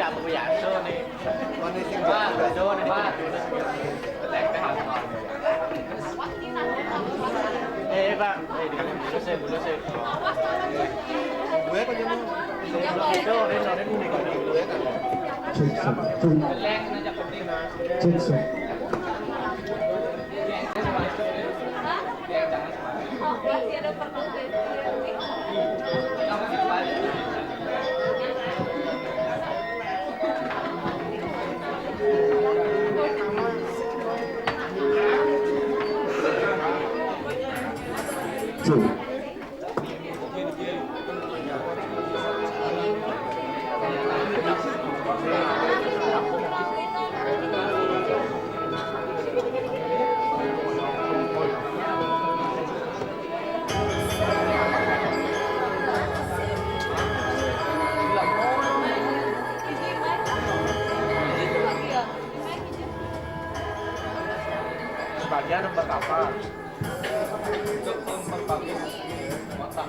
ya so nih. So nih Pak. Pak, dulu sih. Gue kan jamu. Itu ini gue kan. Cek. Masih ada sebagian berapa? Untuk memperbaiki otak.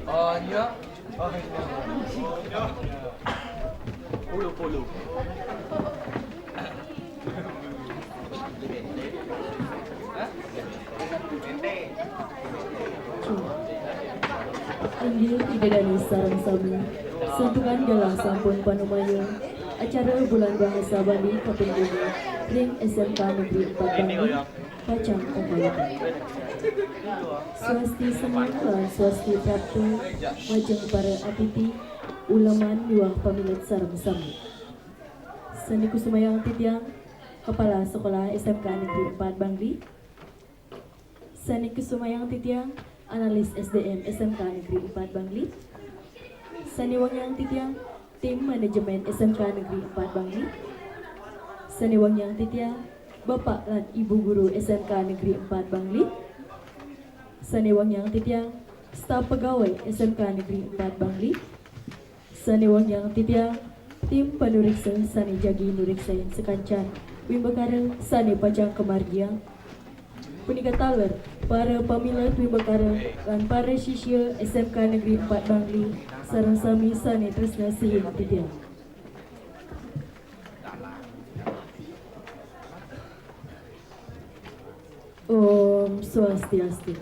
Oh iya. Oh iya. Pulu. Inggil Idedani sareng sami sentuhan galang sampun panumayo acara bulan bahasa Bali kaping 2 ring SMK Negeri 4 Bandung Pacang Okalatan swasti senang lan swasti prapto wajeng para atiti ulaman miwah pamilat sareng sami seni kusumayang titiang Kepala Sekolah SMK Negeri 4 Bangli seni kusumayang titiang Analis SDM SMK Negeri 4 Bangli Saniwangyang Titiang Tim Manajemen SMK Negeri 4 Bangli Saniwangyang Titiang Bapak dan Ibu Guru SMK Negeri 4 Bangli Saniwangyang Titiang Staf Pegawai SMK Negeri 4 Bangli Saniwangyang Titiang Tim Panuriksa Sani Jagi Nuriksain Sekancan Wimbakara Sani Pajang Kemargiang Punika taler para pamilat Wimbakara dan para siswa SMK Negeri 4 Bangli sareng sami sani tresna sihing titiang. Om Swastiastu.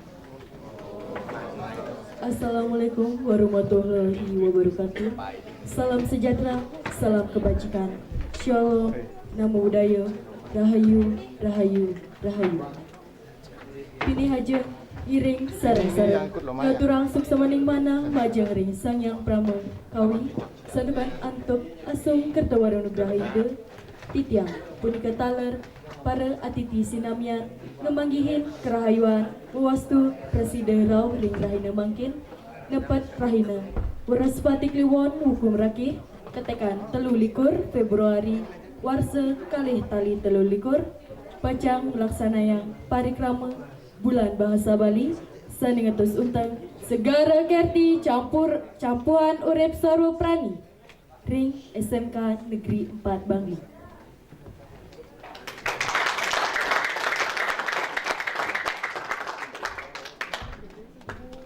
Assalamualaikum warahmatullahi wabarakatuh. Salam sejahtera, salam kebajikan. Shalom, namo buddhaya, rahayu, rahayu, rahayu. Pini haja iring sarang-sarang ngaturang suksamaning mana majeng ring sangyang prama kawi saneban antuk asung kertawaru nugraha ide titiang punika taler para atiti sinamian ngemanggihin kerahayuan wawastu presiden raw ring rahina mangkin nepat rahina waraspati kliwon hukum rakih ketekan 13 Februari warsa kalih tali 13 pacang melaksanayang parikrama bulan bahasa Bali saningatus untang segara kerti campuan urip sarwa prani ring SMK Negeri 4 Bangli.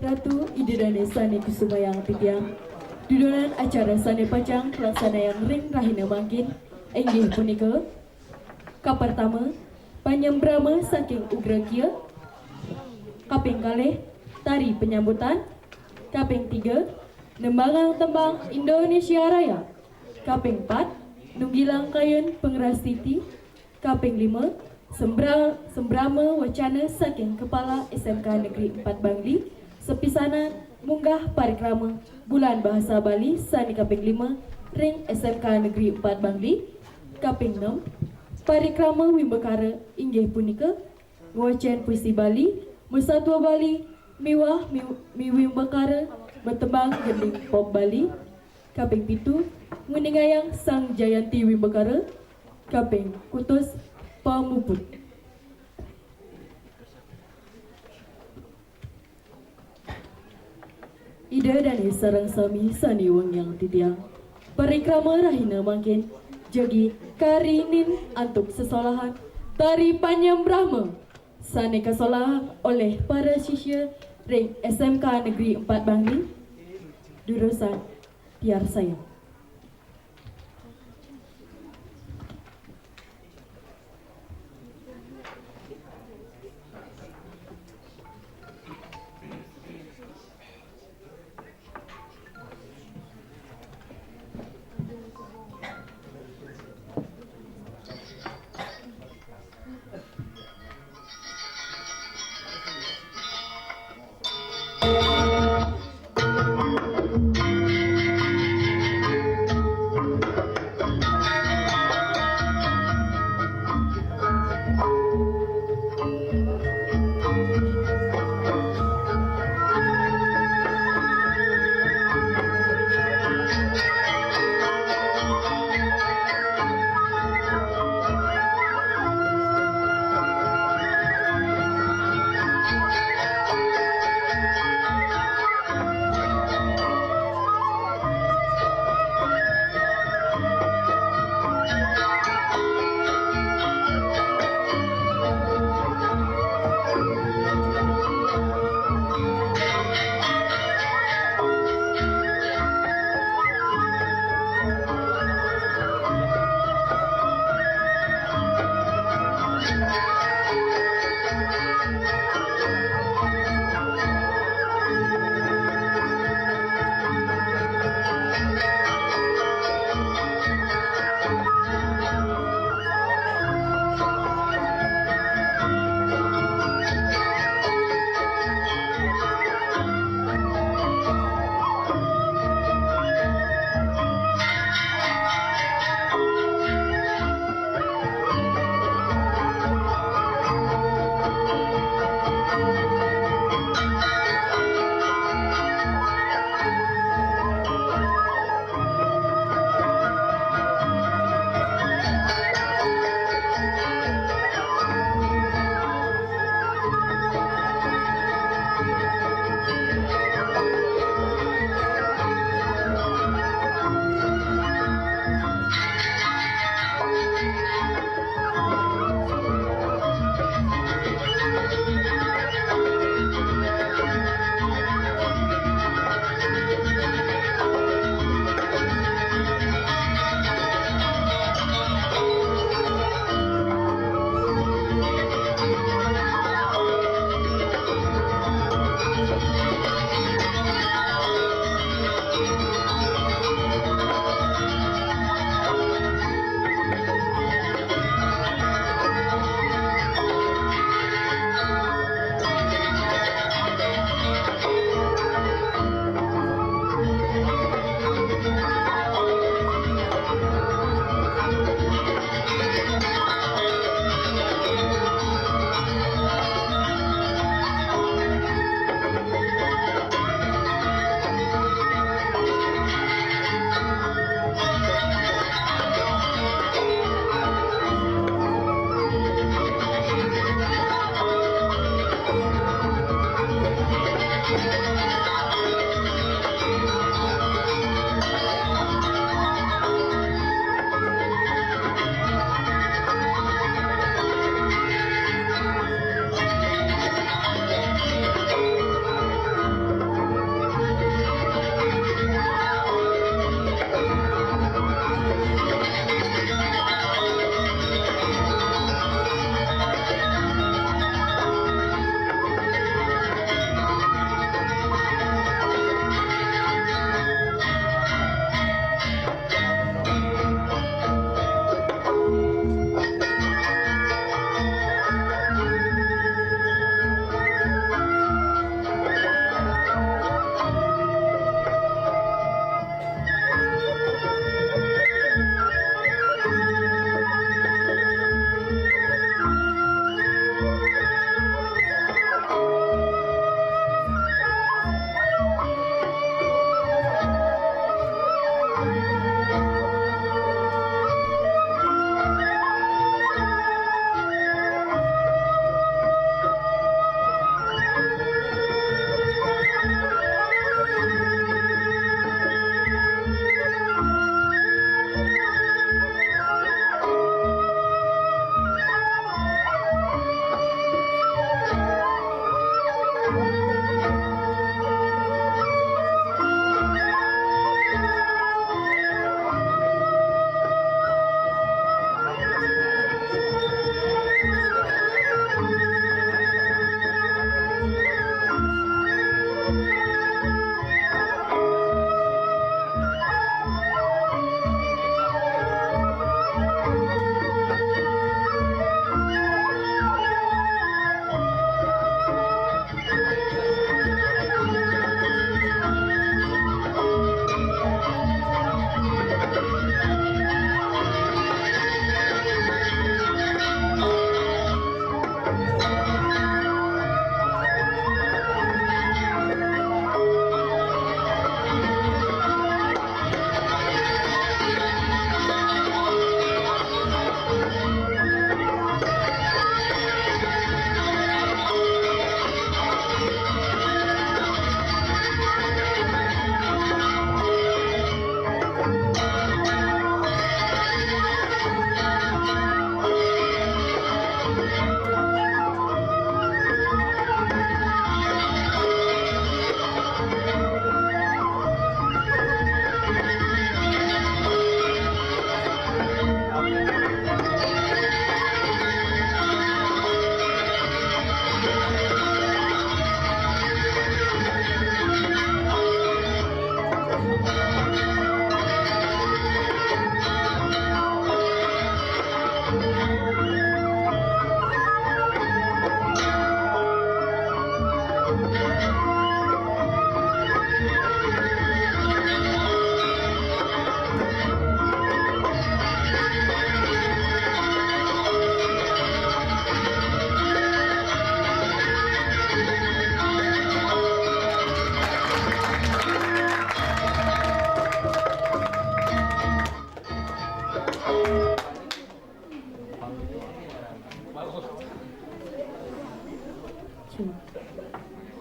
Ratu Idedane Sani Kusumayang Titiang dudunan acara Sani Pacang pelaksanaan ring rahina mangkin enggih punika kapertama panyembrama saking ugrakia kaping kalih tari penyambutan kaping 3 nembangang tembang Indonesia Raya kaping 4 Nunggilang Kayun Pengeras Titi. Kaping 5, Sembrama Wacana saking Kepala SMK Negeri 4 Bangli. Sepisanan munggah parikrama Bulan Bahasa Bali sani kaping 5 ring SMK Negeri 4 Bangli. Kaping 6, parikrama Wimbakara inggih punika ngwacen puisi Bali, Musatwa Bali, Miwah Mi Wimbakara, Bertembang Gending Pop Bali. Kaping 7, Nguningayang Sang Jayanti Wimbakara. Kaping Kutus Pamuput. Ida dan sarang sami sani wang yang titiang. Parikrama rahina mangkin jagi karinin antuk sesolahan tari Panyam Brahma sani kesolahan oleh para sisya ring SMK Negeri 4 Bangli. Durusan Tiar Sayang.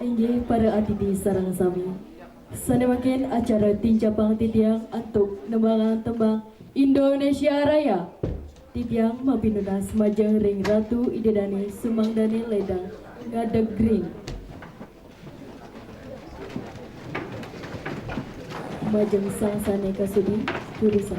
Inggih para atidi sareng sami. Sanemaken acara tinjapang titiang antuk nembangan tembang Indonesia Raya. Titiang mapinunas majang ring ratu idedani sumangdani ledang ngadeg green. Majang sang sane kasudi tulisan.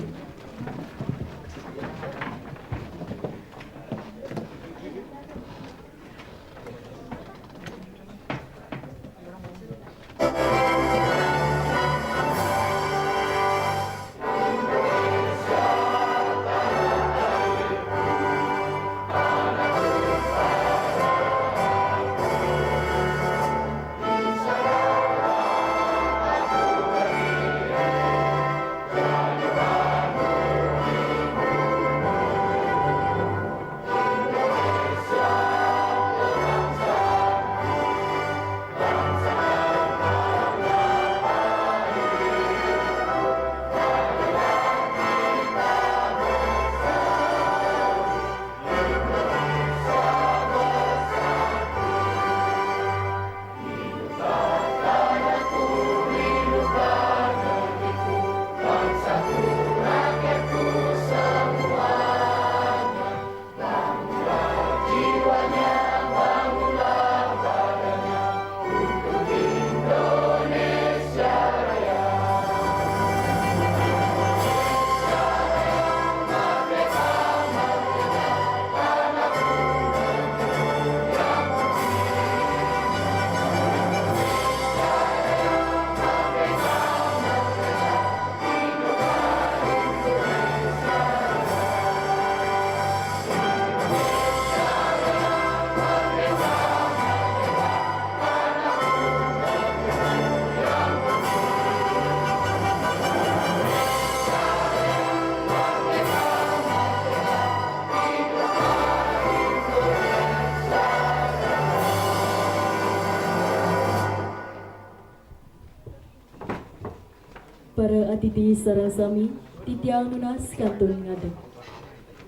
Para atidi sareng sami titiang nunas kantun ngadeg.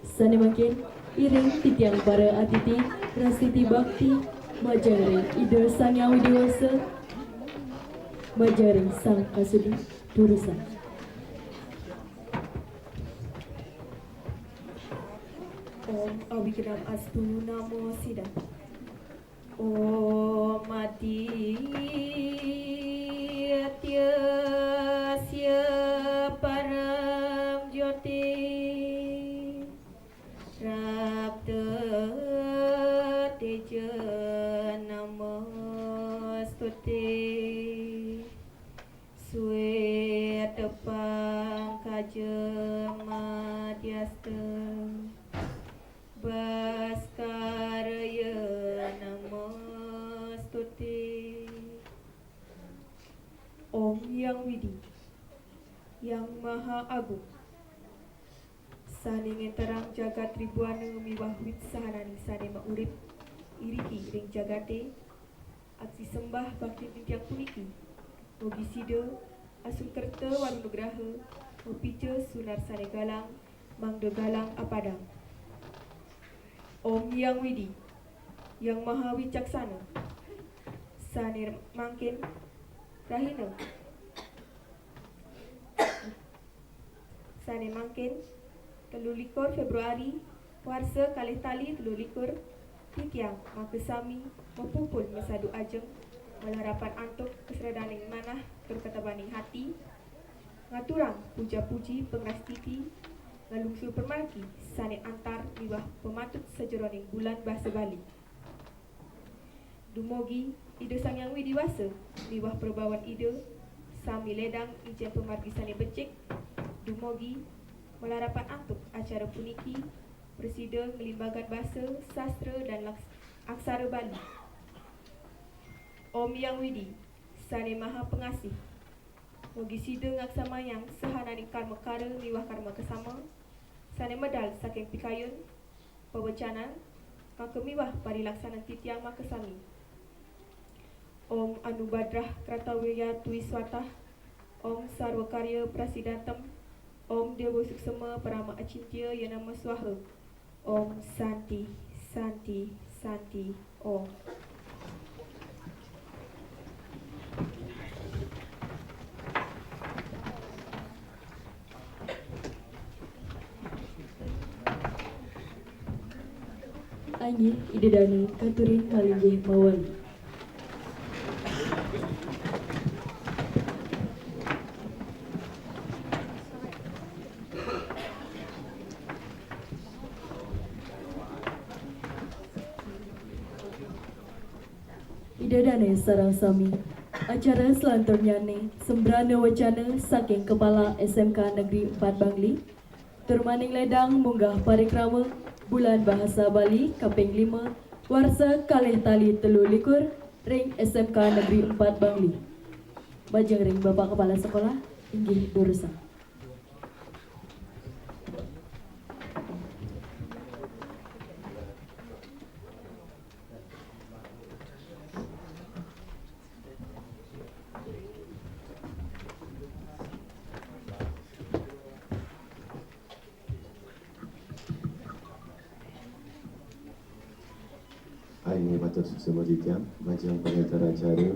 Sanemaken iring titiang para atidi Rasiti Bakti majaring ide sang yang widiwasa majaring sang kasudi turusan. Om Awigram Astu Namo Siddha. Om Mati Atyasya Param Jyoti Rapta Teja Namastuti Sweta Pangkaja Madhyasta Baskaraya Namastuti. Om Yang Widi, Yang Maha Agung, Saningin terang jagat ribuana miwah wit sahanani sane maurip iriki ring jagate aksi sembah bakti titiang puniki mugi sida asul kerta warunugraha mupica sunar sane galang mangdo galang apadang. Om Yang Widi, Yang Maha Wicaksana, sane mangkin rahina sane mangkin 13 Februari warsa kalih tali 13 titiang maka sami mempupul mesadu ajeng melarapan antuk keseradaning manah berkatabaning hati ngaturang puja-puji pengrastiti ngalungsu permarki sane antar miwah pematut sejeroning bulan bahasa Bali. Dumogi ide sang yang widiwasa miwah perbawan ide sami ledang ijen pemargi sane becik. Dumogi melarapan antuk acara puniki bersida ngelimbagan bahasa, sastra dan aksara Bali. Om Yang Widi, sane maha pengasih. Mugi sida ngaksamayang sahananing karma kara miwah karma kesama. Sane medal saking pikayun, pewecanan, maka miwah parilaksana titiang maka sami. Om Anubadrah Kratawirya Twiswatah, Om Sarwakarya Prasidantem, Om Dewa Suksema Parama Acintya Yanama Swaha, Om Santi, Santi, Santi, Om. Anyi idedani katurin malinggih mawali. Idedane sarang sami. Acara selanjutnya sembrana wacana saking Kepala SMK Negeri 4 Bangli. Turmaning ledang munggah parikrama bulan bahasa Bali kaping 5 warsa kalih tali 13 ring SMK Negeri 4 Bangli. Bajeng ring Bapak Kepala Sekolah inggih Dursa. Ini matur suksema titiang, majang pengacara acara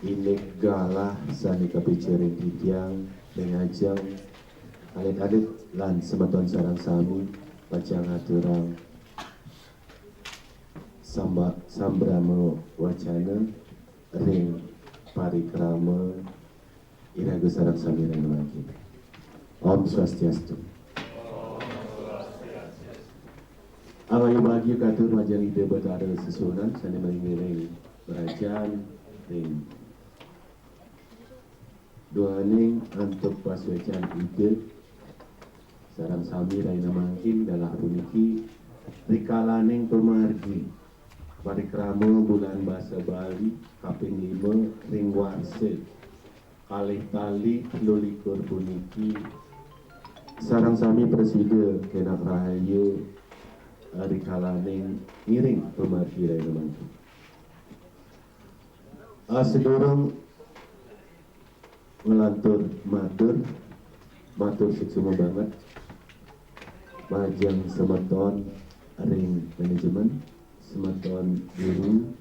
inek galah sani kapicaring titiang mengajang alit-alit lan semeton sarang sami majang aturang sambrama wacana ring parikrama iraga sarang sami ring lagi. Om Swastiastu. Awayu bagi katur majang ide berada sesunan sana mengiring kerajaan ring doaning untuk paswecan ide sarang sami raina mangkin dalam puniki rikalaning pemargi parikrama bulan bahasa Bali kaping 5 ring warse kalih tali 12 puniki sarang sami presiden kenak rahayu rikalaning ngiring pemargi raina mangkin. Sedorong ngelantur matur suksema banget majang semeton ring manajemen, semeton guru,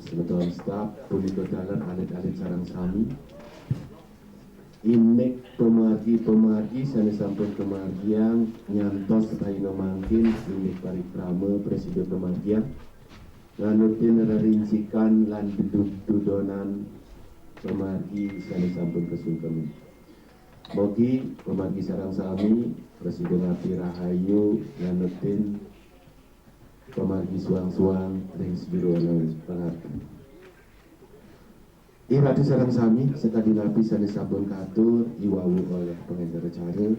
semeton staf, punika dalan alit-alit sarang sami. Inek pemargi sana sampun kemargian nyantos raina mangkin inek parikrama presiden pemargian nganutin rincikan lan dudonan pemargi sana sampun kesungkem. Mogi pemargi sarang sami presiden api rahayu nganutin pemargi suang-suang ring sedulur pangarti. Iratu sarang sami sekali lapis sana sampun katur iwawu oleh pengendara acara.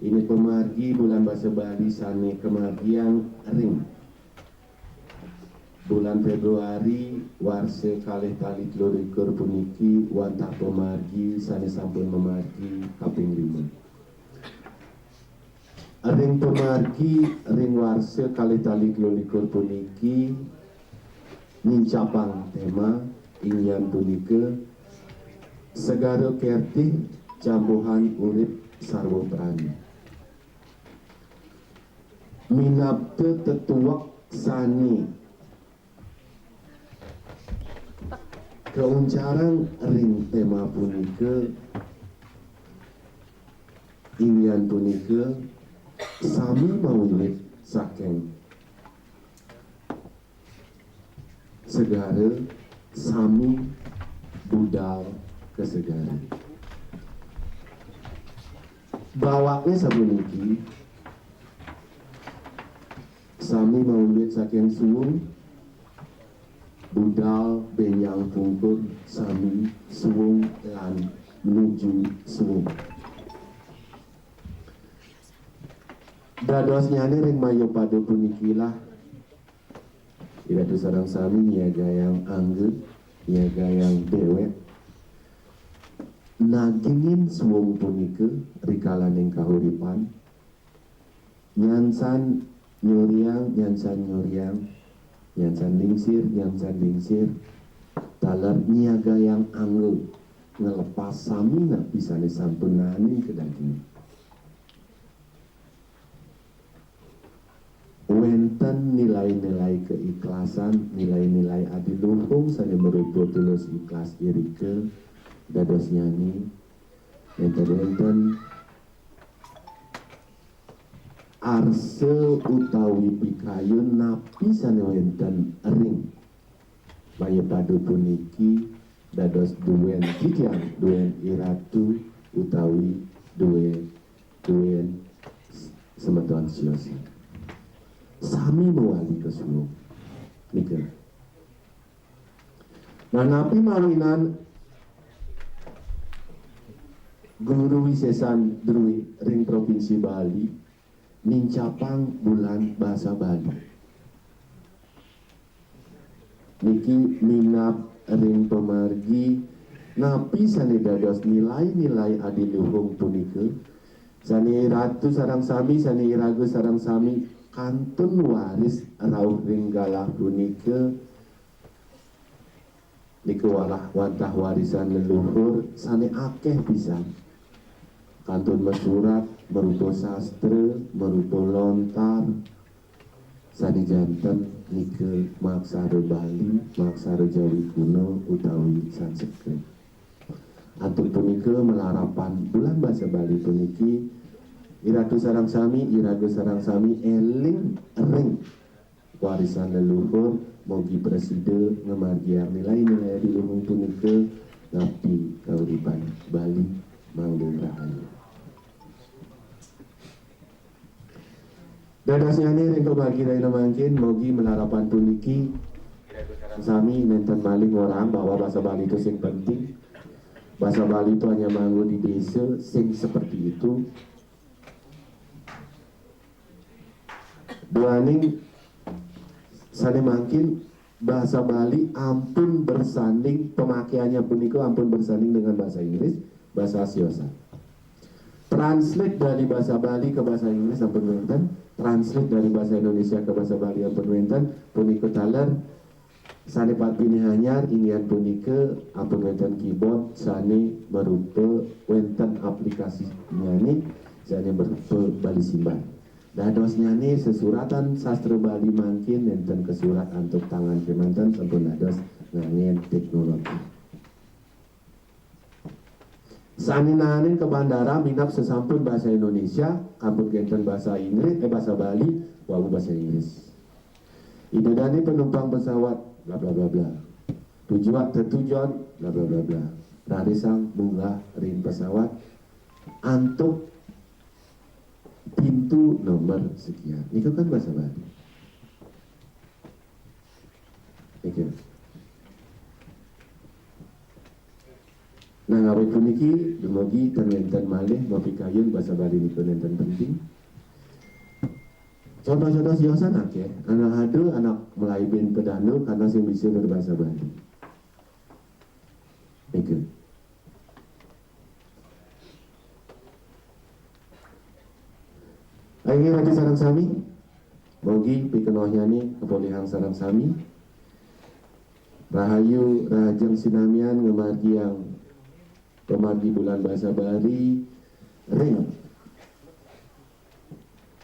Ini pemargi bulan bahasa Bali sane kemargian ring bulan Februari warse kalih tali 13 puniki wantah pemargi sane sampun memargi kaping 5. Ring pemargi ring warse kalih tali 13 puniki nincapang tema ingyan punika segara kertih cambuhan urip sarwa prani. Minabte tetuak sani keuncaran ring tema punika ingyan punika sami maulid saking segara sami budal kesegara. Bawaknya sabuniki sami maulid saking suwung budal benyang pungkur sami suwung lan menuju suwung. Dadosnya ring mayo pada punikilah iratu sarang sami niaga yang angge, niaga yang dewek nagingin suwung punika rikalaning kahuripan nyansan nyuriang nyansan lingsir talar niaga yang angge ngelepas samina bisane sampun naning kedaging. Wenten nilai-nilai keikhlasan, nilai-nilai adiluhung sana merupakan tulus ikhlas irike dados nyanyi enten arse utawi pikayun napi sanewenten ring maya padu puniki dados duen titiang duen iratu utawi duen semeton siosi sami mewali kesulo mikir nah napi mawinan guru wisesan drui ring provinsi Bali nincapang bulan bahasa Bali niki minap ring pemargi napi sane dados nilai-nilai adiluhung punike sane ratu sarang sami sane iraga sarang sami kantun waris rauh ring galah punike niku walah wantah warisan leluhur sane akeh pisan kantun mesurat merupa sastra merupa lontar sani janten nike maksara Bali maksara Jawi kuno utawi Sanskrit antun punike melarapan bulan bahasa Bali puniki iratu sarang sami iraga sarang sami eling ring warisan leluhur mogi preside ngemargiar nilai-nilai di luhung punike napi kauripan Bali manggil rahayu. Dadasnya ini ringko bagi dari mungkin mogi melarapan puniki sami nenten maling orang bahwa bahasa Bali itu sing penting bahasa Bali itu hanya manggu di desa sing seperti itu duaning sane mungkin bahasa Bali ampun bersanding pemakaiannya puniko ampun bersanding dengan bahasa Inggris bahasa Siosa translate dari bahasa Bali ke bahasa Inggris ampun nenten translate dari bahasa Indonesia ke bahasa Bali ampun wenten puniko taler sane pat bini hanyar inian punike ampun wenten keyboard sane merupa wenten aplikasi nyani sane berupa Bali Simban dados nyani sesuratan sastra Bali mangkin nenten kesurat antuk tangan kemanten sampun dados ngangen teknologi Saninanin ke bandara minap sesampun bahasa Indonesia, kampung genten bahasa Inggris, bahasa Bali, wawu bahasa Inggris. Idodani penumpang pesawat, bla bla bla bla. Tujuan, bla bla bla bla. Rarisang bunga ring pesawat, antuk pintu nomor sekian. Itu kan bahasa Bali. Oke. Nah ngawet puniki dumugi tengenten malih mapikayun bahasa Bali niku nenten penting. Contoh-contoh siosan akeh, anak hadu anak Melayu bin pedanu karena sing bisa berbahasa Bali. Iku. Ayo lagi sarang sami. Bogi pikenohnya nih kepolihan sarang sami. Rahayu rajeng sinamian ngemargi yang pemargi bulan bahasa Bali ring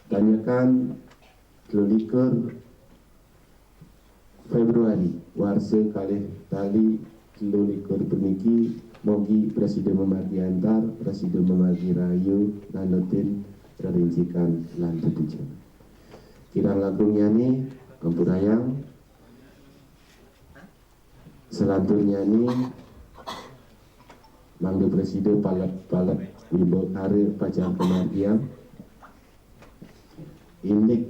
tanyakan 23 Februari warse kalih tali 23 puniki mogi presiden memargi antar presiden memargi rayu nanutin terincikan lan tujuan kirang langkungnya nih ampurayang selanturnya nih Mangga Presiden palat Wibo Karir Pajang Kemargian Indik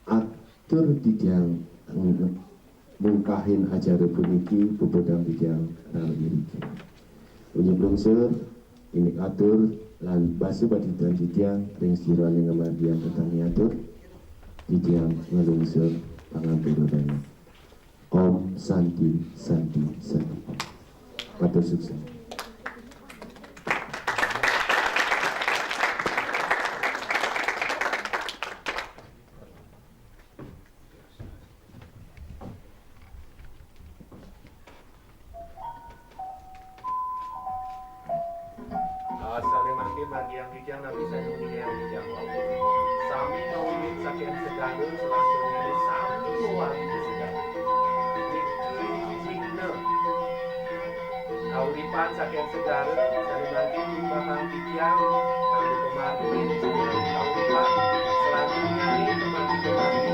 atur dijang mungkahin acara puniki bubodang dijang rang iriki Unyuk lungsur indik atur lan basu baditan dijang ring sirwan yang kemargian tentang niatur dijang ngelungsur pangampuru dana Om Santi Santi Santi Matur sukses. Bagi yang bijang nabi saya yang bijang sami mawin sakian sedalu selanjutnya ini sami mawin sedalu Cina kauripan sakian sedalu dari bagi bahang bijang dari kemarin kauripan selanjutnya mengenai pemati-pemati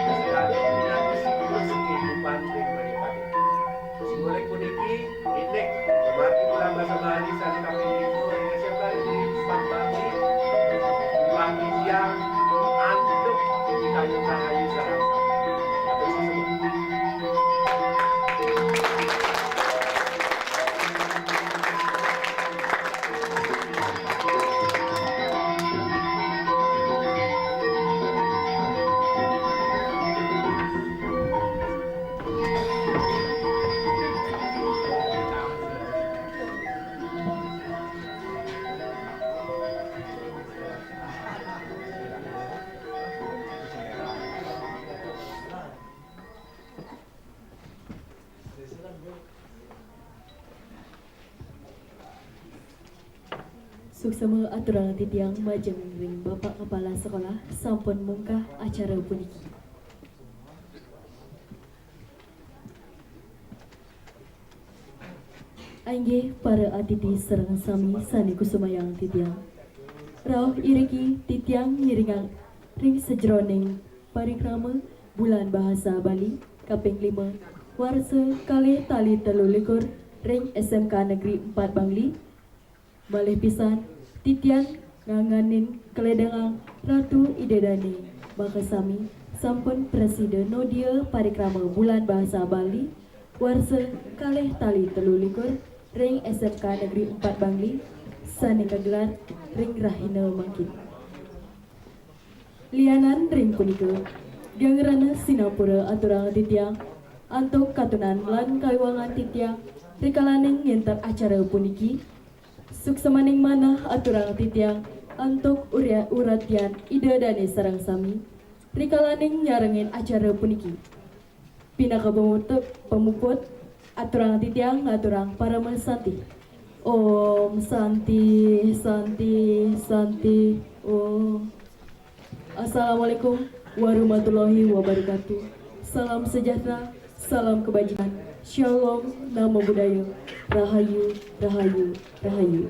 segala menyatu siklus kehidupan pribadi. Simbolek puniki indek pemati bulan bahasa Bali sani kaping limo Indonesia Bali Pambali Wangi Siang Anduk di kayu rahayu sarang atau sesebut. Suksema aturan titiang majeng ring Bapak Kepala Sekolah sampun mungkah acara puniki. Ainggih para atiti sareng sami sani kusumayang titiang. Rauh iriki titiang ngiringang ring sejroning parikrama bulan bahasa Bali kaping 5 warsa kalih tali 13 ring SMK Negeri 4 Bangli. Malih pisan titian nganganin keledangang Ratu Idedani Makasami sampun Presiden Nodia Parikrama Bulan Bahasa Bali warsa kalih tali 13 ring SMK Negeri 4 Bangli sani kagelar ring Rahina Mangkin. Lianan ring punika gangerana sinapura aturang titiang antuk katunan lan kaiwangan titiang rikalaning ngentar acara puniki. Suksemaning manah aturang titiang antuk uratian ide dani sarang sami rikalaning nyarengin acara puniki. Pinaka pemuput aturang titiang aturang para santi. Om santi santi santi om. Assalamualaikum warahmatullahi wabarakatuh. Salam sejahtera, salam kebajikan. Shalom, namo buddhaya, rahayu, rahayu, rahayu.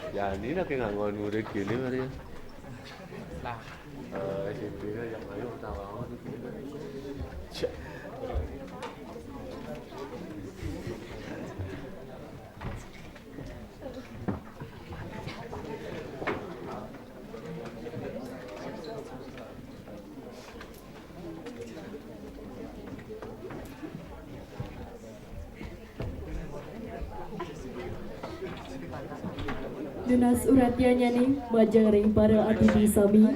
Ya ini nak nganggon murid gini Maria. Nah, SMP yang ayo tahu Cek. Dinas uratianya nih majang ring para atiti sami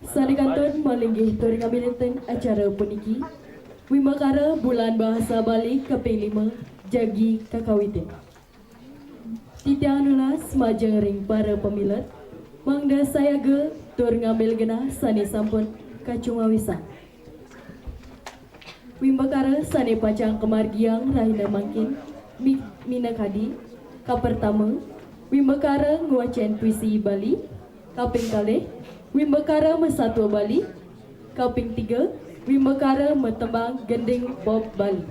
sanikantun malinggih tur ngabilinten acara puniki wimakara bulan bahasa Bali kaping 5 jagi kakawiten titiang nunas majang ring para pemilat mangda saya ge tur ngambil genah sani sampun kacungawisan wimakara sani pacang kemargiang rahina mangkin minakadi kapertama Wimbakara nguacen puisi Bali, kaping kalih Wimbakara Mesatwa Bali, kaping 3 Wimakara matembang gending Bob Bali.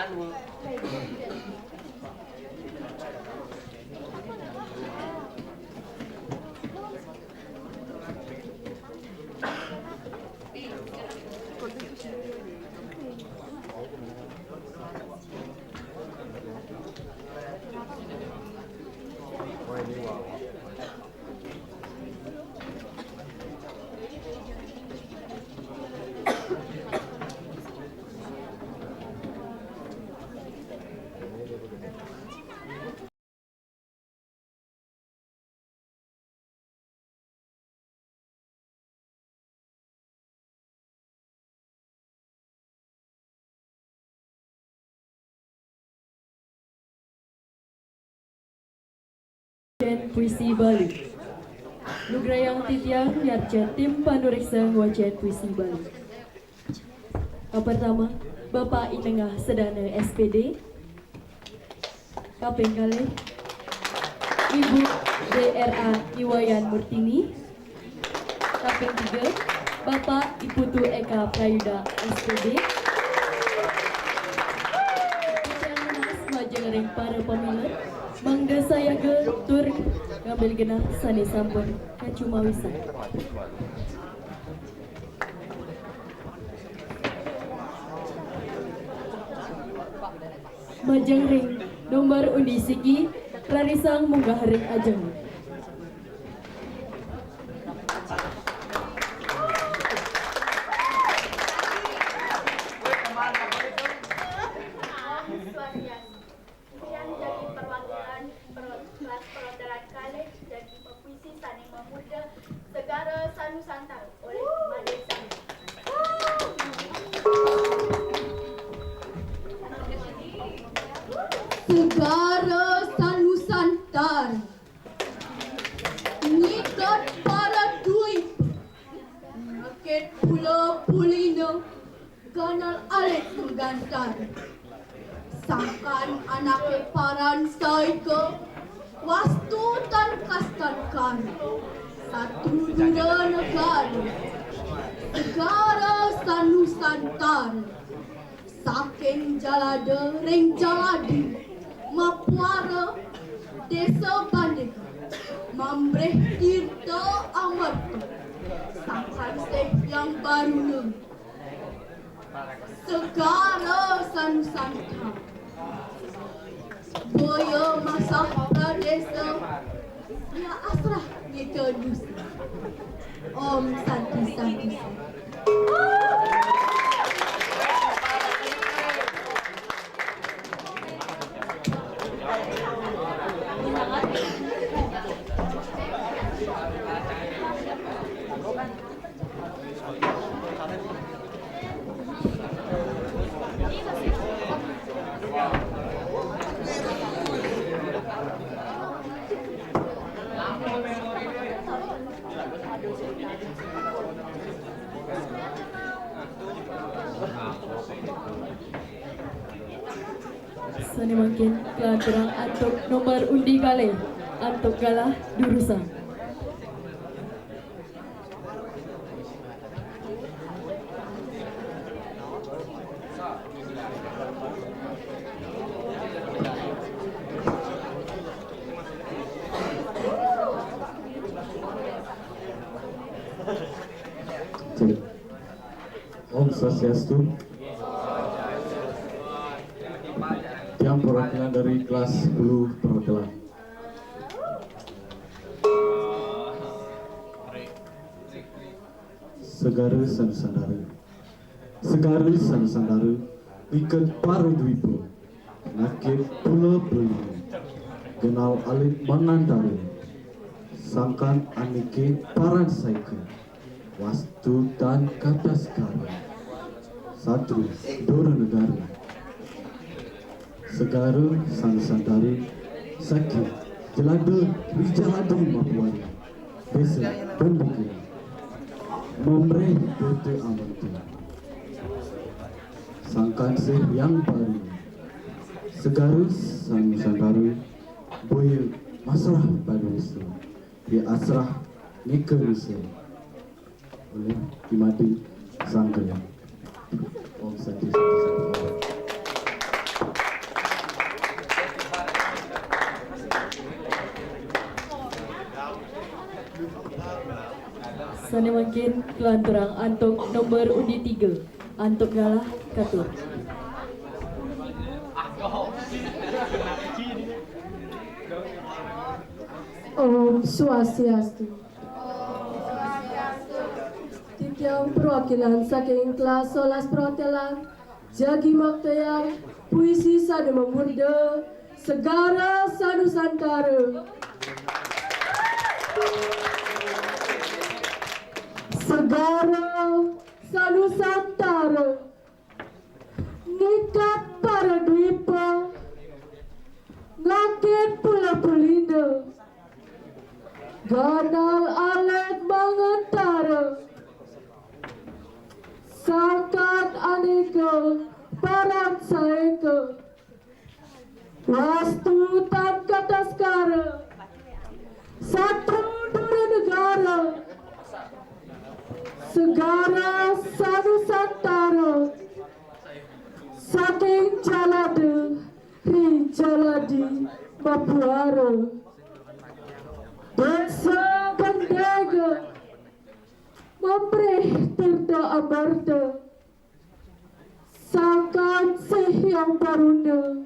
anu. Dan Puisi Bali. Nugrayang Titiang Yarja Tim Panureksa Wajan Puisi Bali. Yang pertama, Bapak Inengah Sedana SPD. Kaping kali, Ibu DRA Iwayan Murtini. Kaping tiga, Bapak Iputu Eka Prayuda SPD. Yang menas majeng ring para pemilih. Mangga saya ke tur ngambil genah sani sampun kacumawisan. Majeng ring nomor undi sigi rarisang munggah ring ajeng. Segara Sanusantara ngikat para duit rakit pula pulino ganal alik menggantar sangkan anake paran saiko wastu tan kastan kan satu dura negara segara Sanusantara saking jalada ring jaladi Mapuara Desa Bandika Mambreh Tirta Amarta Sangkan Sek yang baru Segara Sanusantara Boya Masahra Desa Ya Asrah Nyeka Nusa Om Santi Santi Sani makin kelantarang antuk nomor undi kali antuk galah durusan. Cek. Om Swastiastu. Yang perwakilan dari kelas 10 perwakilan. Segara Sanusantara. Segara Sanusantara ikat paru dwipo. Nakit pula beli. Kenal alit mangantara. Sangkan anike paran saika. Wastu dan kata sekarang. Satu dora negara. Segara Sanusantara sakit jelada rijalada Mapuara Desa Bandika Mambreh Tirta Amarta Sangkan Seh yang baru Segara Sanusantara Boya Masrah Panusa Ya Asrah Nika Nusa oleh Kimati Sangkaya Om Santi Santi. Sana makin kelanturang antuk nomor undi 3. Antuk galah katur. Om Swastiastu. Titiang perwakilan saking kelas 11 perwakilan Jagi Maktayang Puisi Sada Memurda Segara Sanusantara. Segara Sanusantara, Nikat para dwipa, Ngakit pula pelina, Ganal alat mengantara, Sangkat aneka parang saeka, Wastu tan kata skara, Satu dura negara, Segara Sanusantara, saking jalade ri jaladi mapuara, bangsa pendega mempreh tirta amarta, sangkan yang baruna,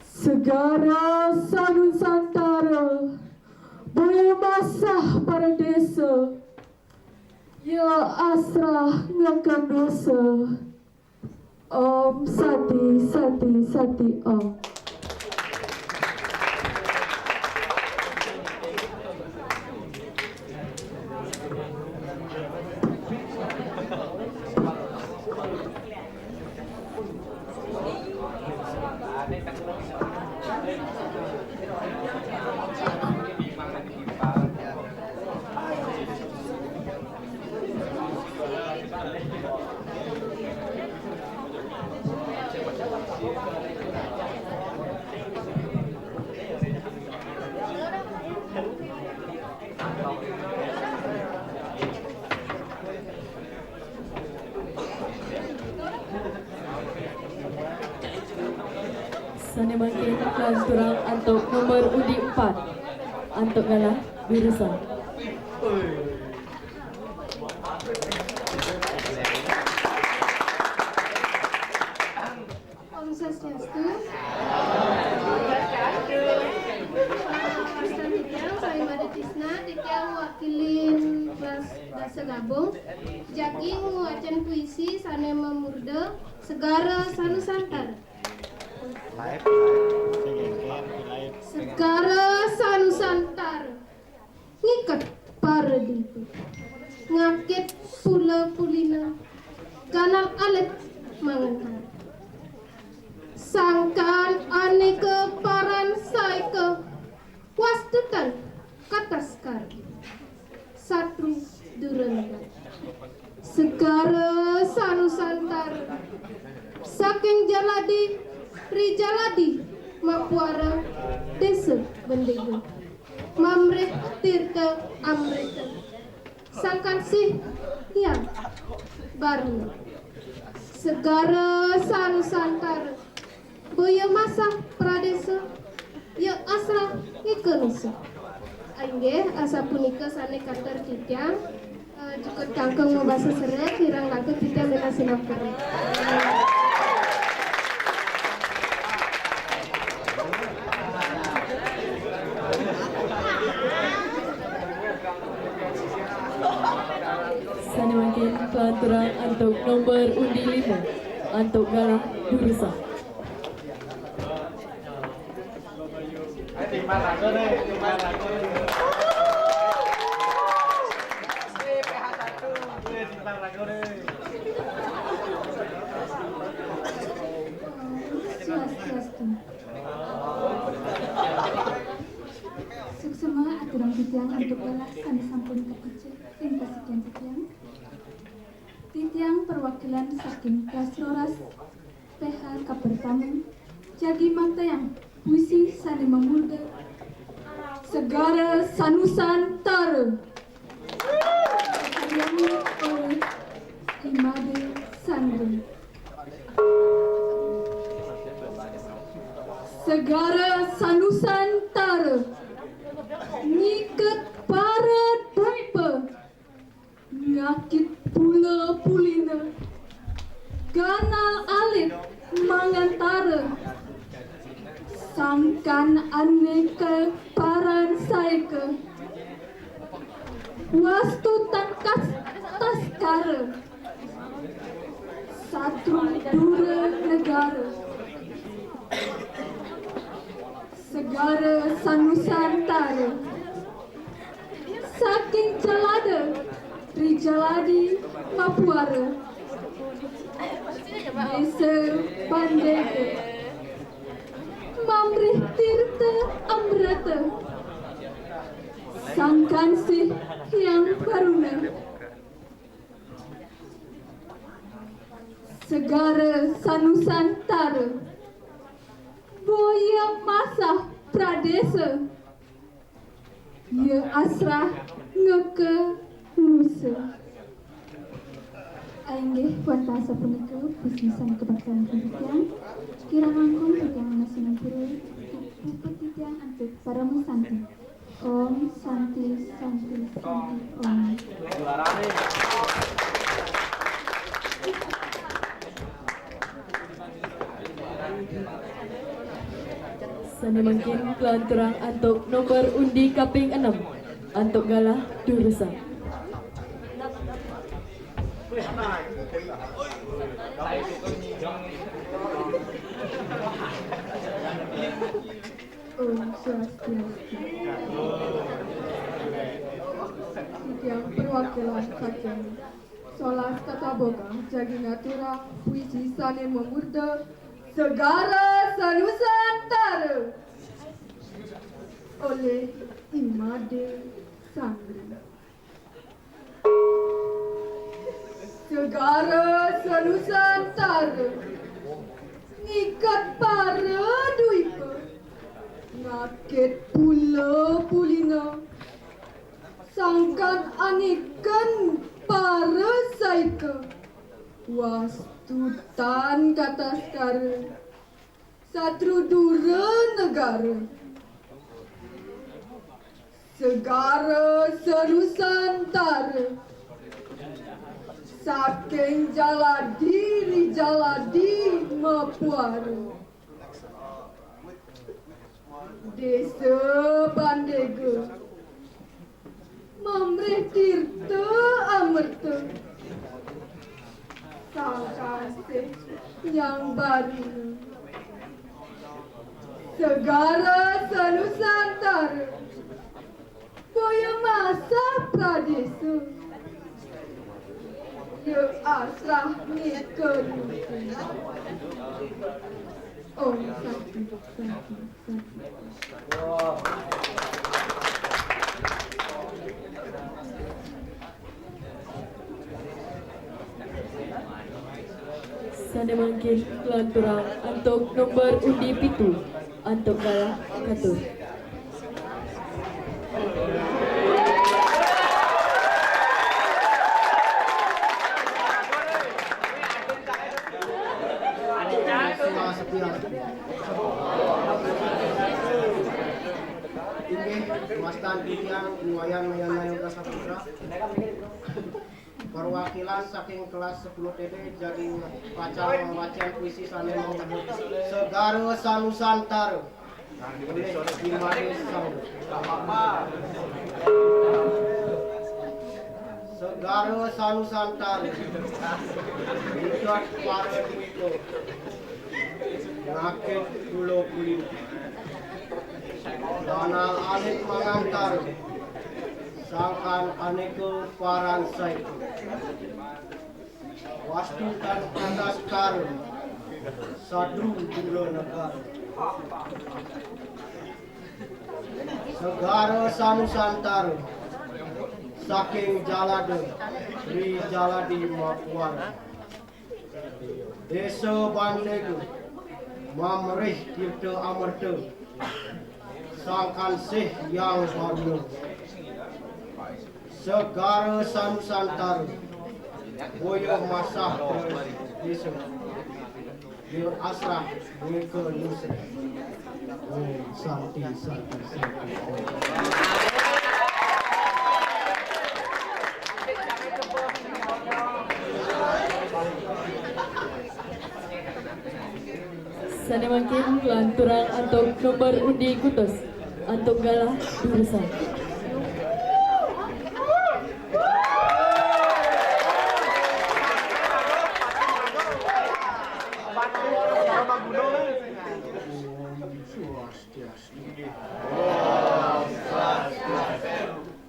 segara Sanusantara, boya masah para desa, ya asrah ngangkan dosa. Om Sati Sati Sati Om. Sana makin kelanturang antuk nomor undi 4. Antuk galah birusa. Om Swastiastu. Saya Mada Tisna, Titiang wakilin kelas Dasa Gabung. Jagi nguacan puisi Sana Memurda Segara Sanusantara. Segara Sanusantara, Ngikat para dipu, Ngakit pula pulina, Ganal alit mangantara, Sangkan aneka paran saika, Wastutan kataskar, Satru duranda, Segara Sanusantara, saking jaladi rijaladi mapuara desa bendego mamret tirta amrita sangkan sih yang baru segara sanusantara boya masa pradesa ya asra ikenusa angge asa punika sane katar titiang cukup cangkeng membasa seret hirang laku titiang dengan sinapura. Sana makin kelanturang antuk nomor undi 5. Antuk galah birusa. Swastiastu. Suksema aturang titiang untuk galah sami sampun kepecah ing kasikian titiang. Titiang perwakilan saking kelas Roras PH Kapertamu Jagi Maktayang Puisi Sana Memurda Segara Sanusantara, dikaryakan oleh Imade Sandri. Segara Sanusantara, Ngikat para dwipa, ngakit pula pulina, ganal alit mangantara, sangkan aneka paran saika, wastu tangkas taskara, satru dura negara, segara sanusantara, saking jalada rijaladi mapuara, desa bandega, mamrih tirta amrata, sangkansih yang baruna, segara sanusantara, boya masa pradesa, ya asrah ngeke nusa. Ainggih puan bahasa punika bisnisan kebakaran titiang kirang langkung titiang nasinan pura puput titiang antuk para musanti. Om Santi Santi Santi Om. Sana mungkin kelanturang antuk nomor undi kaping 6 antuk galah Durusa. Om Swastiastu. Titiang perwakilan saking Solas Tata Boga Jagi Natura puisi sane memurda segara sanusantara oleh Imade Sangri. Segara sanusantara ikat para duipa ngakit pula pulina sangkan anikan para saika wastutan kata sekarang satru dura negara segara sanusantara saking jaladi rijaladi mapuara desa bandega mamrih tirta amerta sangkasih yang baru segara sanusantara boya masa pradesa ya asrah nikah Om Santi Santi Santi. Sana mungkin kelanturang antuk nomor undi pitu antuk galah Katur. Mastan titiang lumayan mayan Kasaputra perwakilan saking kelas 10 TD jadi wacan puisi sane segara sanusantara oleh Imade Sangri. Segara sanusantara ikat para duipa ngakit pulau pulin danal alit mangantar sangkan aneka paran saika wastu dan atas karun sadru dura negara segara sanusantara saking jalada ri jaladi mapuara desa bandega mamrih tirta amarta sangkan sih yang baru segara sanusantara boya masah desa dia asrah mereka nusa Santi Santi Santi Sana makin kelanturan antuk nomor undi kutus antuk galah jurusan.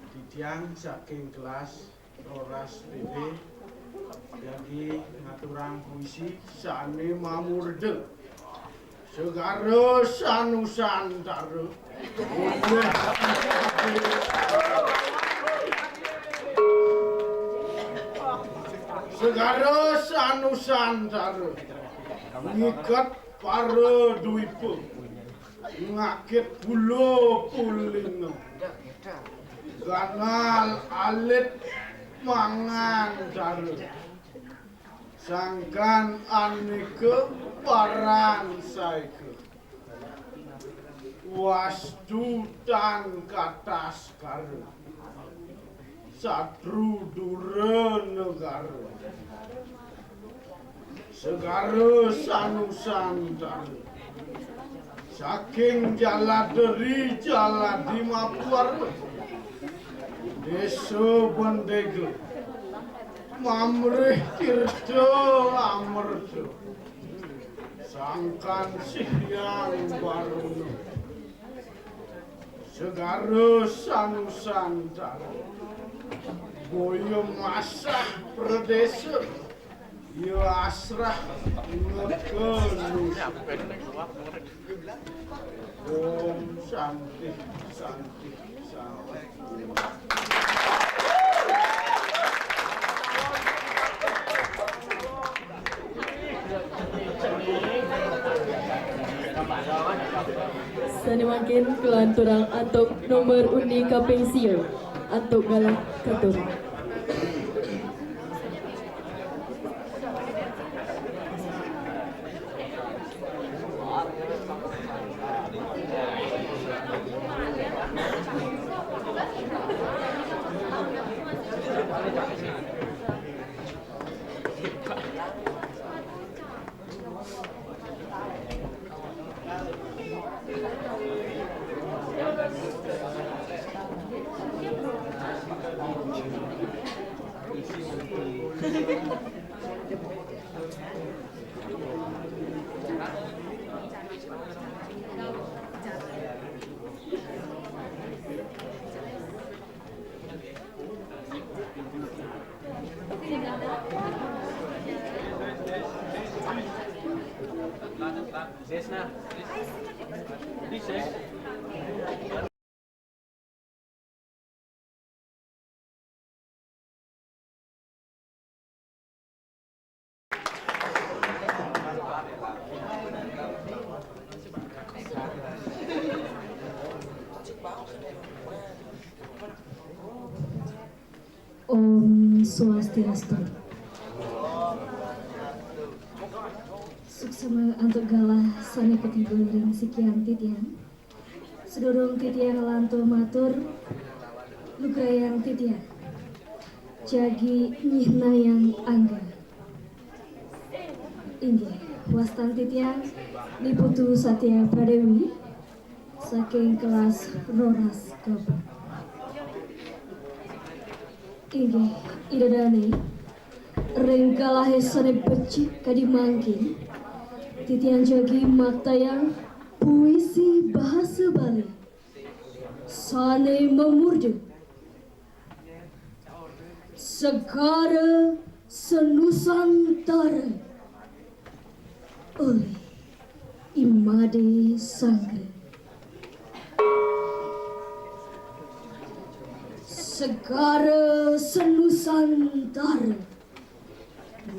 Titiang saking kelas Roras BB jadi ngaturang puisi sane mamurde segara sanusantara segara sanusantara ngikat para duipa ngakit pulo pulina ganal alit mangan cara sangkan anike paran saike wastu tan katas kare satru dure negara segara sanusantara saking jaladeri jaladi mapuar desa bendega mamrih tirta amerta sangkan sihyang baruna segara sanusantara boyo masah perdesa ya asrah ngekenus Om Shanti Shanti Shanti. Sana makin kelanturan antuk nomor undi kaping siu antuk galah katur. Om Swastiastu. Suksema antuk galah sami ketimbul ring sikian titian. Sedurung titian lantur matur lugrayan titian. Jagi nyihna yang angga. Inggih wastan titian Niputu Satya Pradewi saking kelas Roras Kepa. Inggih idadani ring kalahe sane becik kadimangkin titian jagi maktayang puisi bahasa Bali sane memurdu segara senusantara oleh Imade Sangre. Segara senusantara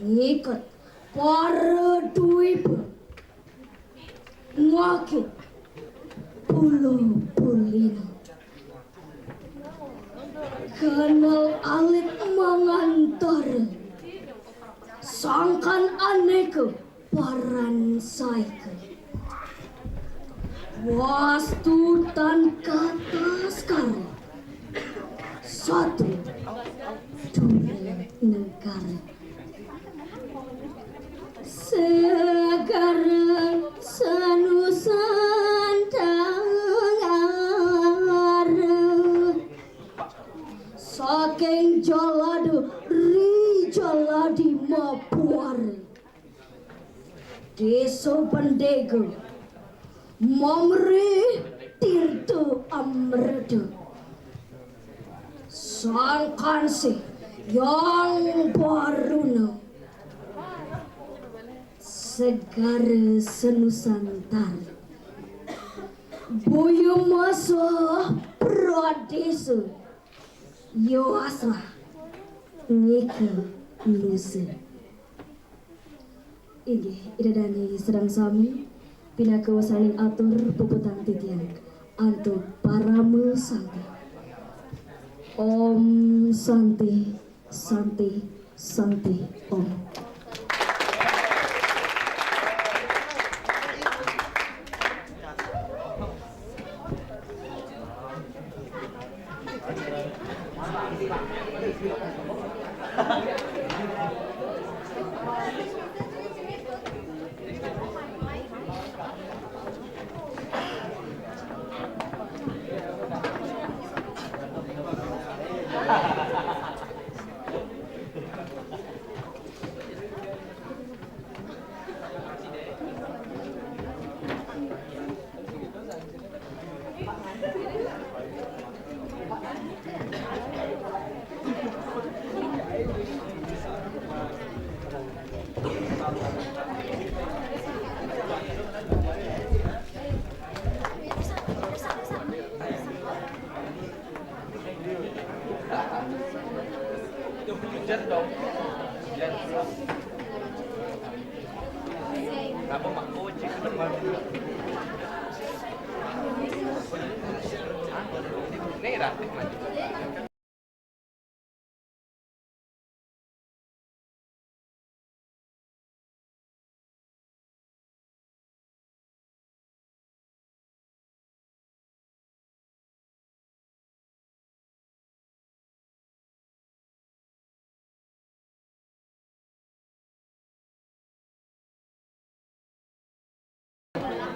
ngikat para duipa ngakit pulau pulina kanal alit mangantara sangkan aneka paran saika wastu tan kata sekarang satu dua negara segara Prodi Mapuar Desa Bandega Mamre Tirto Amreda Sang Kansi yang Baruna Segara Senusantara Boyo Masa Pradesa Yoasra Nika Nusa Ini idadani sedang sami Pinaka wasaning atur puputang titian Antuk paramu santi Om Santi Santi Santi Om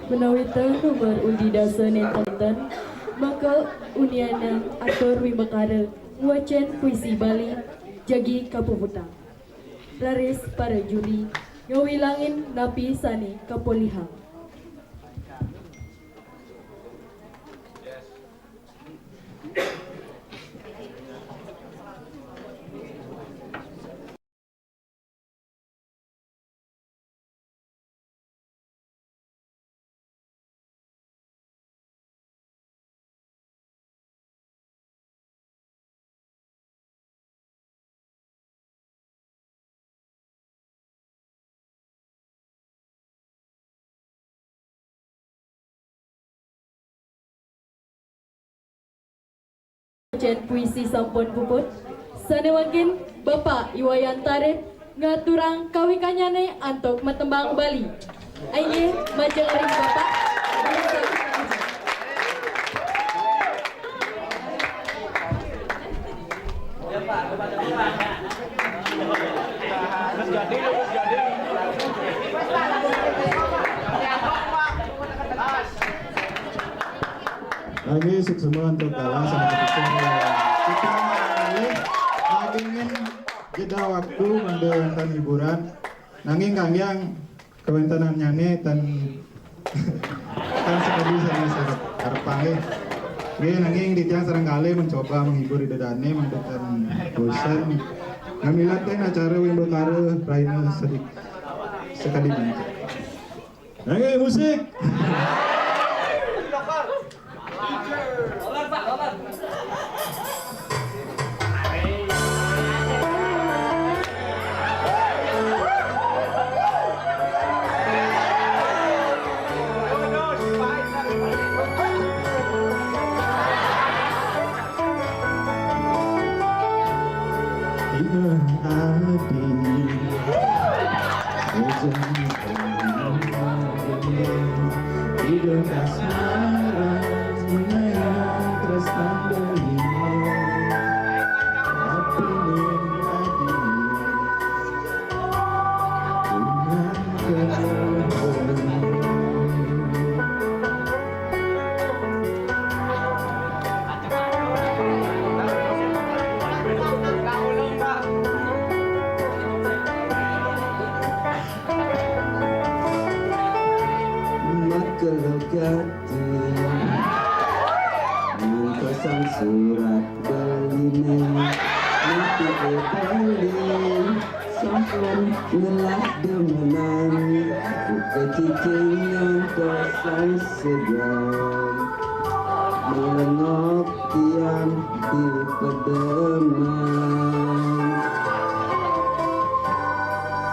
Menawita nomor undi dasa nentanten maka uniana atur wibakara wacen puisi Bali jagi kapuputang raris para juri ngawilangin napi sani kapolihang Jen puisi sampun puput sanewakin Bapak Iwayan Tarif ngaturang kawikanyane antuk matembang Bali aye majeng ring Bapak Lagi sukseman untuk kalah sama kita ingin jeda waktu mendengarkan hiburan nanging kalian kewentanan nyane dan kan sekali saya harapane nanging di tiang serangkali mencoba menghibur di dadane mendekan bosan ngamilatin acara wimbakara raina sedikit sekali nanging musik ampun lelah demenan kecicing yang kosan segan melengok tiang di pedeman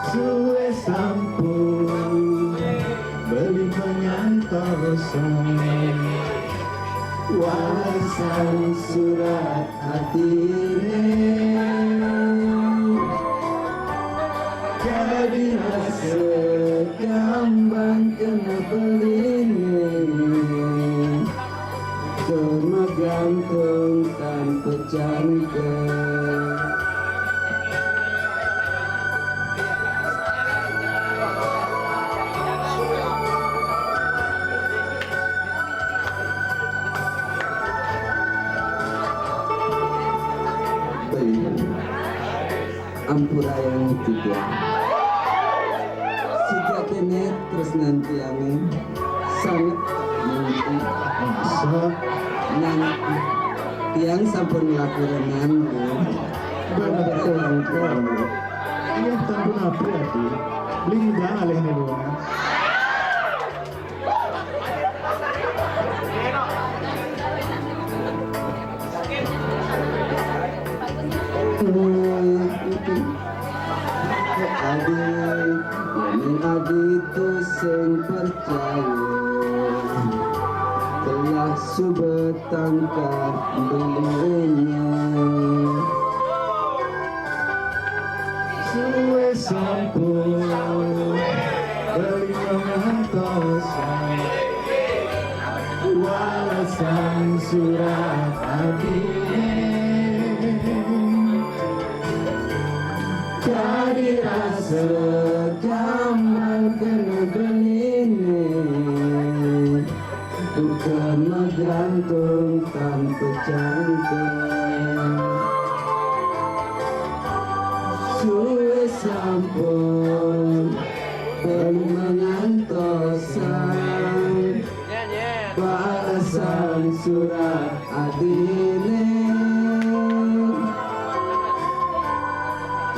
suwe sampun beli penyantosan warisan surat hatine jadi rasa kambang kena beline cuma gantung tanpa cantik ampura yang tiga sejak kene terus nanti angin sangat nanti nanti tiang sampun laporan benar iya tampun apa ya tuh beli hidang alih nih doang Adi sing percaya telah subetangkah belinya suwe sampun beli pengantosan walasan surat adine jadi rasa gampang kena beline bukan menggantung tanpa cantik suwe sampun beli mengantosan balasan surat adine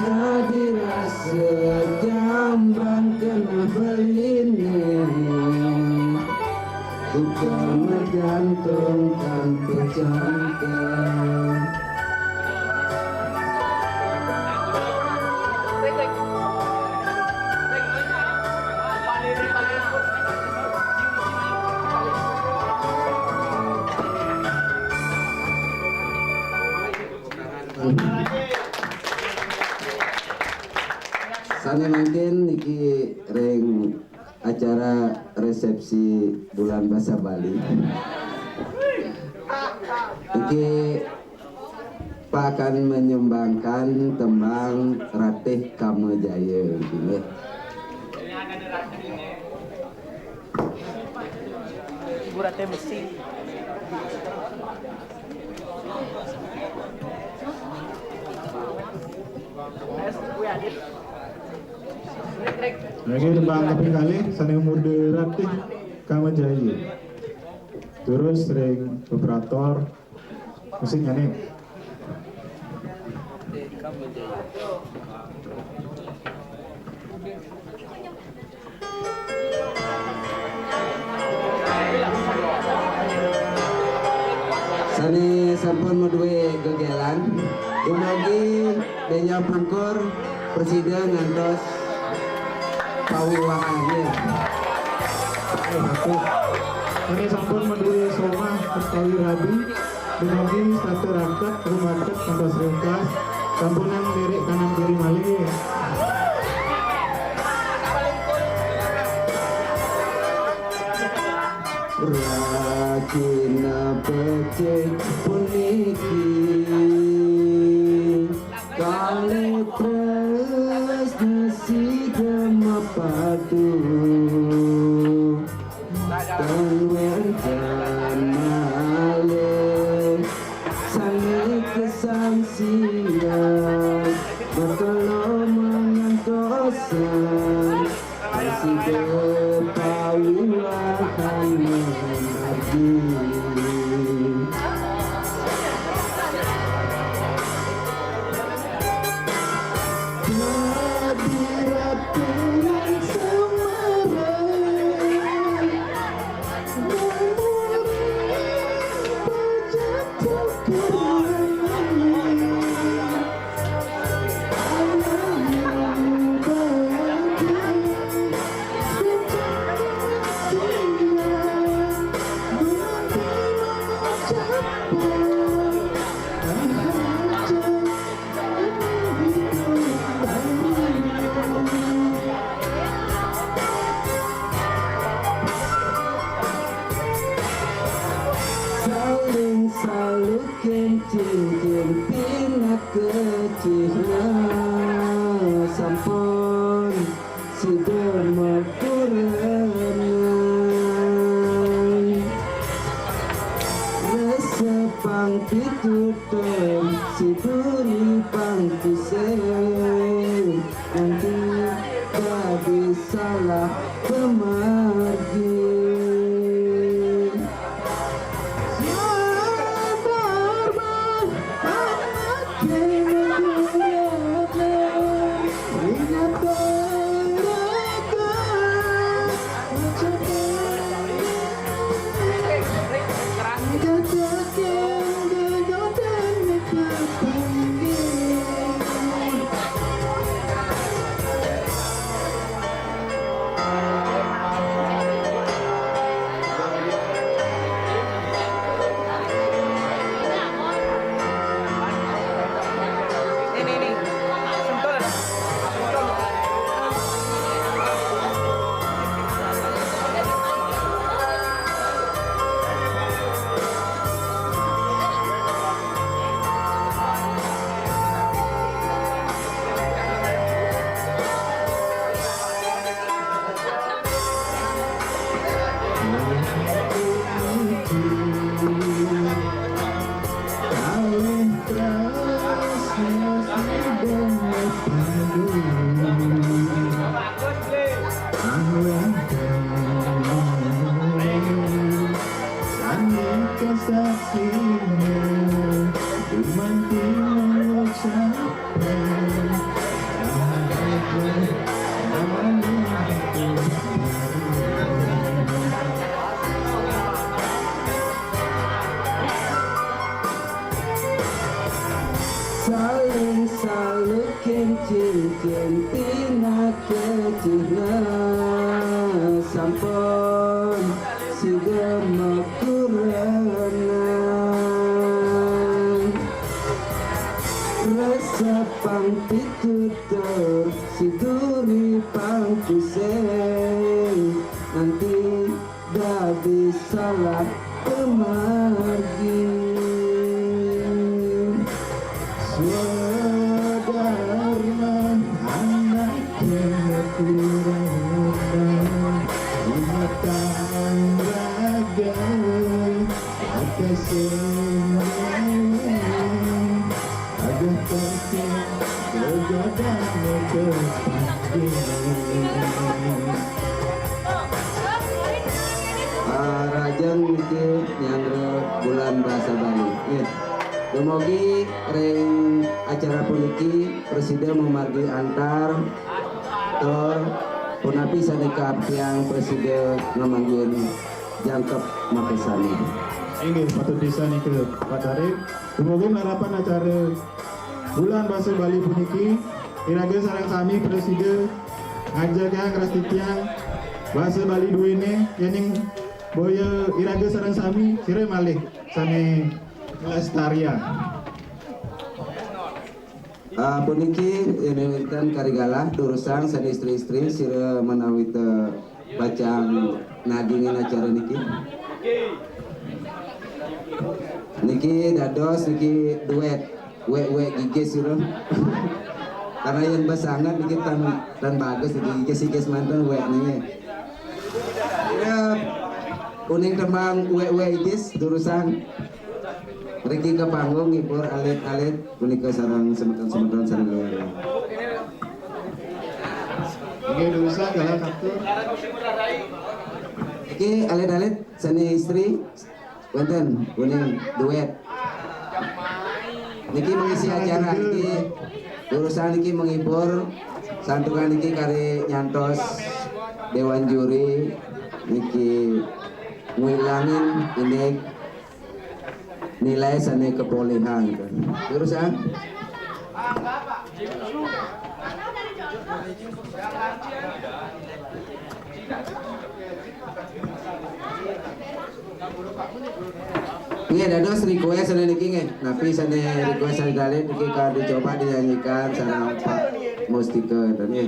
jadi rasa gampang kena beline bukan menggantung tanpa cantik Sana mungkin niki ring acara resepsi bulan bahasa Bali. Niki Pak akan menyumbangkan tembang Ratih Kamajaya ini. Ibu Ratih Besi. lagi tembang kaping kali sana muda Ratih Kamajaya terus ring operator musiknya nih Sani sampun mudue gegelan umugi benya pungkur presiden ngantos pawiwahannya ini sampun mendui soma pertawi rabi umugi satu rangkat rumaket kantos ringkas sampunan lirik kanan kiri malih Rakina becek puniki kali terus nasi gemapadu tenwenkan malih sangi kesangsian bertolong mengantosan masih kepawiwahan mengerti sampun sidemel kurenang resepang pitutur siduri pangkuseng nanti jadi salah pemargi. Saling salukin cincin tina kecina sampun sidemel kurenang resepang pitutur siduri pangkuseng nanti dadi salah pemargi. Saudara anak kurang ingatan raga atas senyum agak terkait kegadaan kepati. Rajang niki nyangre bulan bahasa Bali. Dumugi ring acara puniki Presiden memargi antar tor punapi sanika yang Presiden ngamanggil jangkep makasani. Ini patut disani ke Pak Tarik. Dumugi harapan acara bulan bahasa Bali puniki iraga sareng sami Presiden ngajaga ngrastitiang bahasa Bali duene yening boya iraga sareng sami sire malih sane Lestarian. Puniki ini kan karigala durusang san istri-istri sira menawi bacaan nagingin acara niki. Niki dados niki duet we gigis sira. Karena yang basangan niki tan bagus niki gigis mantan we nih. Ya kuning tembang we gigis durusang Riki ke panggung ngibur alit-alit punika sarang semeton sarang keluarga. Oke dosa galak atur. Iki alit-alit seni istri wonten kuning duet. Niki mengisi acara niki urusan niki menghibur santukan niki kari nyantos dewan juri niki ngilangin ini nilai seni kepolehan urusan Iya dados request sana niki nge, tapi sana request sana dalil niki kalau dicoba dinyanyikan sareng Pak Mustika dan nge.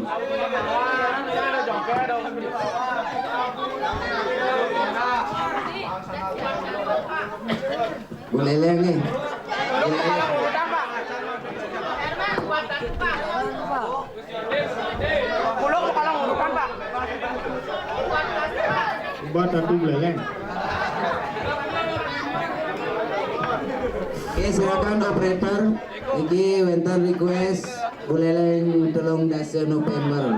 Boleh lihat nih. Buat tapi beleleng. Oke, silakan operator. Iki wenten request buleleng tolong dase November.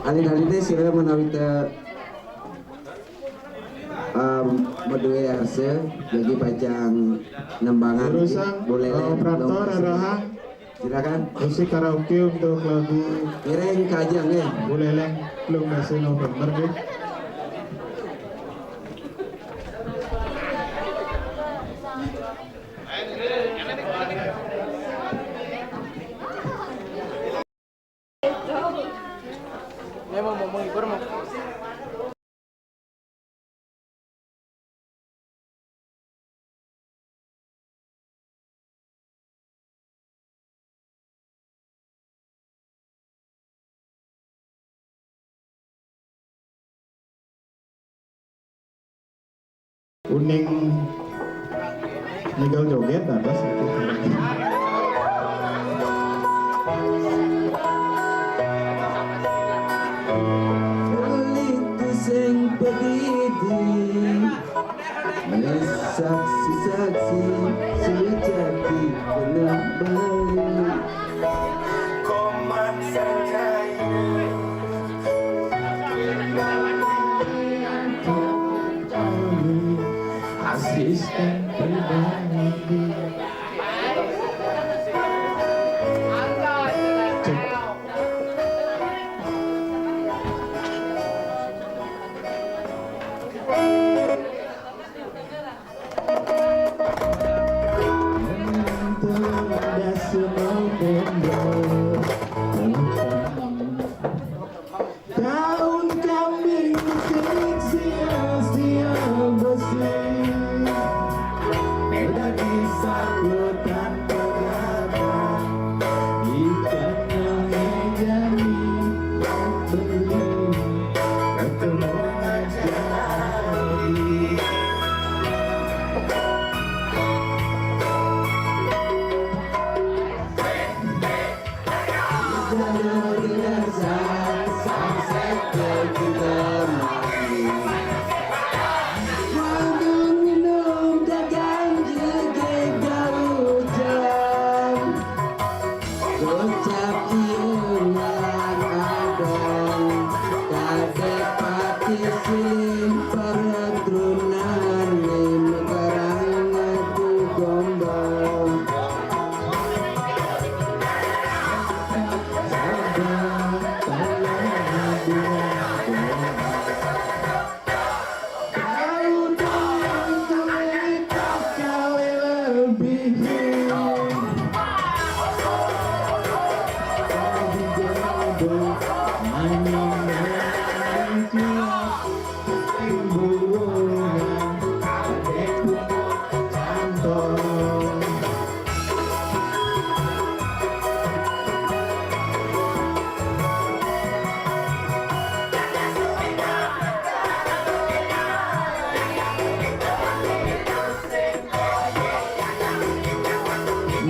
Alin-alin teh sira menawi teh medue arse jadi pajang nembangan boleh operator arahan silakan musik karaoke untuk lagu Ireng Kajang ya Buleleng belum masih November deh. Memang mau menghibur mau. Kuning legal joget ada sih. Sing pedidi saksi-saksi sejati benar baik komat sanjaya asisten pribadi. Daun kambing ketik sia-sia bersih beda kisah hutan berapa ikan yang menjadi beli ketemu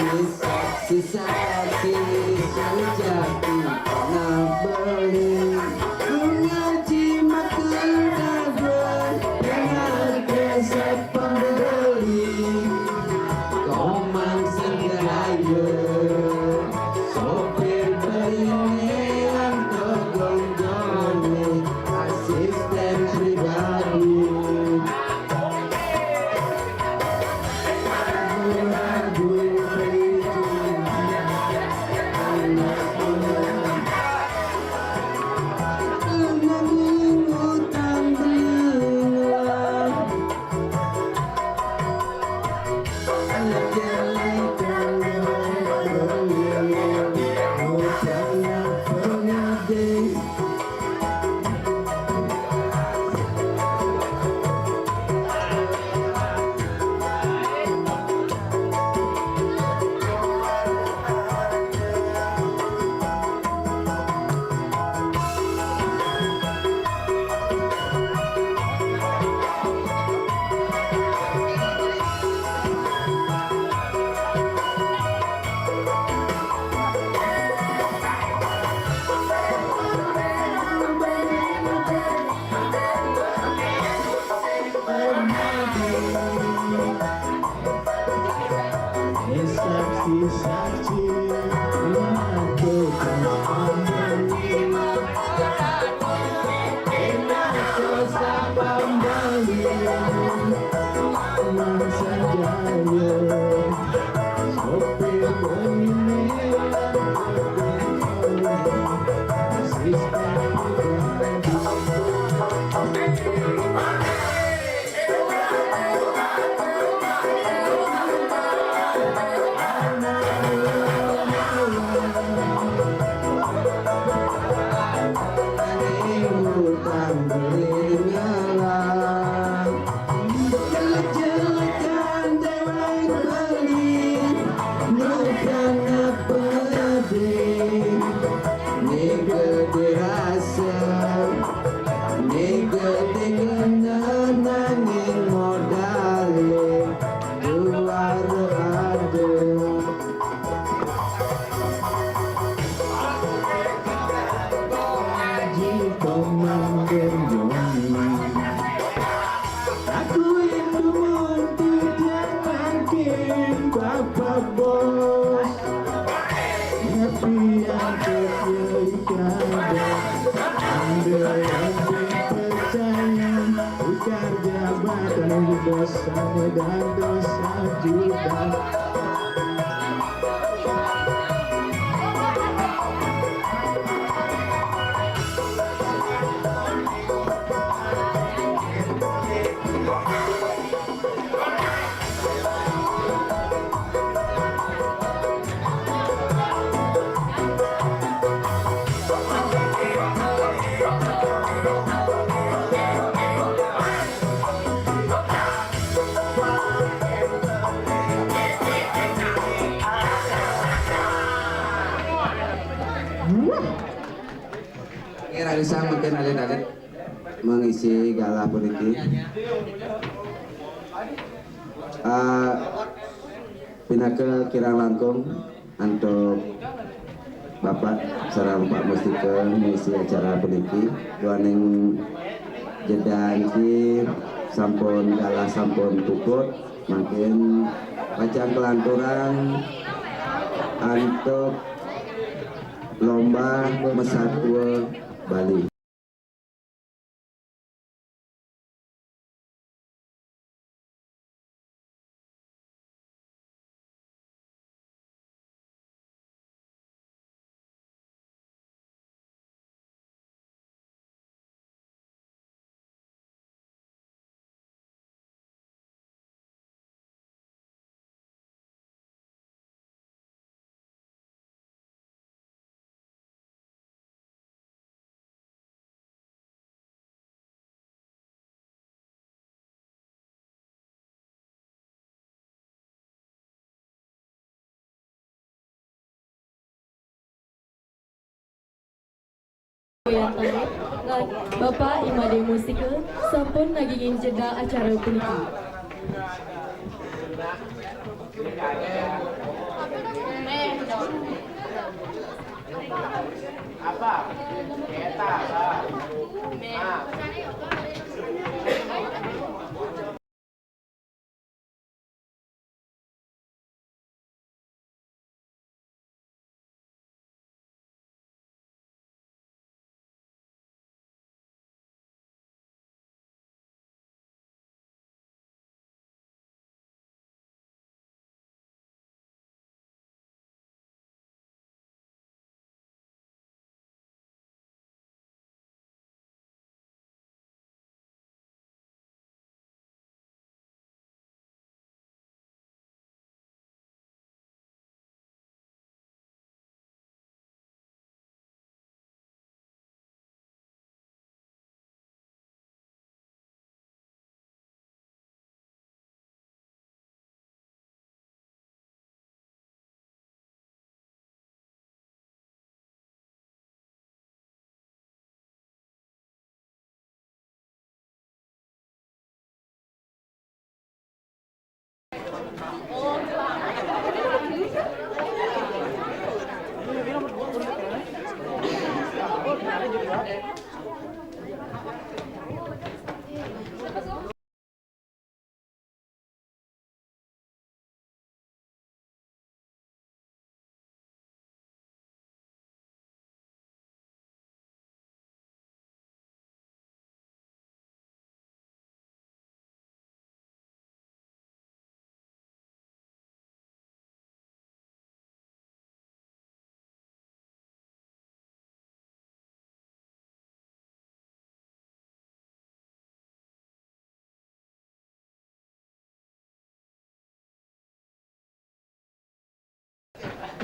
jadi saksi sejati pernah beli mengaji makan dengan resep pembeli komang sengaja sopir bayangan tergonggong asisten pribadi saksi-saksi melakukan kembali kosa kembali masa jaya sopir penginir sistem dosa dan dosa juga. Bisa mungkin alit-alit mengisi galah politik. Pindah ke Kirang Langkung untuk Bapak sareng Pak Mustika mengisi acara politik. Duaning jeda iki sampun galah sampun puput makin pacang kelanturan untuk lomba Mesatwa Bali. Yang tarik, Bapak Imade Mustika sampun nagingin jeda acara puniki. Apa? Eta,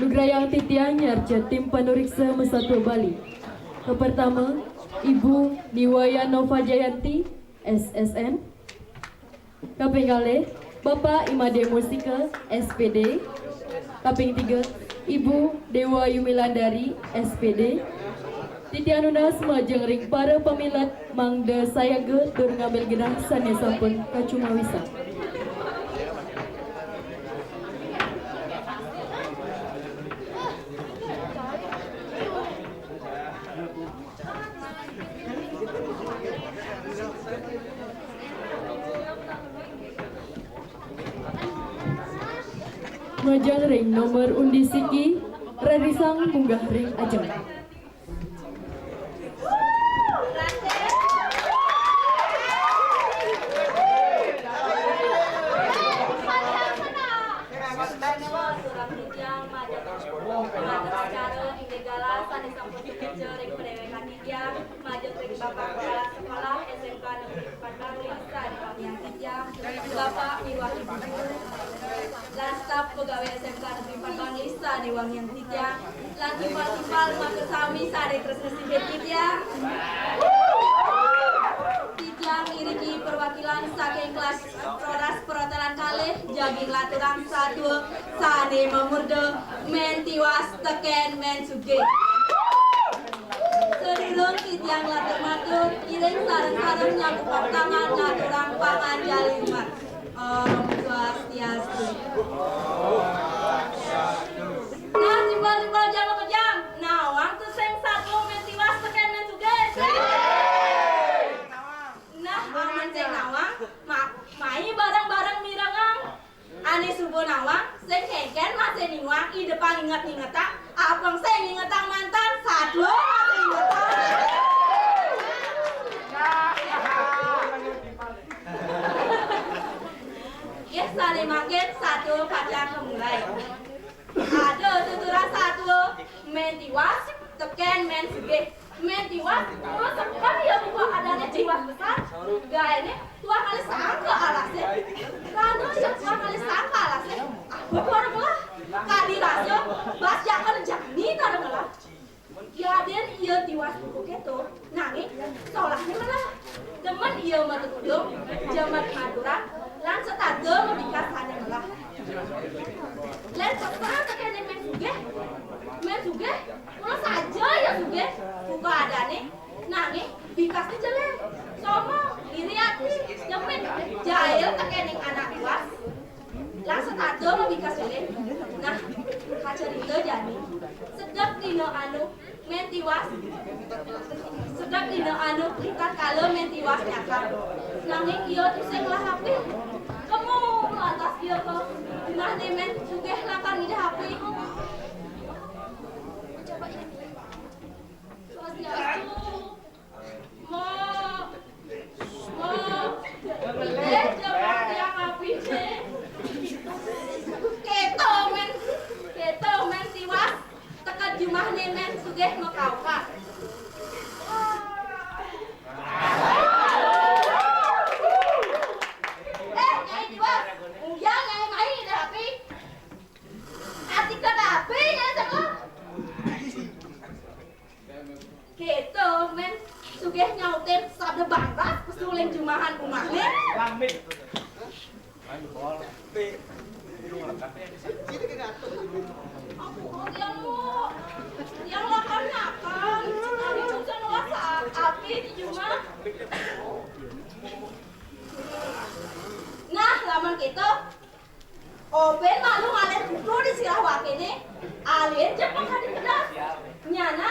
Nugrayang titiang nyarja tim panuriksa Mesatwa Bali. Yang pertama, Ibu Niwaya Nova Jayanti, SSN. Kaping kali, Bapak Imade Musika, SPD. Kaping tiga, Ibu Dewa Yumilandari, SPD. Titianuna semajeng ring para pemilat mangda sayaga dur ngambil genah sanya sampun kacumawisa. Majang ring nomor undi siki Rarisang munggah ring ajang. Bapak Iwahyu Lastaf pegawai SMK Negeri Padang Lisa di Wangian Titiang lan timpal-timpal matur sami sare tresna sibet Titiang. Titiang iriki perwakilan saking kelas Proras Perhotelan kalih jaging laturang sadua sane memurde men tiwas teken men sugih. Sedulur Titiang latur matur iring sareng-sareng nyakup tangan ngaturang pangan jalimat. Om Swastiastu. Nah, timbal-timbal jam ke jam. Nah, waktu sing satu menti was teken men sugih. Nah, aman sing nawang, mai bareng-bareng mirengang. Ane subuh nawang, sing kengken masih niwang, i depan inget-ingetak, abang sing ingetang mantan, satu masih ingetang. Ya, saling makin satu pacar mulai. Ada tuturan satu mentiwas teken men sugih. Mentiwas terus sekali ya buka adanya jiwas besar. Gak ini dua kali sangka alasnya. Karena yang dua kali sangka alasnya. Apa orang lah? Kali rasio bas yang kerjani orang lah. Ya dan iya tiwas buku keto. Nangis solahnya mana? Teman iya matudung jamat maturan. Lan setado membikas hanya melah. Lan sekarang tekene men sugih, kalau saja ya sugih, buka adane, nangis, bikasnya jelek, somo, iri hati, nyemin, jahil tekene anak luas, lan setado membikas jelek. Nah, kaca itu jadi, sedap dino anu, mentiwas, sedap dino anu, kita kalau mentiwas nyakap, nangis iyo tuh sing lah hati. Kamu lantas dia ke dimana men sugih lakan ide HP. Coba ini. Swastiastu. Mo. Coba yang api sih. Keto men tiwas tekan jumahne men sugih mekauka. Gitu men sugih nyautin sabda bangkas pesuling jumahan umatnya yang lakan nakan kami bisa nuasa api di jumah. Nah laman gitu Oben malu ngalen dulu di Sirawak ini alien Jepang hadir kedas nyana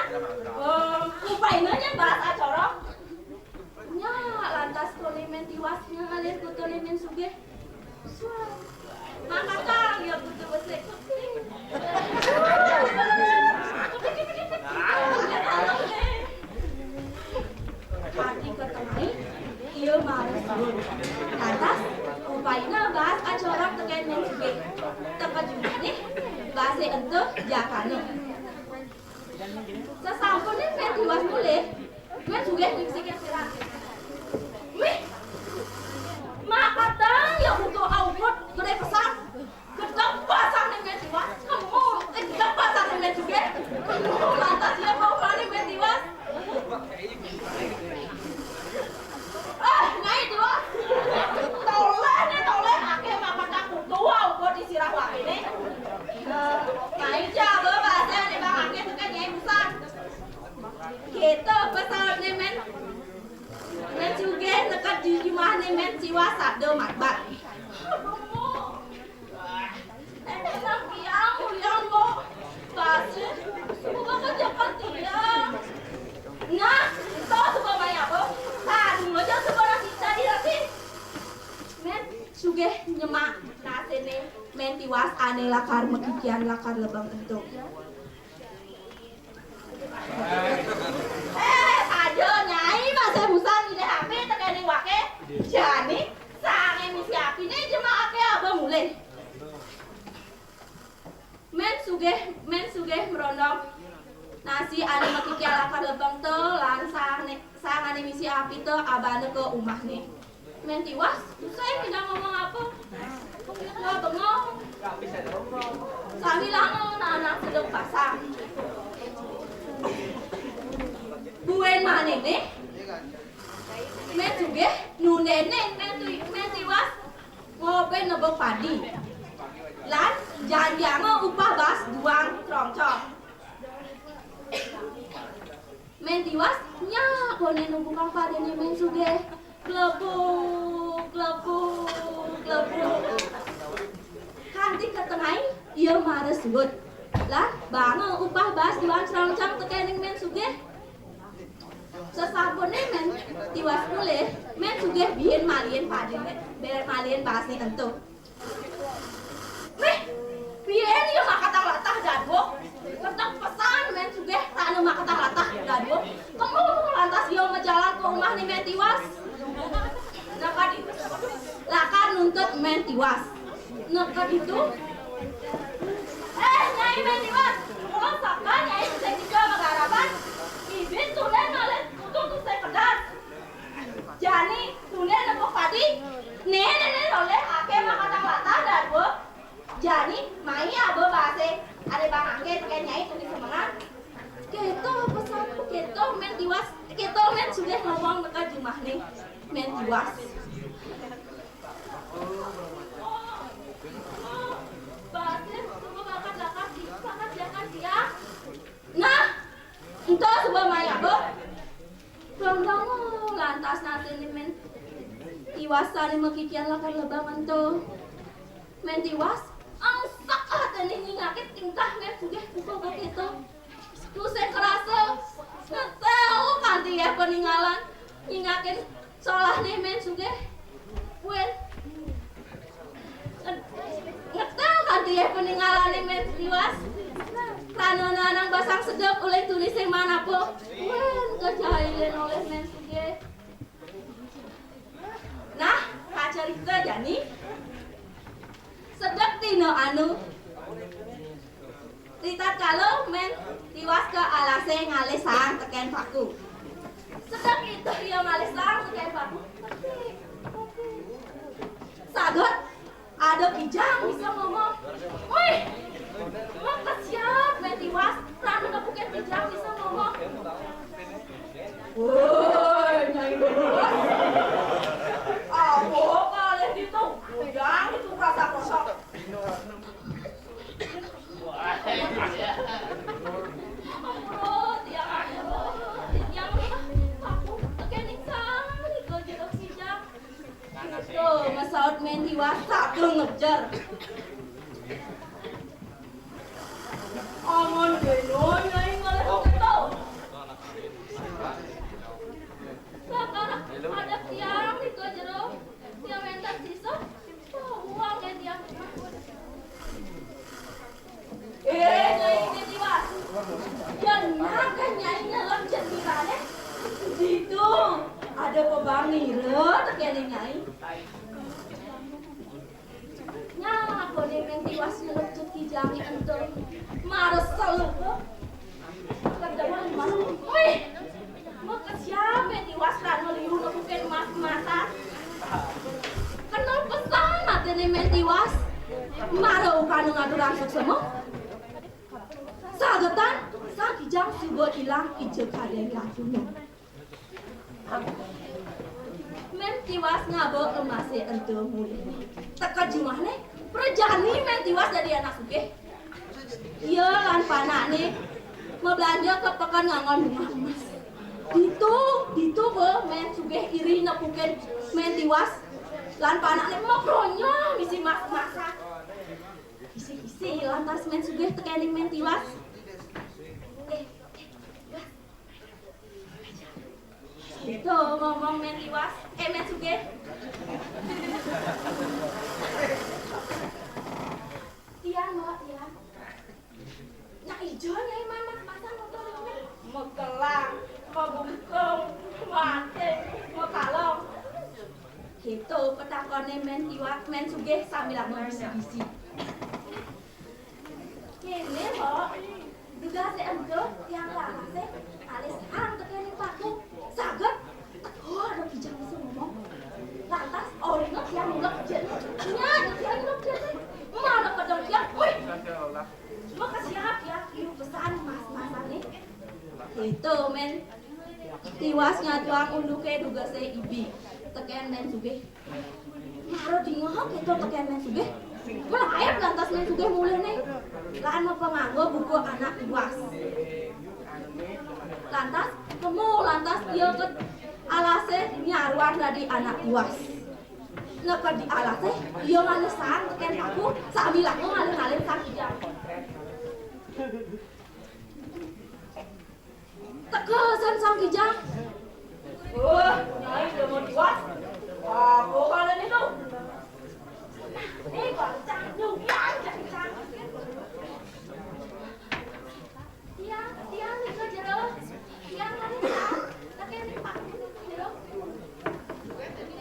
upaina nya bahas acara nya lantas kolemen tiwasnya alien kolemen sugih makakang ya butuh besek hati ketemu iya malas lantas upaina bahas acara teken men sugih teka juga nih bahasa ente jakane sesampunnya men tiwas mulai men sugih diksikir sirat mih makatang ya butuh auput gede pesan gedang pasang nih men tiwas kamu gedang ane lakar mekikian lakar lebang itu. Aja nyai masa busan ide HP tekening wake. Jani sange misi apine jemaake abang mulai. Men sugeh merondong nasi ane mekikian lakar lebang te lan sang ane misi api te abane ke umah nih. Men tiwas, saya tidak ngomong apa. Nggak bengong. Kami lango anak sedang pasang. Buen mana nih? Men juga nu nenek men tiwas ngoben nebok padi. Lan janjango upah bas duang trongcong. Men tiwas nya konen nunggu kang padi nih men juga. Klebu. Kanti ketengah iya marah sebut. Lah, bangun upah bas duan serang-serang tekening men sugeh. Sesabone men tiwas mulih, men sugeh biyen malien padi ber malien basi entu. Meh, biyen yo makatang latah dadwo. Ketok pesan men sugeh tak anu makatang latah dadwo. Kamu lantas yo ngejalan ke rumah ni men tiwas. Lakar nuntut men tiwas. Nekat itu nyai men tiwas. Kalau saka nyai saya juga megarapan. Ibin tulen oleh tutu saya pedas. Jani tulen nepok padi. Nene oleh ake makatang latah dan bu. Jani mai abo base. Ada bang angke pakai nyai tulis semangat. Keto pesan keto men tiwas. Keto men sudah ngomong dekat rumah nih. Men tiwas. Nah, itu sebuah maya bu. Rondong lantas nanti nih men tiwasan nih mekikian lakar lebangan tuh. Men tiwas, angsak nih ngakit tingkah men sudah buka begitu. Tusen kerasa, ngetau kan dia peninggalan ngingakin solah nih men sudah. Wen, ngetau kan dia peninggalan nih men tiwas. Karena nanang basang sedap oleh tulis yang mana po. Wen, kejahilan oleh men suge. Nah, kacarita jani. Sedap tino anu. Titat kalau men tiwas ke alase ngale sang teken paku. Sedap itu dia ngale sang teken paku. Sagot, ada kijang bisa ngomong. Wih, maka siap men tiwas. Rana ngebuket kijang bisa ngomong. Woi, nyai tiwas. Awo kalian itu kijang itu rasa kosong. Oh, tiang aku tekening sang itu jeruk kijang. Tuh, masaut men tiwas satu ngejar. Aman geno nyai ngoleh keto. Lakar ada tiang di kejero. Tiang mentas sisa. Uang ya tiang. Nyai ini tiwas. Yang nakan nyai nyelam jendilane. Situ ada pebangire tekening nyai. Nya kode men tiwas nyelam kijang ento. Maresel kok. Kedewan mas. Wih. Mau ke siapa tiwas kan ngeliu bukan mata. Kenal pesan mati nih men tiwas. Marau kanu ngadu langsung semua. Sagetan sakijang sugo hilang ije kadeng lakunya. Men tiwas ngabo emase ento mulih. Teka jumahne perjani men tiwas dari anak sugih. Iya lan panane mau belanja ke pekan ngangon rumah emas. Ditu be men sugih iri nepuken men tiwas. Lan panane mau kronyo misi masak. Isi lantas men sugih tekening men tiwas. Itu ngomong men tiwas, men sugih. Tiang bawa tiang. Nah ijo nyai mana pasang motor ini. Mekelang, membungkung, mati, mekalong. Gitu petakone men iwak men sugih sambil bisi-bisi. Kene kok juga saya enggak yang larase alis hang tekene paku saged. Oh ada kijang iso ngomong. Lantas orang yang nggak jadi nya yang nggak jadi mana kadang dia wih maka siap ya kirim pesan mas-masan nih itu men tiwasnya tuang unduke duga saya ibi teken men sugih maro dingohok itu teken men sugih mana ayam lantas men sugih mulai nih lan apa nganggo buku anak tiwas lantas dia ke alase nyaruan dari anak tiwas nggak di alase dia ngalesan teken aku sambil aku ngalir-ngalir kaki jam tekesan sang kijang wah nyai udah mau tiwas aku kalian itu ini goncang juga goncang tiang itu jero tiang ngalesan teken pak jero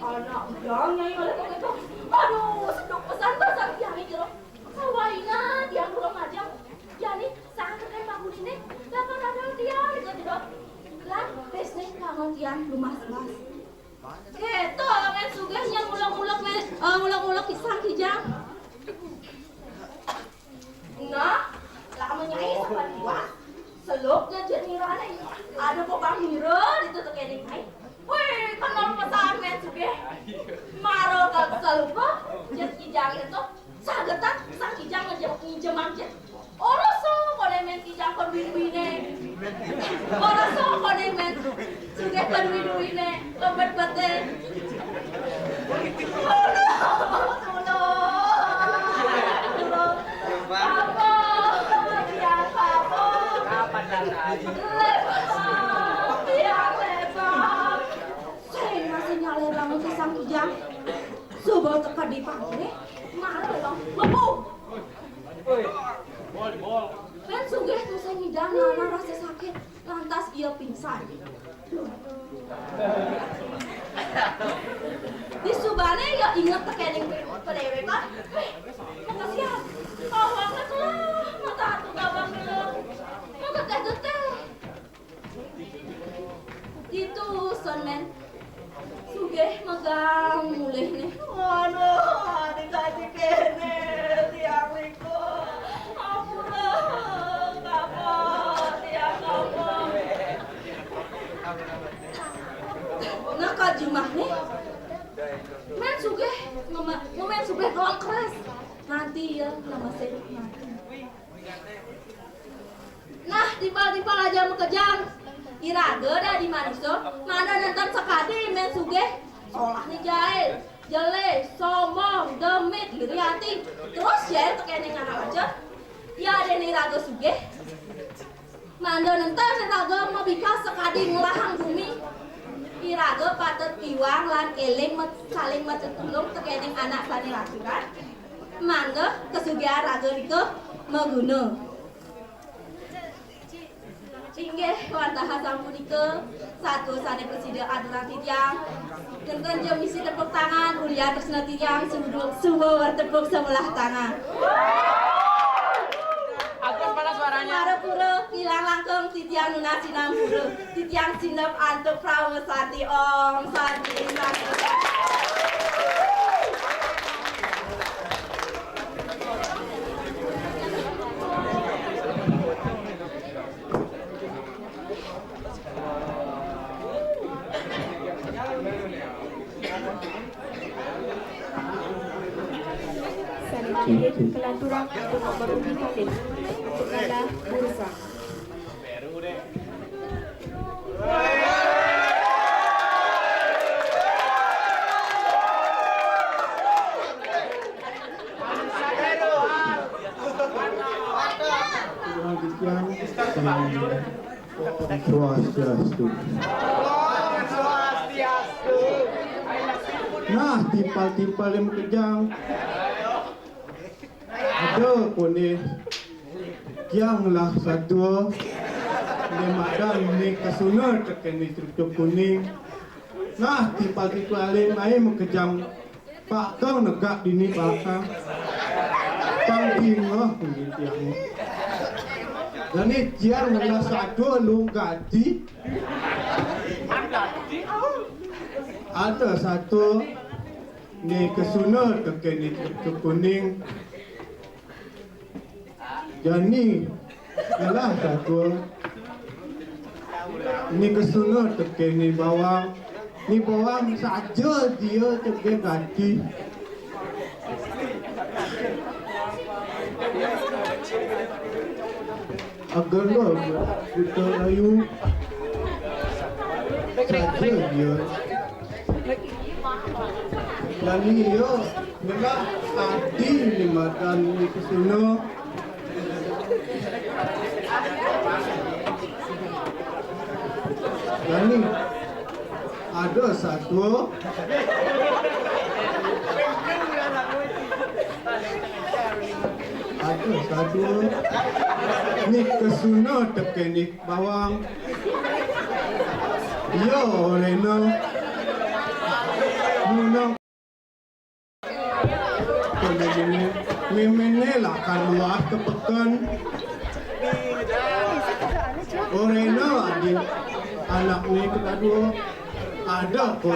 anak udang nyai oleh kok itu aduh seduk pesan sang tiang jero kawaina tiang kurang aja jadi sang teken pak ini dapat ada tiang itu jero lah pesne kangen tiang lumas-mas gitu men sugih yang ulek-ulek kisang kijang nah lama nyai sama tiwas selupnya jenirane ada bobang hiro itu tekene kai wih kenal pesan men sugih maro kal selupa jet kijang itu sagetan sang kijang ngejemang jet oroso kone men kijang kon win-wine oroso kone men sugih kon win-wine lebet-bete Sobo teka di panggil, marah dong, lebuk. Ben sugih tuh saya ngidang nana rasa sakit, lantas ia pingsan. Di subane ya inget tekening pedewe kan? Makasih ya, kawangnya tuh mata hatu gabang dulu, mau teteh-teteh. Itu son men. Sugih megang mulih nih. Waduh, dikasih kene tiang liku. Ampun, kapal tiang kapal. Nah kajimah nih. Men sugih, men sugih doang keras. Nanti ya nama saya nanti. Nah, timpal-timpal aja mau kejang. Iraga dah di manusia, mana nonton sekali men sugih, olah nih jahil, jele, sombong, demit, iri hati, terus ya tekene ngana aja, ya ada nih iraga sugih, mana nonton iraga mau bikas sekali ngelahang bumi, iraga patut iwang lan eling saling tulung tekene anak sani laki kan, mangga kesugihan raga itu meguna. Inggih wartaha sampunike satu sane presiden aturan titiang kenten jam isi tepuk tangan ulia tresna titiang subuh bertepuk sebelah tangan Agus mana suaranya? Mara pura hilang langkung titiang nuna sinam pura titiang sinap antuk prawa santi om santi Kelanturan untuk nomor undi Khalid Pengalah Bursa. Nah, timpal-timpal yang kejang. ada kone yang lah satu lemada ini kesuna tekan struktur kuning. Nah, di pagi kuali mai mekejam pak kau negak dini pakang pangking yang dan ini jiar mula satu lu ganti ada satu ni kesuna tekan struktur kuning. Jadi adalah satu ni kesuna tekan ni bawang. Ni bawang saja dia tekan ganti. Agar lo kita layu saja dia. Dan ni dia adalah hati ni makan ni kesuna. Dan ni ada satu ni kesuna tekenik bawang yo reno muno kemudian memenelah kan luar kepekan oreno adik anak ni kedua ada kau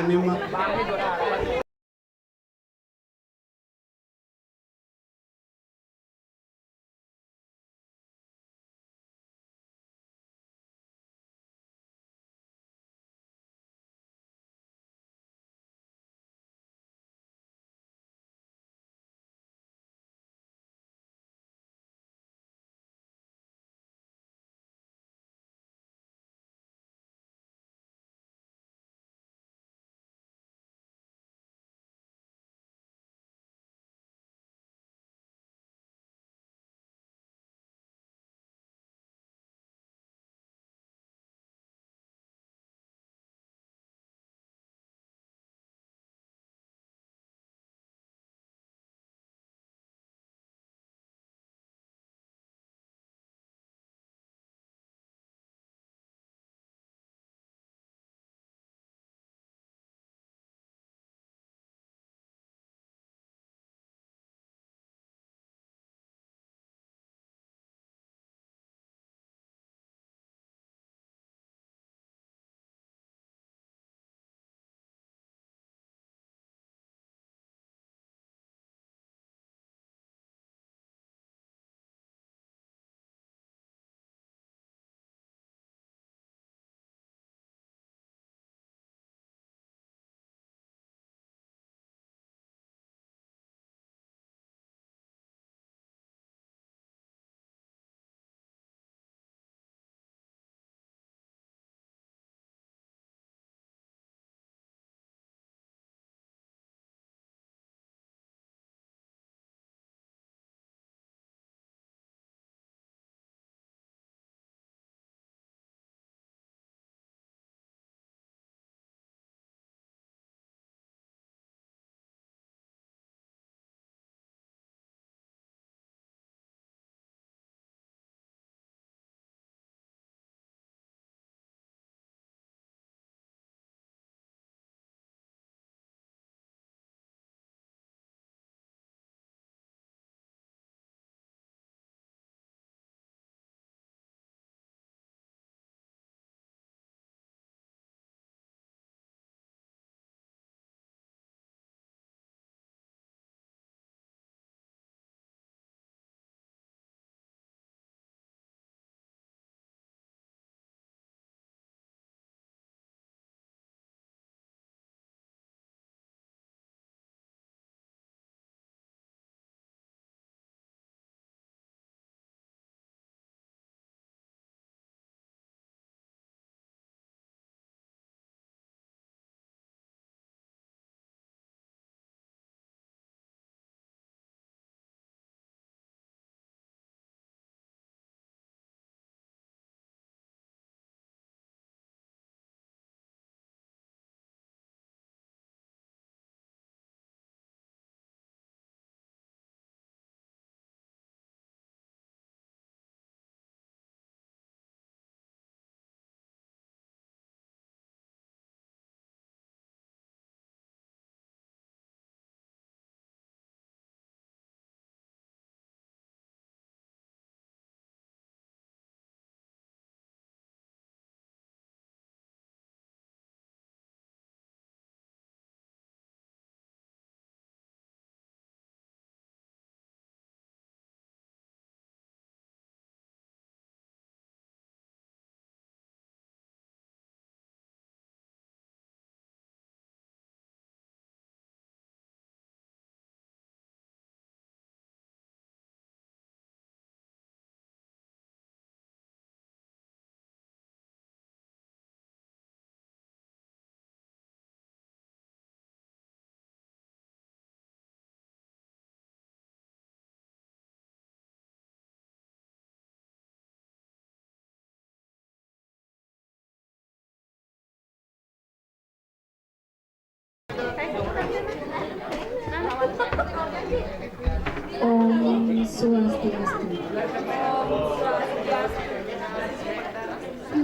Om Swastiastu.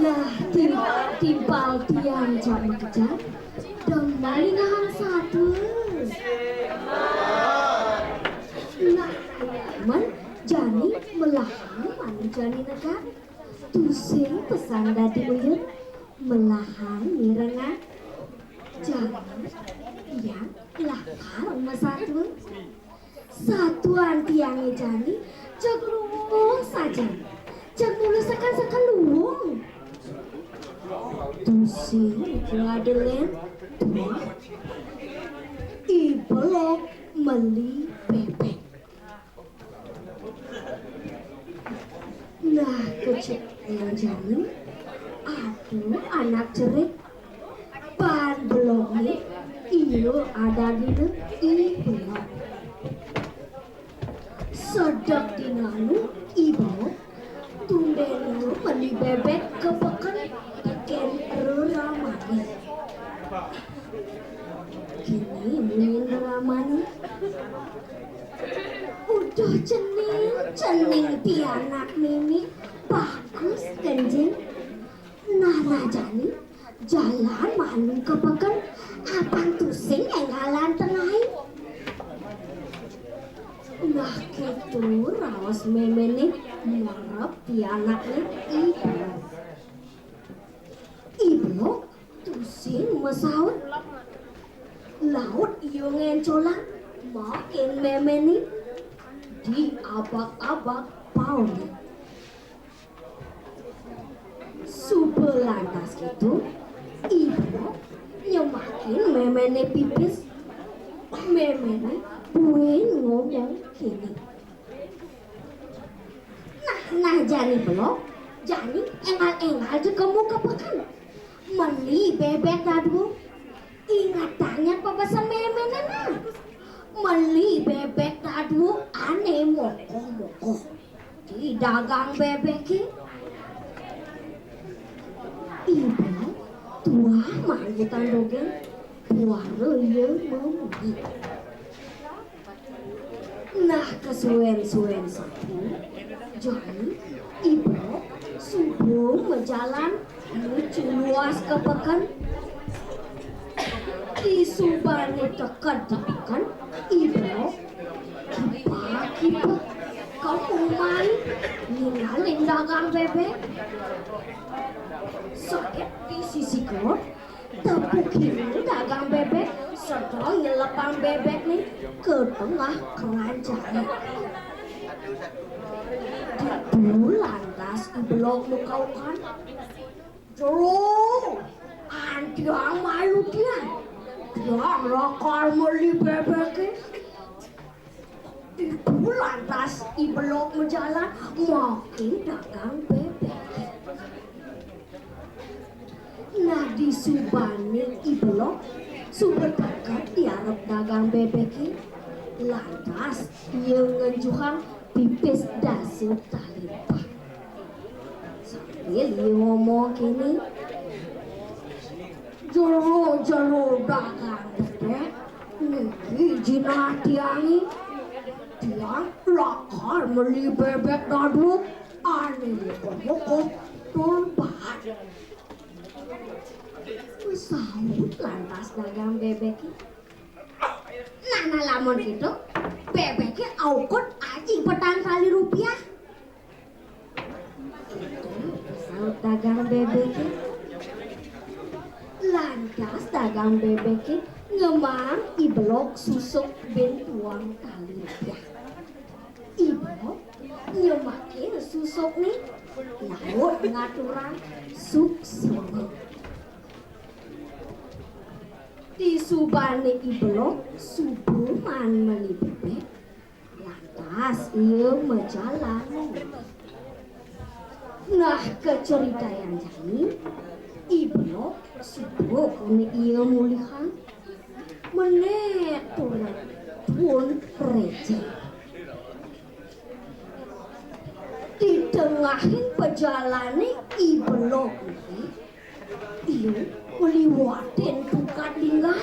Lah timbal tiang jam kejar kembali ngahan satu. Nah, men jani melahang manu jani negara. Tusing pesan dadi uyut melahang mirengan. Jani yang lahar emas satu. Satuan tiangnya jani cek luwung saja. Cek mulai sekan luwung. Tusing ngadelen tuh ibelok meli bebek. Nah kecil yang jani aduh anak cerik pan beloknya iyo ada di ibelok. Sedap dinanu ibelok tundenu meli bebek kepekan ikan ramani. Kini ingin ramani. Udah cening pianak mimi bagus kenjing. Nana jani jalan manu kepekan abang tusing enggalan tengah. Nah gitu rawas memene marap pianaknya ibelok. Ibelok tusing mesaut laut iyo ngencolan makin memeni di abak-abak pauni. Subelantas gitu ibelok nyemakin memene pipis. Memene buin ngomong kini. Nah jani belok jani engal-engal juga muka pekan meli bebek dadu. Ingat tanya pepesan memene nah meli bebek dadu aneh mokoh di dagang bebek. Ibu tua mangutan dogeng puara yang memudi. Nah kesuwen-suwen satu jadi ibu subuh menjalan menuju luas ke pekan. Di subani dekat di pekan ibu kipak kau main ninggalin dagang bebek. Soket di sisi kelot tepuk kiri dagang bebek sedang nyelepang bebek nih ke tengah keranjang. Di lantas ibelok mukaukan Jero antiang malu dia rakar meli bebek. Di lantas ibelok menjalan makin dagang bebek. Nah di subani ibelok super dekat diarep dagang bebek. Lantas ia ngejuhang pipis dasut talimpah. Sambil dia ngomong kini jero dagang bebek niki jinah tiangi tiang lakar meli bebek dadu aneh pokok turbat. Sahut lantas dagang bebek. Nah lamun gitu bebeknya aukot aji petang kali rupiah. Sahut dagang bebeknya. Lantas dagang bebeknya ngemang ibelok susuk ben tuang kali rupiah. Ibelok nyemakin susuk nih laut ngaturan suk-suk. Di subane ibelok subuman meli bebek. Lantas ia menjalan. Nah keceritayan jani ibelok subuh kuni ia mulihan menet pun receh. Di tengahin pejalani ibelok ini ia meliwatin bukan tinggal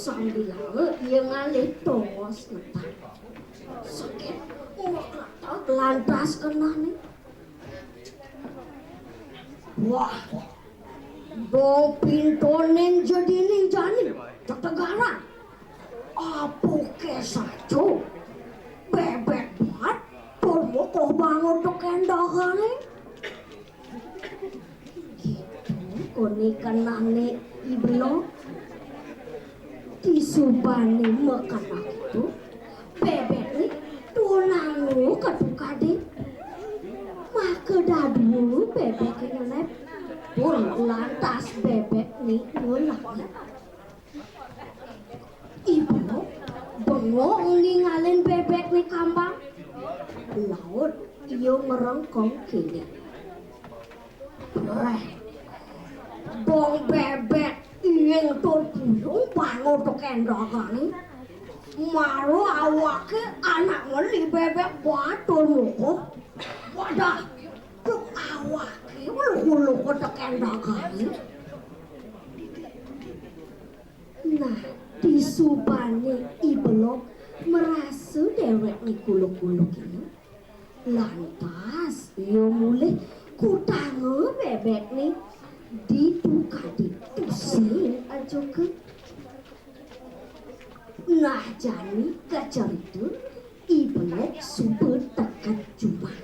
sambil ia ngalih tongos ngetak. Sakit, ngetak lantas kena nih. Wah, dong pintonen jadi ninjani, tetegaran. Apa kesaco? Bebek banget, turmo kok bangun tuh kendakan nih. Gitu, koni kenane iblo. Disubani mekanak itu, bebek nih tunangu ketukade. Maka dadu bebek ngelep, pun lantas bebek nih nolak. Ibu bengong ninggalin bebek nih kambang. Laut iyo ngerengkong kini. Bong bebek ingin terpuyung bangun tuh kendakan. Maru awake anak ngeli bebek batur mukuh. Wadah, tuh awake ulu-ulu tuh kendakan. Nah, disubani ibelok merasa dewek nih kuluk-kuluk ini. Lantas iyo mulai kutange bebek nih ditukadi pusing aja ke. Nah jani kacar itu ibelok super tekat cuma.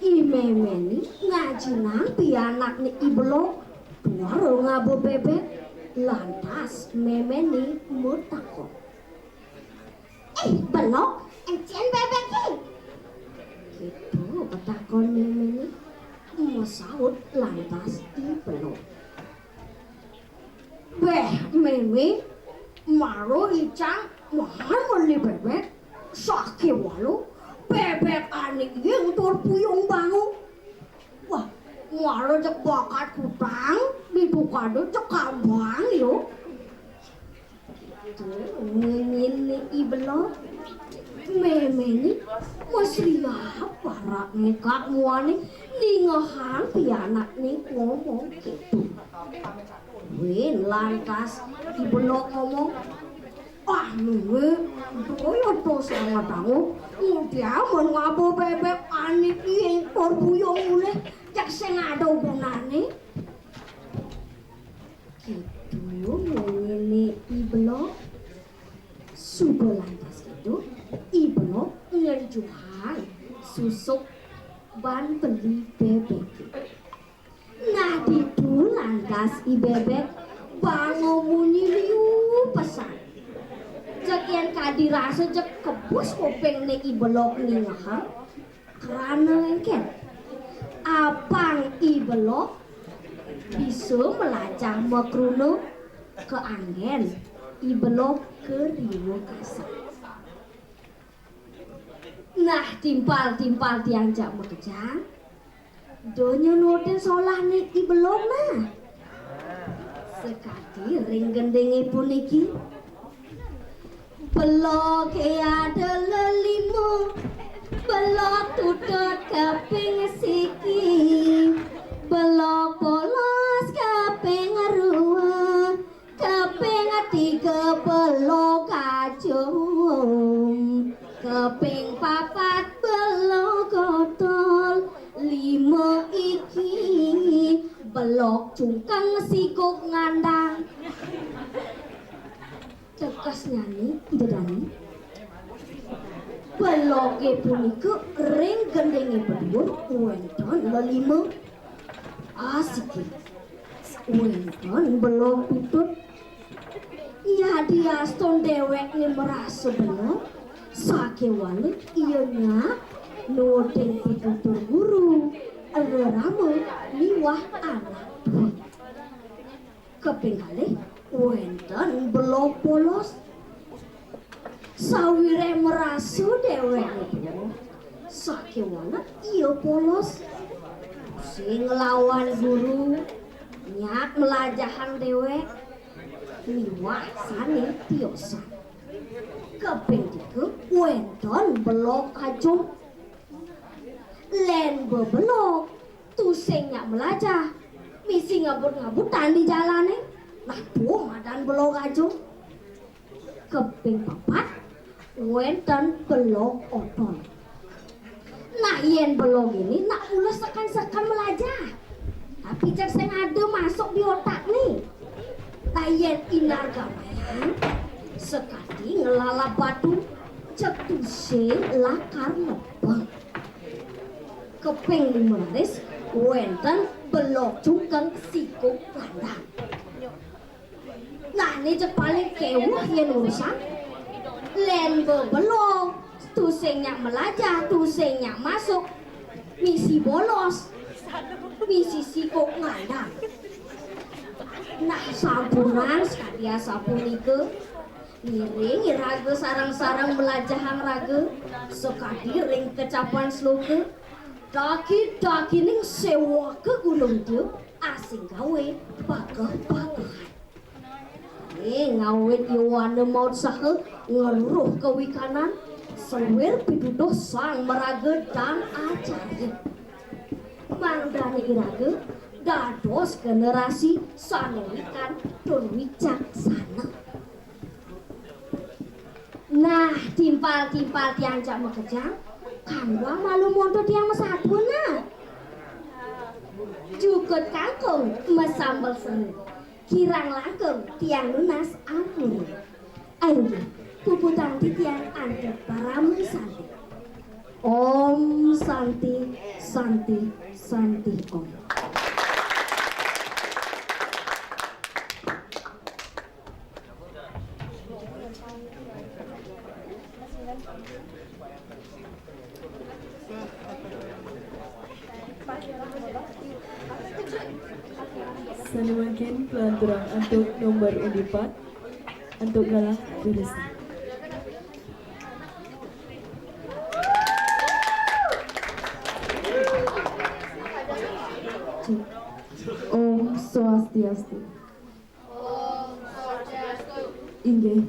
Imeme nih ngaji nampi anak nih ibelok tuaro ngabo bebek. Lantas meme nih mau takut. Belok encen bebek nih. Gitu petakon meme nih. Masaud lantas ibelok. Beh, meme maro icang mahal meli bebek. Sakit walu bebek anik yang terpuyung bangun. Wah, maro cek bakat kutang ditukade cek kambang yo. Ngingin ibelok. Meme nih masih apa rak nekak muani ningahan pianak nih ngomong gitu. Win lantas ibelok ngomong, ah nunge doyo to sama tangu mudiaman ngabo bebek anik yang torbuyong mulai cek sing ada hubungannya. Gitu yo ngene ibelok. Sugo lantas gitu ibelok ngerjuhan susuk ban beli bebek. Nah itu lantas ibebek bangun bunyi liu pesan. Cekian kadirasa cek kebus kopeng nih ibelok nih ngaham karena lengket. Apang ibelok bisa melacak makruno ke angin ibelok ke riwo kasar. Nah timpal-timpal tiang jak mekejang donya noten solah nih ibelok nah. Sekati ring gendenge puniki belok ada lelimo belok tutut kaping siki belok polos kaping ruwa kaping tiga belok kacung kaping papat belok kotol limo iki belok cungkang sikuk ngandang. Tekas nyanyi dedani beloke punika ring gendenge berdua wenton lelima asik wenton belok tutut ya diaston dewek nih merasa belok sake wale ianya nodeng pitutur guru rame liwah anak kepinggalih wenton belok polos sawire merasa dewek itu sake wala iya polos sing ngelawan guru nyak melajahan dewek liwah sane tiosan keping tiga wenton belok kacung len bebelok tu sing nyak melajah misi ngabut-ngabutan di jalan Nah tuh madan belok aja. Keping papat wenten belok otol. Nah yen belok ini nak ulas sekan melajah. Tapi cek sing ada masuk di otak nih. Nah yen inar gawean sekali ngelala batu cek tusing lakar nebang. Keping 15 wenten belok cungkeng sikuk landang. Nah ini cek paling kewah yen urusan len belok tusingnya melajah tusingnya masuk misi bolos misi sikuk landang. Nah sampunan sekalian sapunika ngiring iraga sarang-sarang melajahang raga sekali ring kecapan sloka daki-daki ning sewa ke gunung dia asing gawe bagah-bagahan. Ngawet Yowana maut saha ngeluruh kewikanan sewir piduduh sang meraga dan acarya. Mangdani iraga dados generasi sanewikan don wicaksana. Nah, timpal-timpal tiang jak mekejang, kangwa malu monto tiang mesabuna. Jukut kangkung mesambal seru, kirang langkung tiang lunas ampun. Ayo, puputang di tiang antep paramu santi. Om santi, santi, santi om. Salimakin pelanturang untuk nomor undi 4 untuk galah berisi. Om Swastiastu. Inggih,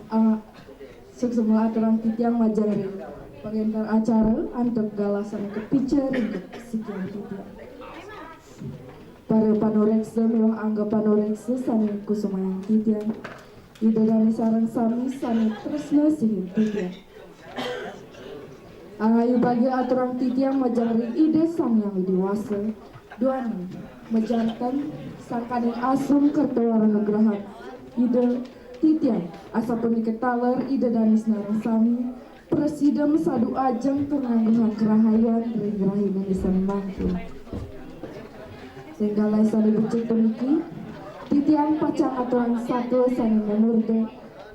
semua aturan titiang majari pengenkan acara untuk galasan kepicar untuk sekian titiang. Para panoreksa mewah angga panoreksa sani kusumayang titiang. Idadani sarang sami sani tresna sihim titiang. Angayu bagi aturan titiang majari ide sami yang dewasa. Duani mejantan sangkaning asum kertawara negrahan ide titian asapun diketaler ide danis narang sami presiden sadu ajeng pengangguhan kerahayan ring-rahinan disan mangku sehingga laisa dibucik peniki titian pacang aturan satu sani memurde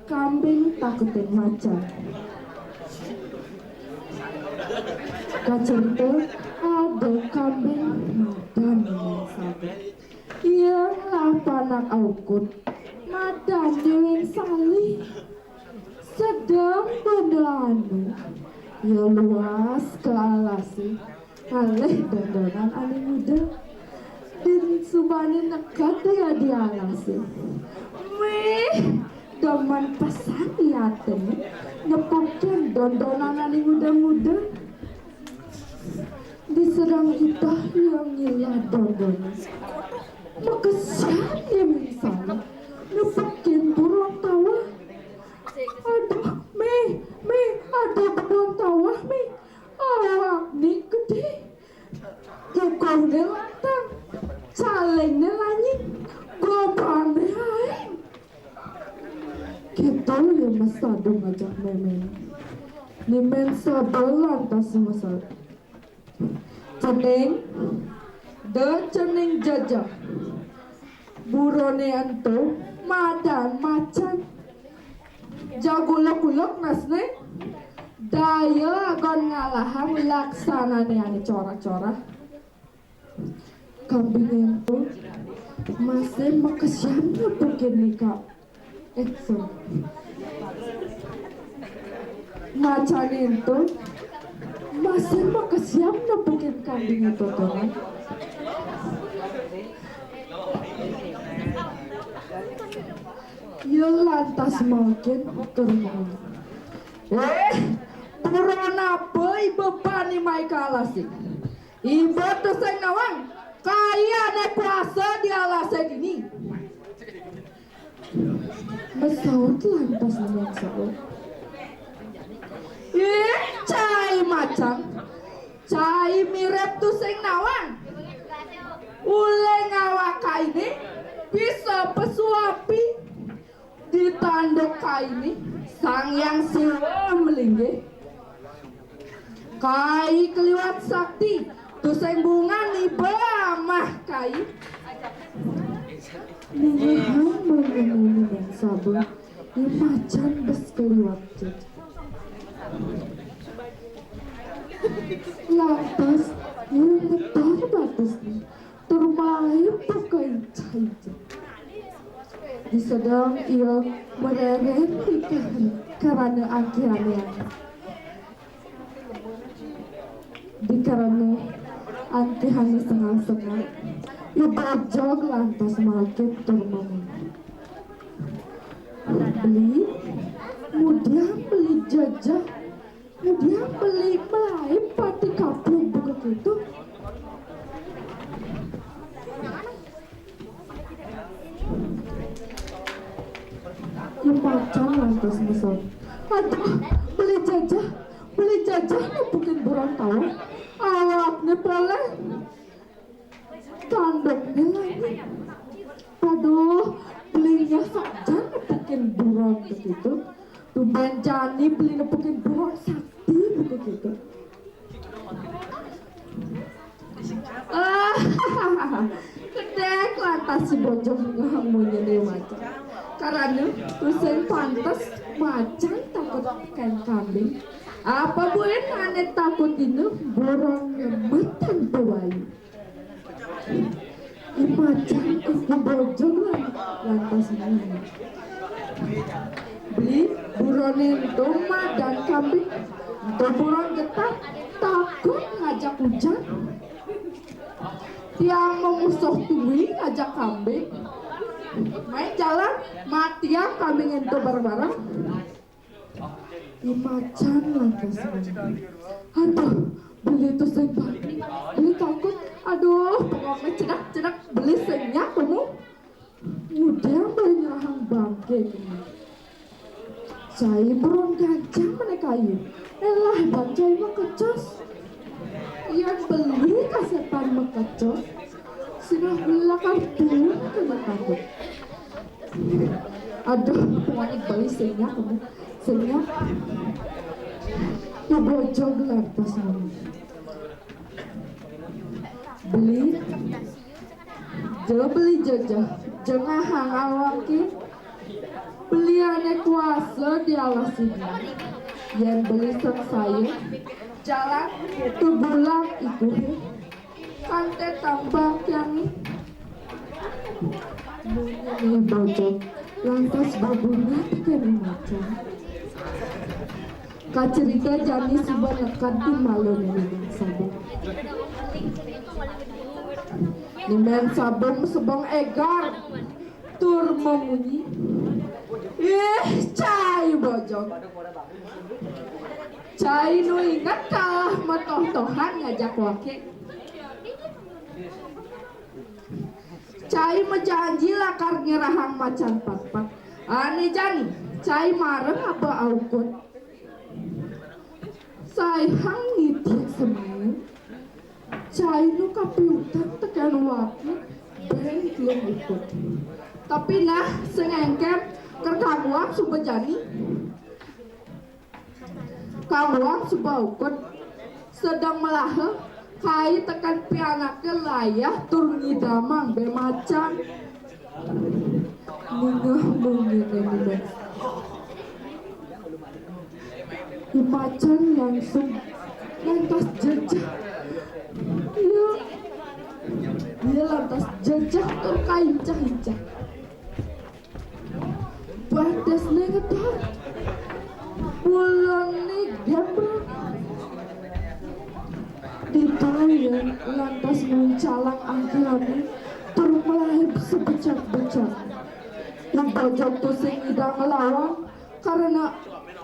kambing takutin macan kacerita ada kambing madan yang satu ialah panak aukut madan dewen salih sedang bendanu ya luas ke alasi aleh dandanan ani muda din subani nekat ya di alasi meh daman pesan yaten nepokin dandanan ani muda-muda diserang kita yang ngilah dandanan makasian ya misalnya nepokin burung tawa. Aduh, ada burung tawa, awak ni gede. Ukang dia lantang, caleng dia langit, gobang dia hain. Kita ya masa dong ngajak memen. Ni men sabalan tas masa. Ceneng, ceneng jajak. Burone anto, madan macan. Jagulak-gulak nasne daya agon ngalahan laksana nih ani corak-corak kambing itu masih makasiannya bikin nikah macan itu masih makasiannya bikin kambing itu kan ya lantas mungkin turun turun apa bebani mai kalasi ibu tuh sing nawang kaya nek puasa di alase ini Mesaut lantas dengan saut. Ih, cai macan. Cai mirip tuh sing nawang. Ule ngawak ini bisa pesuapi ditanduk ini sang yang siwa melingge. Kai keliwat sakti tuh sing bunga nih bamah kai. Nihang mengenai yang sabun di macan bes keliwat jejak. Lantas yang ngetar batas nih termai pakai cair. Di sedang ia mereret ikan karena angkirannya. Di karena angkirannya setengah-setengah. Ia berjog lantas makin termai. Beli, kemudian beli jajah, kemudian beli melai pati kapung begitu. Yang macan lantas mesot. Aduh, beli jajah bukan burang tahu. Awaknya boleh tanduknya lagi. Aduh, belinya saja bukan burang begitu. Tumben Jani beli bukan burang sakti begitu. Kedek lantas si bojong ngamunya nih macan. Karena tusen pantas macan takut ikan kambing. Apa boleh aneh takut ini borong ngematan bawahi. Macan itu bojong lantas ini. Beli buronin domba dan kambing. Untuk buron getah takut ngajak hujan. Tiang memusuh tuwi ngajak kambing. Main jalan mati ya kambing itu bareng-bareng. Di macan lantas ini. Aduh, beli itu sengpat. Beli takut. Aduh, pokoknya cedak beli sengnya kamu. Kemudian beli nyerahang bangke kamu. Saya beron gajah menekayu. Elah bangcai mekecos. Yang beli kasepan mekecos. Sudah belakang pun kena takut. Aduh, pokoknya beli sengnya kamu. Sengnya ya bojong lantas kamu. Beli jajah. Jangan hang awaki. Beli aneh kuasa di alas ini. Yang beli saya jalan itu bulan itu kante tambang yang ini bojong lantas babunnya pakai macan. Kacerita Jani sudah nekat di malu nih sabung. Nimen sabung sebong egar tur memunyi. Cai bojong. Cai nu ingat kalah metoh-tohan ngajak wakil. Cai menjanji lakar ngerahang macan pat-pat. Ane Jani, cai mareng apa aukun? Sayang ngitik semuanya. Cai nu kapiutan tekan wakil. Ben belum ikut. Tapi nah, sengengkem kerkamuang suba Jani. Kamuang suba ukut. Sedang melahel. Kai tekan pianake layah tur ngidamang be macan. Mungeh ini. Di macan langsung lantas jejak. Dia lantas jejak tur kaincah-incah. Badas nengetar. Bulan nih gembrang. Ditayan lantas mencalang angkirannya termelahir sebecak-becak. Yang bojong tu sing idang ngelawan karena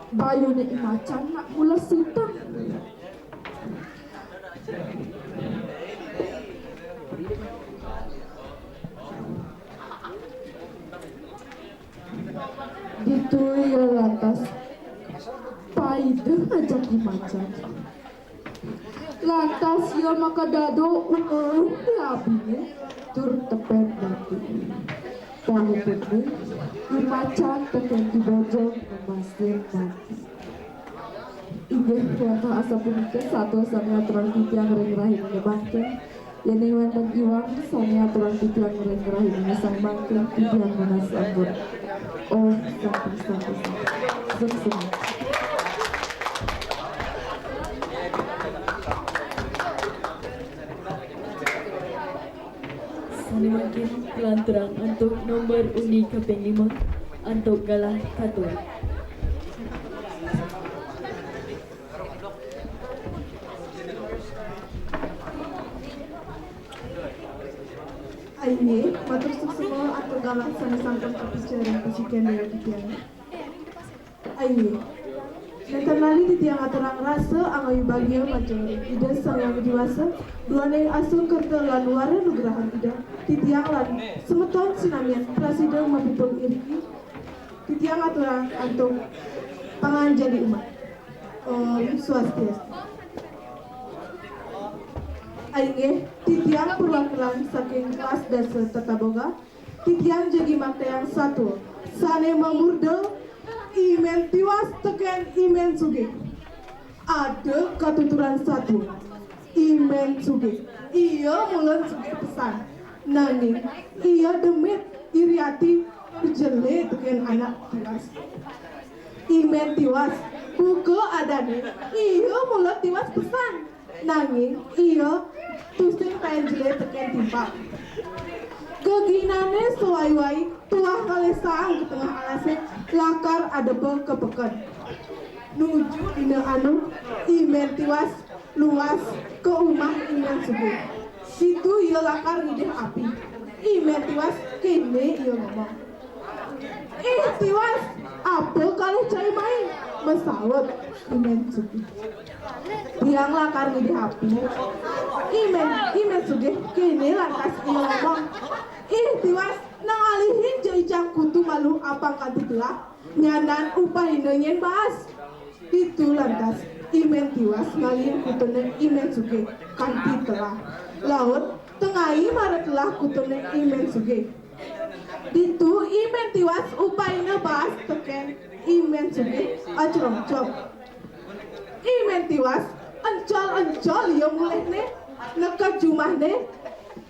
bayu ni macan nak mula sitang. lagi macan. Lantas ia maka dado labine tur tepen batu. Tahu bener, i macan teken di bojong memasir mati. Inggih wonten asa punika satu sami aturan titiang ring rahim nyebatkeun yen ing wonten iwang sami aturan titiang ring rahim ngesambangkeun titiang menas ampun. Oh, sampai. Semakin pelanturang untuk nomor undi kaping 5 untuk galah katua. Aini, matur semua atau galah sana sangkan kapicara kesikian dari titiang. Aini, nanti nali titiang aturang rasa angai bagian macam ida sang yang dewasa dua neng asuh kerja lan luar nugrahan ida titiang lan semeton sinamian presiden mapipul iriki titiang aturang antuk pangan jadi umat. Om Swastiastu. Aingeh titiang perwakilan saking kelas dasar tata boga titiang jadi makta yang satu sane mamurdo imen tiwas teken imen suge ada ketuturan satu imen suge iya mulan suge pesan nanging iya demit iriati berjele teken anak tiwas imen tiwas buka adane iya mulan tiwas pesan nanging iya tusing penjele teken timpak keginane sewai-wai tuah kalesang ke tengah alase lakar adebe kepekan nuju dina anu imen tiwas luas ke umah imen subuh situ iya lakar ngidih api imen tiwas kene iya ngomong tiwas apa kalau cai main mesawat imen subuh tiang lakar ngidih api imen subuh kene lantas iya ngomong tiwas nang alihin jaijang kutu malu apa kanti telah nyanan upah nyen bahas itu lantas imen tiwas ngalihin kutune imen suge kanti telah laut tengahi maretlah kutune imen suge itu imen tiwas upah bahas teken imen suge acrong-cong imen tiwas encol yang mulai ne neka jumah ne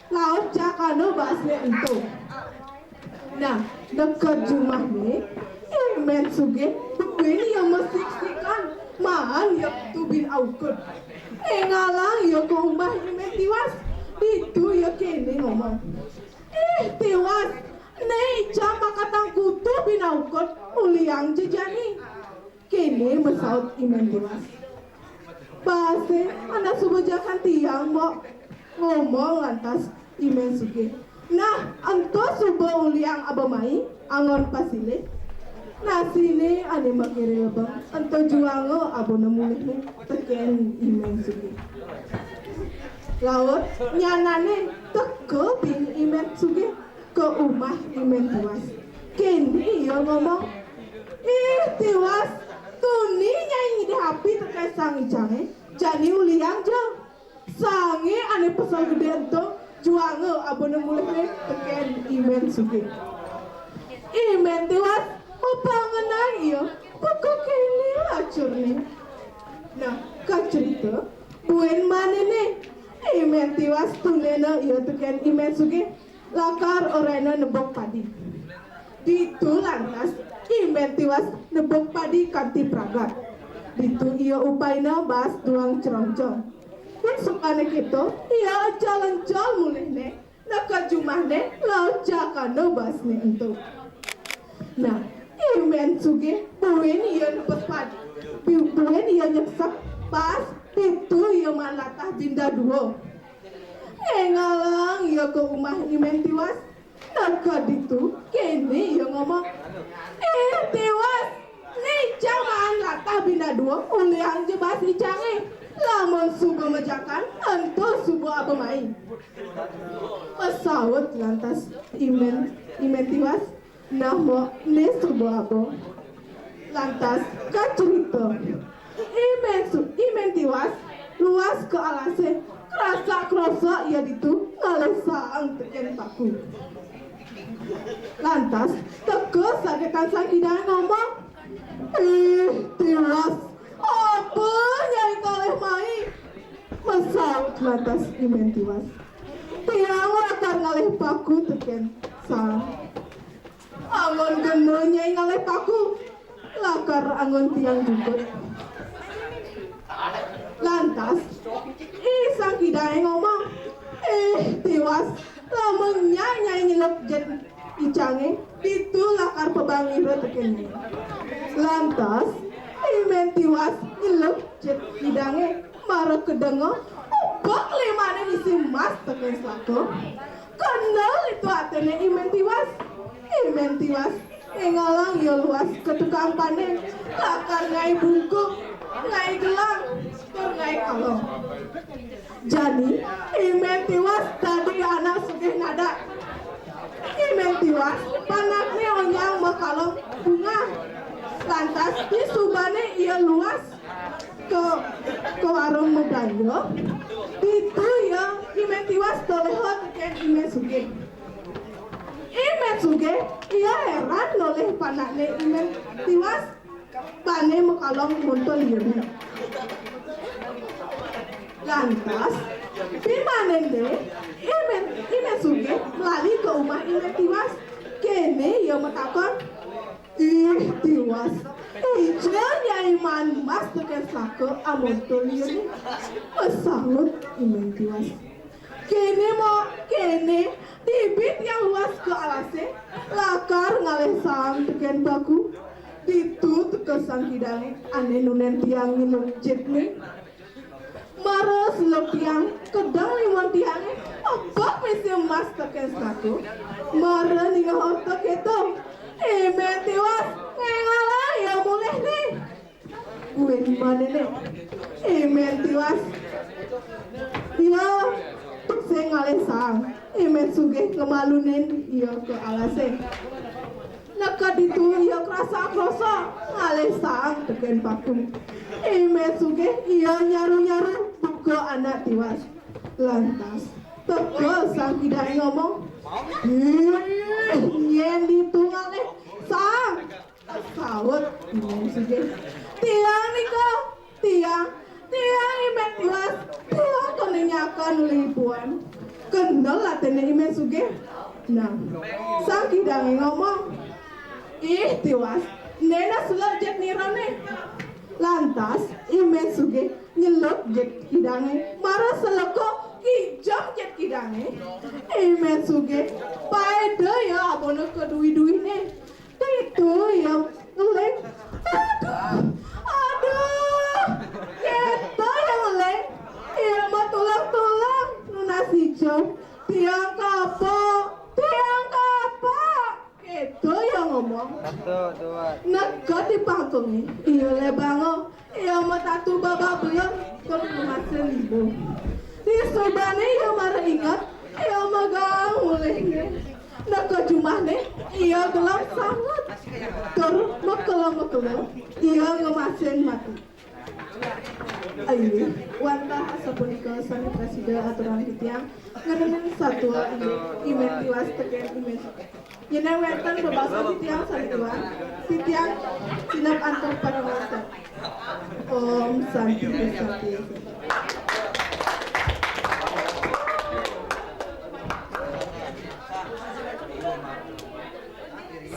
laut jakano bahasnya itu. Nah, dekat rumah ni, imen suge, ini yang mesik-sikan, mahal yang tubin aukut. Ngalang yang ke rumah imen tiwas, itu ya kene ngomong. Tiwas, nei jam makatang kutu bin aukut, uliang jejani. Kene mesaut imen tiwas. Bahasa, anak subujakan tiang mau ngomong lantas imen suge. Nah, anto subuh uliang abamai angon pasile. Nah sini ane makere abang anto juango abo nemulih ni teken imen suge. Laut nyanane teko bin imen suge ke umah imen tiwas. Kini yo ngomong, tiwas tuni nyanyi di hapi terkait sangi cange. Jani uliang jeng sangi ane pesal gede ento juango abone mulai teken imen suge imen tiwas upangenang iyo pokok kini lacur nih nah kacerita buen mana nih imen tiwas tunena iyo teken imen suge lakar orena nebok padi ditu lantas imen tiwas nebok padi kanti pragat ditu iyo upaina bas duang cerong-cerong kan sukane gitu, iya jalan-jalan mulai nih, nak jumah nih, laut jakano bas nih untuk. Nah, imen suge, buen iya nepet padi, buen iya nyeksak bas, itu iya malatah binda duo. Ngalang iya ke rumah imen tiwas, nak ditu, kene iya ngomong, tiwas, nih jangan latah binda duo, uliang jebas icange. Lamun subuh mejakan, entu subuh apa main. Pesawat lantas imen tiwas, nah mau ne subuh apa. Lantas kacerita, Imen tiwas luas ke alase kerasa kroso ia ditu ngalesang teken paku. Lantas tegas sagetan sang hidang ngomong, tiwas apa nyai kalih mai? Masaut lantas imen tiwas, tiang lakar ngalih paku teken sang. Angon geno nyai ngalih paku, lakar angon tiang jukut. Lantas sang hidang ngomong, tiwas lamun nyai nyelep jet icange itu lakar pebangira tekennya. Lantas imen tiwas nyelep jet hidange marah kedengo bok limane isi mas teken selako kenal itu atene imen tiwas ngalang ya luas ke tukang panen lakar ngai bungkuk ngai gelang tur ngai kalong. Jadi imen tiwas tadi anak sugih nada imen tiwas panaknya onyang makalong bunga. Lantas di subane ia luas ke warung medayo itu ya imen tiwas tolehot ken imen suge ia heran oleh panaknya imen tiwas pane makalong muntol liur. Lantas pimanende imen suge lari ke rumah imen tiwas kene ia matakon tiwas ijanya iman mas teken sako amonto liur pesangut imen tiwas kene tibit yang luas ke alase lakar ngalesang teken baku ditu tekesang hidange ane nunen tiang nginuk jetne maros lepiang kedang limon tiange obak mesi emas teken sako mara ninga horto keto imen tiwas ngengala ya boleh nih gue dimana nih imen tiwas ya saya ngalesang imen suge ngemalunin iya ke alase nekat itu iya kerasa kroso ngalesang teken paku imen suge iya nyaru buka anak tiwas. Lantas tegas sang hidang ngomong yen ditungaleh sang sawet imen suge tiang niko tiang imen tiwas tiang konenyakan libuan kendal latene imen suge. Nah sang hidang ngomong tiwas nena sulap jet nirane. Lantas imen suge nyelok jet hidange marah seleko kijam jet hidange imen suge paeda ya abono ke duwi-duwine itu yang ngeleng aduh kita yang ngeleng ilmu tulang nasi jom tiang kapok itu yang ngomong nekat di pangkungnya iya lebango iya matatu baba belum kalau kemasin ibu di sobane iya marah ingat iya magang mulainya nekat jumahnya iya gelap sangat terus mekelam iya ngemasin mati. Ayo, wantah sapunika sami presiden aturan titiang ngenemen satu imen tiwas teken imen yeneng wenten bebasa titiang sarituan titiang sinap antar para wasta. Om Santi Santi.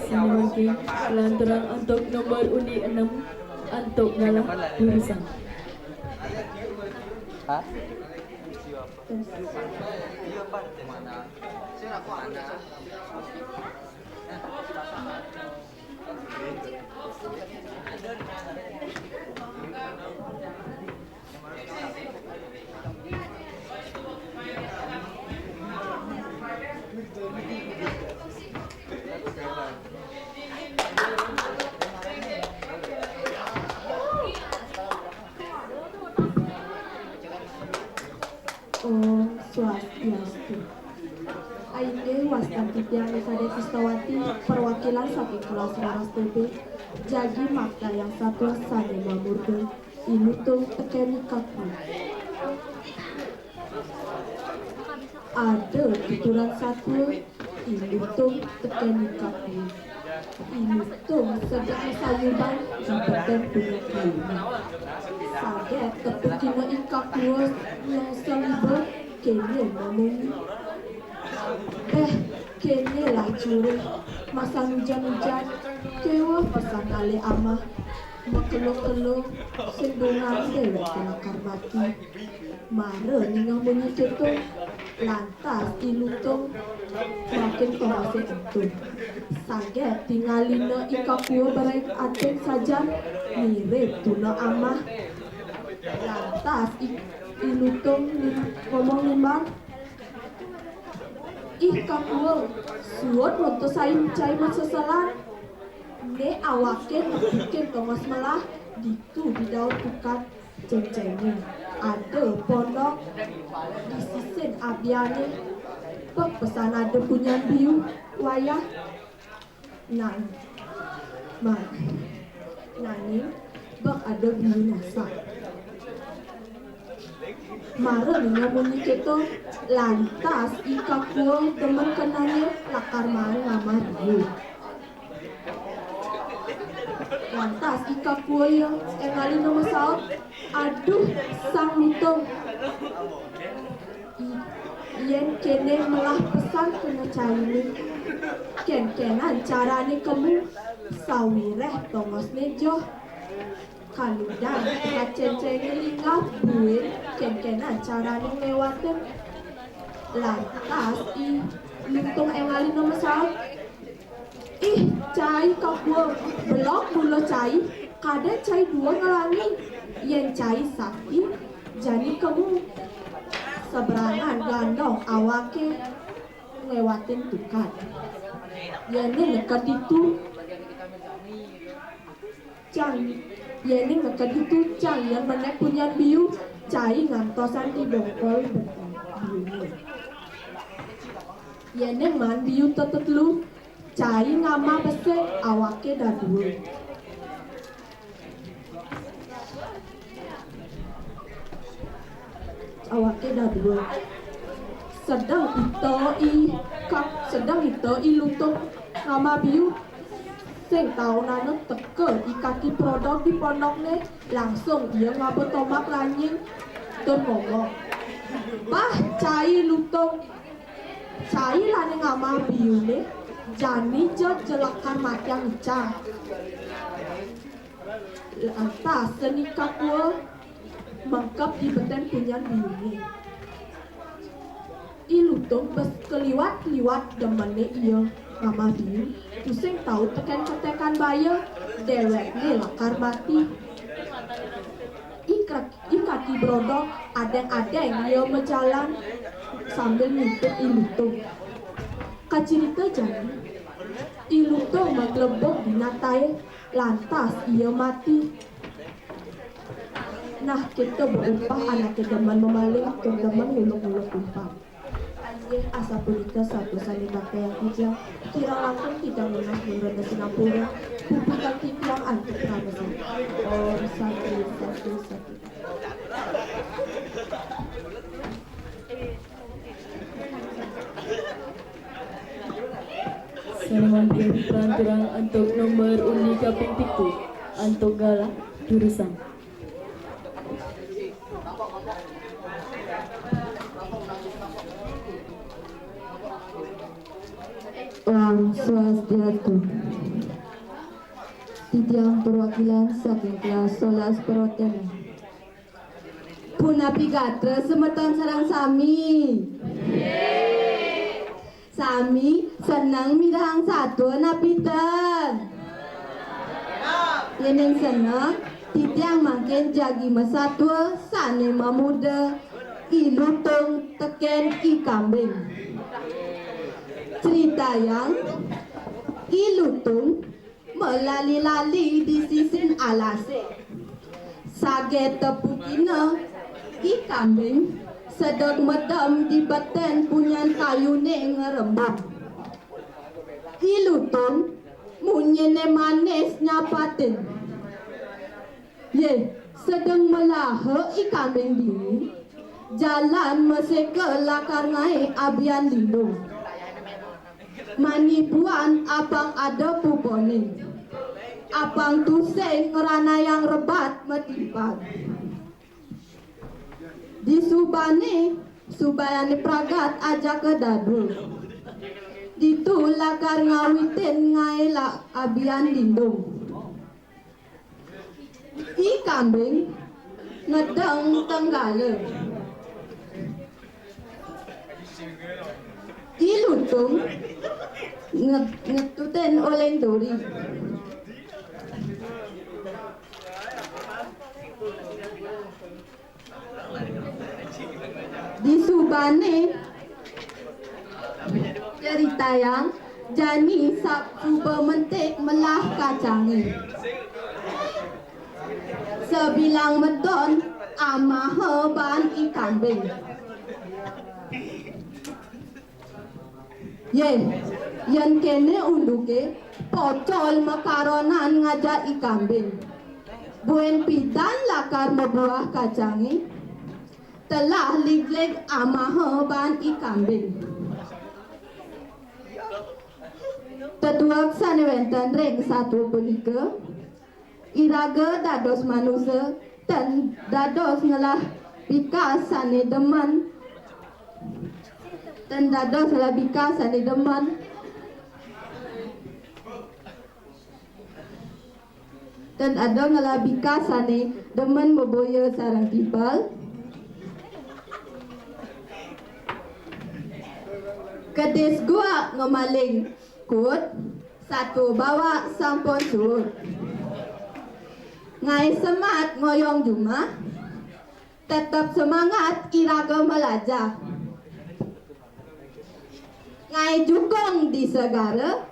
Semoga lantaran untuk nomor undi 6 untuk ngalah jurusan. Hah? Om Swastiastu. Ainde wastan titiang Ekade Pustawati perwakilan saking kelas Laras TB Jagi Makta yang satu sane mamurga ilutung tekeni kaku. Ada tuturan satu, ilutung tekeni kaku. Ilutung sedang sayuran di beten punya kayu. Saget tepukina ikaku yang selibet kene mamuni. Kene lah curi masa hujan-hujan kewa pesan ale amah makelo-kelo sendungan dewek kelakar mati mare ningah bunyi ketung lantas ilutung makin pemase entung saget tinggalina ikakua bareng aten saja mirip tuna amah lantas ilutung ngomong limbang kakua suot untuk saing cai masasalan ne awaken bikin Thomas malah ditu di daun bukan ceng-cengnya ada pondok di sisin abiane pesan ada punya biu wayah nani bak ada biu nasa mara ngomongnya gitu lantas ikakua teman kenanya lakar main nama dia lantas ikakua yang engali nama saut aduh sang lutung yen kene melah pesan kena caini ken-kenan carane kamu sawireh Thomas nejo kaludan ngacen-cengin linggah buin ken-kenan carane ngewaten lantas lutung engali nomor saut cai kakua belok mula cai kada cai dua ngelangi yen cai sakti jadi kamu seberangan gandong awake ngewatin tukan yene nekat itu cang yene nekat itu cang yang menek punya biu cai ngantosan di bongkol biu yene man biu tetet lu cai ngama bese awake dah dua awake dah dua sedang itu lutung ngama biu sing tau nana teke kaki produk di pondoknya langsung dia ngapa tomak lanjing dan ngomong bah cai lutung cai lane ngama biu ne jani jod jelakan matang icang lantas seni kakua mangkap di beten punya biu ne ilutung bes keliwat demane iya ngama biu pusing tahu tekan-tekan bayar dewek nih lakar mati ikaki brodok adeng-adeng dia menjalan sambil ngintip ilutung kacirita jadi ilutung maglebok dinatai lantas ia mati nah kita berumpah anak kedeman memaling kedeman nguluk-nguluk umpah asa punika satu sani bakal yang hijau kira langsung tidak lunas menurut Singapura bukan tiang antik ramesan satu Selamat peran untuk nomor undi kaping pitu untuk gala jurusan Om Swastiastu. Titiang perwakilan saking kelas 11 Perotena. Punapi gatra semeton sarang sami. Sami senang mirang satu napiten. Yeneng senang titiang makin jagi masatwa sane mamuda ilutung teken ikambing. Cerita yang ilutung melali-lali di sisin alase saget tepukina ikambing sedang medam di beten punyan kayu ne ngerembang ilutung munyene manis nyapatin ye sedang melahe ikambing dini jalan meseke lakar ngai abian lindung manipuan abang ada puponi abang tuseng ngerana yang rebat metipat di Subayani pragat aja ke dadul ditu lakar ngawitin ngai la abian lindung ikambing ngedeng tenggale ilutung ngetuten oleng dori di Subane cerita yang jani sabtu bementik melah kacangi sebilang medon amah ban ikambing yang kene unduke pocol makaronan ngajak ikambing buen pidan lakar mebuah kacangi telah ligleg amah ban ikambing tetuak sanewenten reng satu punika iraga dados manusia dan dados ngelah bikas sane deman dan dados ngelah bikas sane deman dan ada ngelah bikas sane deman meboya sarang tibal kedis gua ngemaling kut satu bawa sampun surut ngai semat ngoyong jumah tetap semangat iraga melajar ngai jukong di segara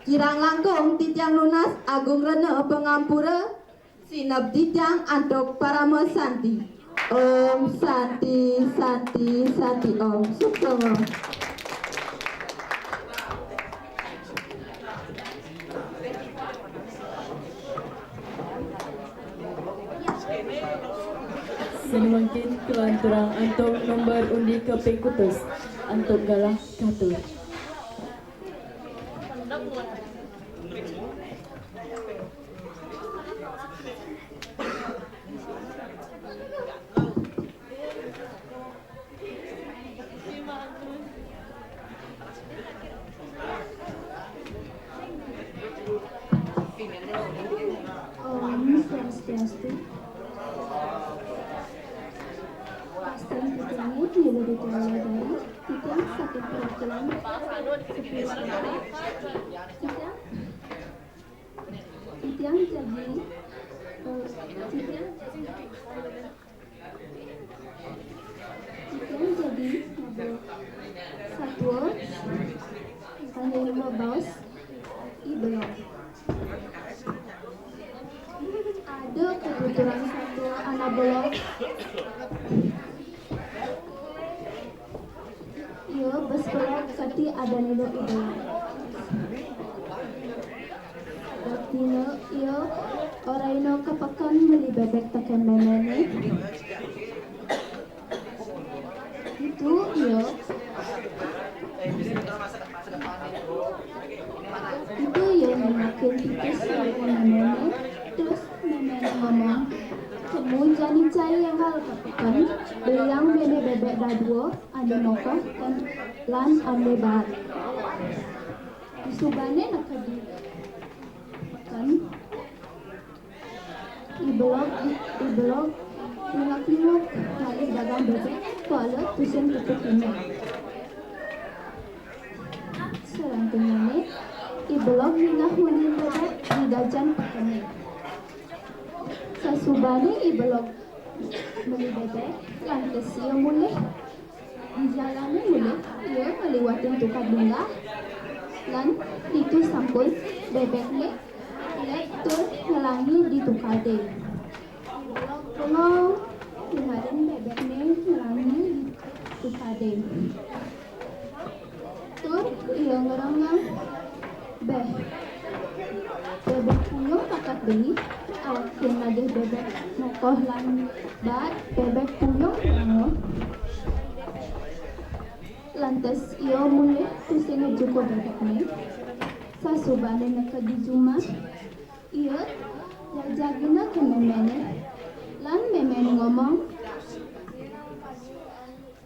kirang langkung titiang lunas agung rene pengampura sinap titiang antuk parama santi om santi santi santi om sukma. Senemakin tuan terang antuk nomor undi keping kutus antuk galah katur. Om Swastiastu. Pastang titiangnya tidak diteladani, titiang sakit perut kelam, sepuluh titiang jadi satu hanya 5 baus belum ada kebetulan satu anak belum iya bes belum kati ada nilo belum Dino iya orang ino kepekan beli bebek tekan memene itu iya itu yang memakai tikus memene terus memene ngomong kemun jani cai yang hal kepekan beliang bene bebek dadua ane nokoh dan lan ane bahan subane nak di kan iblog lingak kali dagang bebek kuala tusen tutup ini selanjutnya iblog lingak hunin bebek di dajan petani sasubane iblog beli bebek lantas ia mulai di jalannya mulai ia melewatin tukar bunga dan itu sampul bebeknya ia itu ngelangi di tukar deh kalau kemarin bebeknya ngelangi di tukar deh tuh ia ngerangang bebek punya kakak beli awakin lagi bebek mau tokoh lan bat bebek puyung bangun. Lantas ia mulai pusing ngejuko bebeknya. Sasubane neka di rumah. Ia jagina ke memene. Lan memene ngomong,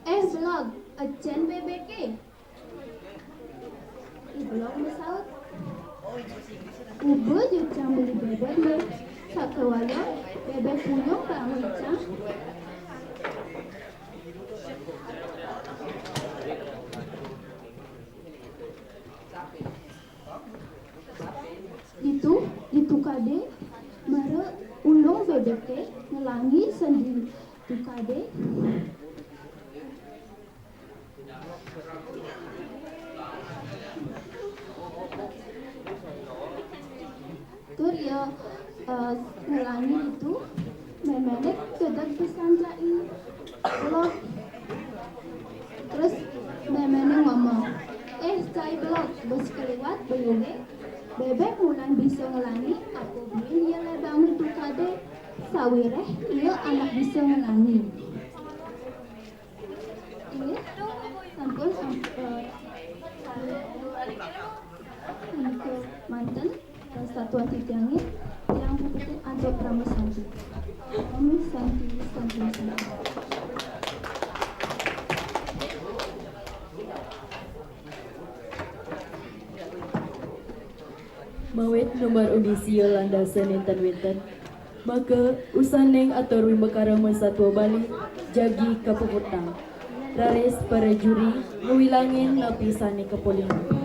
vlog, acan bebeknya. Vlog masaut. Ubo jujang beli bebek me. Sakawala bebek puyung bangun cang. Itu kade mara ulung bebek ngelangi sendiri itu kade. Tur ya ngelangi itu memenek kedak disandrai blok. Terus memene ngomong, cai blok bos kelewat belum bebek mulai bisa ngelangi aku bikin ia lebang itu kade sawireh ia anak bisa ngelangi. Ini sampun ke mantan satuan titiangi yang putih antuk Pramu Santi. Pramu Santi. Mawit nomor undi siya landasan intan wintan. Maka usaneng atau wimbakara Satwa Bali jagi kapuputang. Raris para juri ngewilangin napisani kepolisian.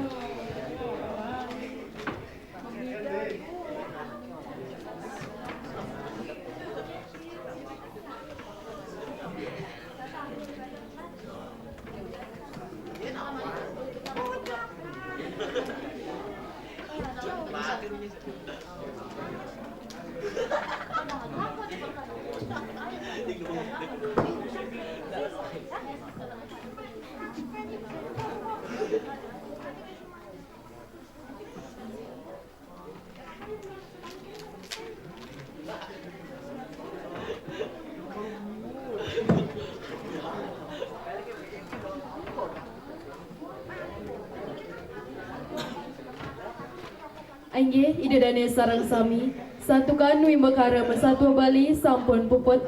Angge ide dane sarang sami satukan wimbakara Satwa Bali sampun puput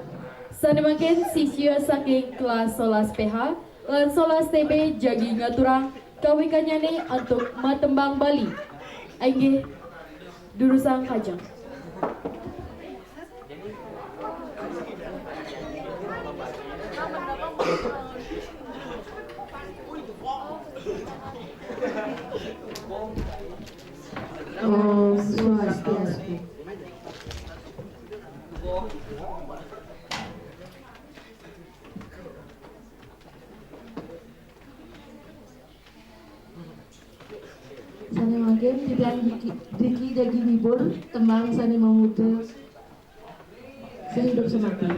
sanemaken sisya saking kelas 11 PH lan 11 TB jagi ngaturang kawikanyane untuk matembang Bali. Angge durusang kajang. Om Swastiastu. Sani makin tidak diki dagi hibur temang sani memuda sehidup semati.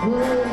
Aku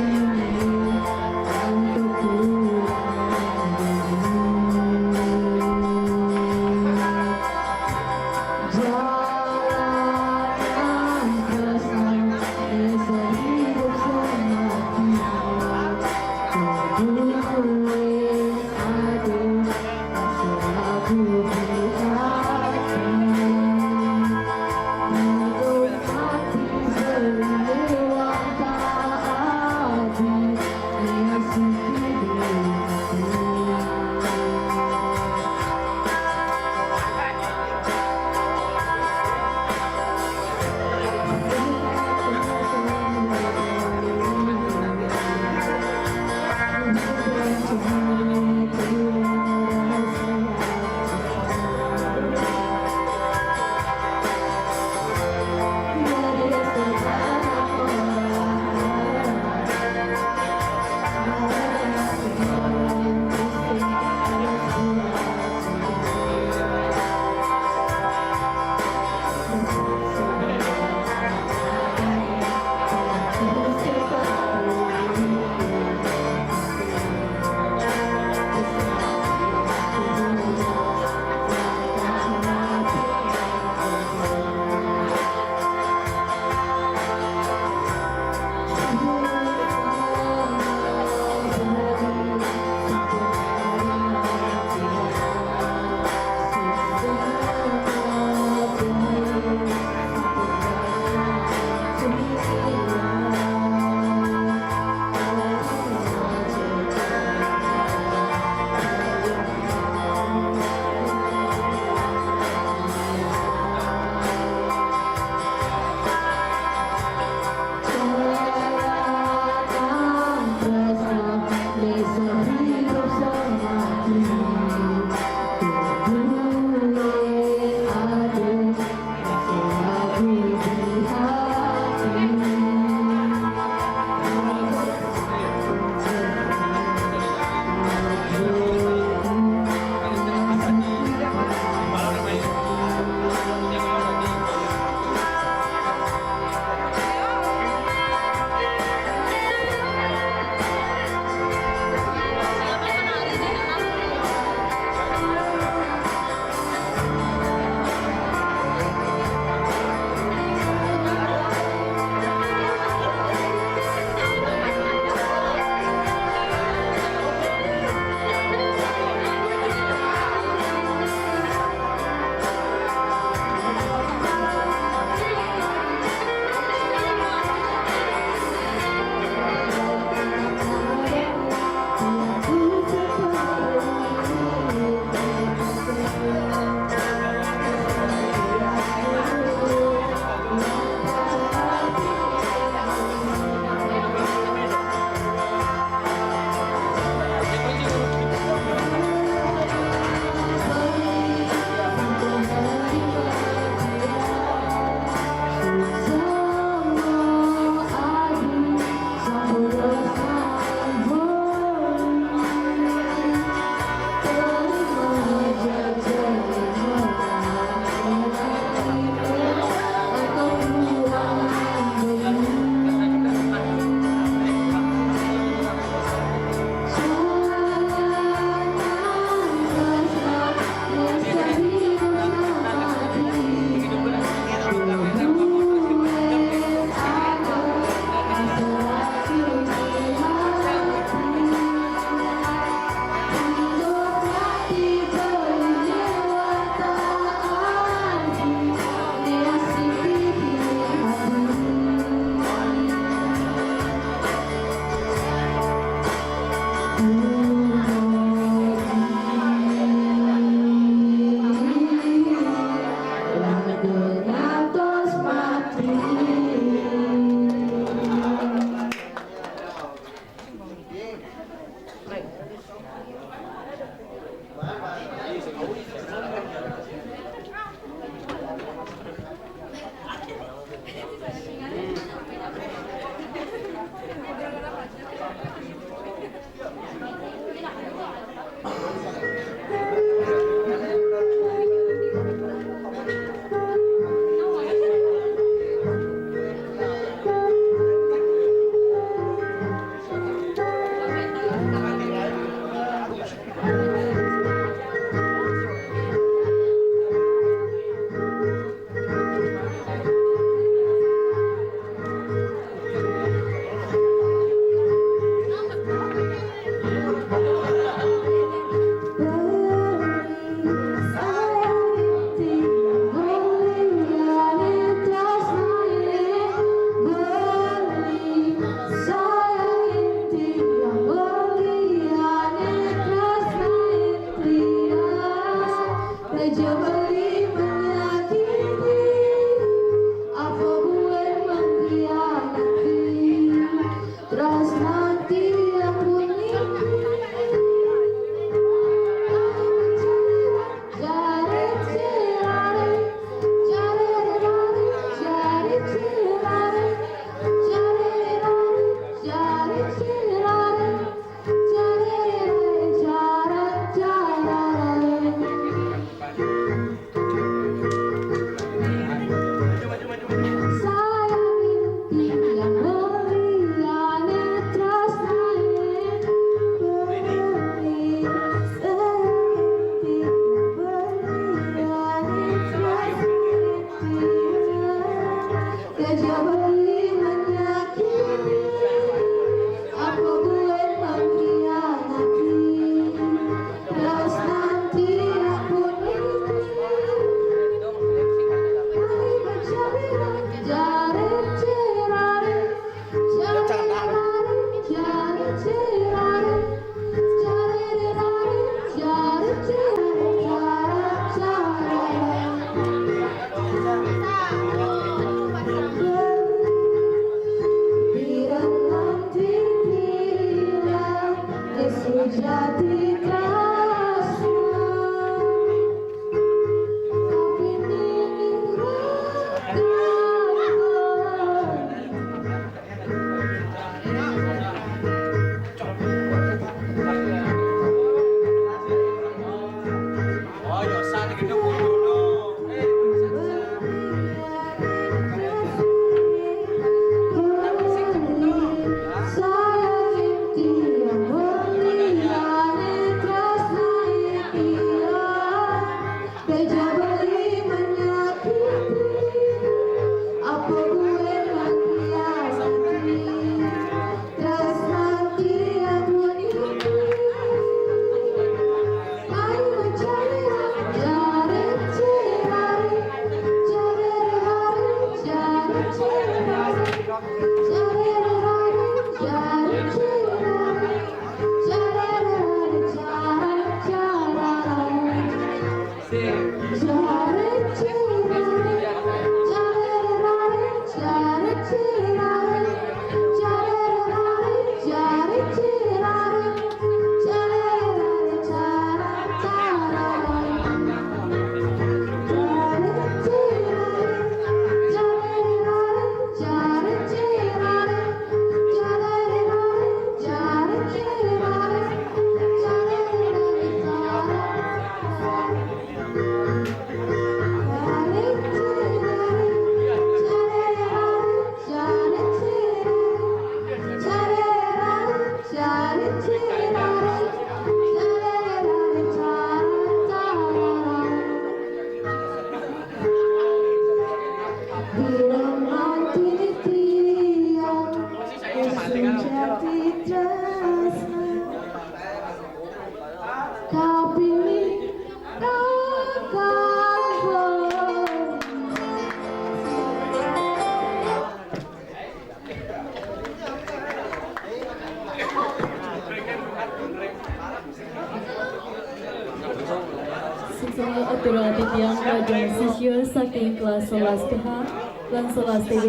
Sesuai aturan titiang lajeng siswa saking kelas 11 PH lan 11 TD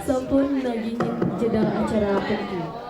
sampun nagingin jeda acara penting.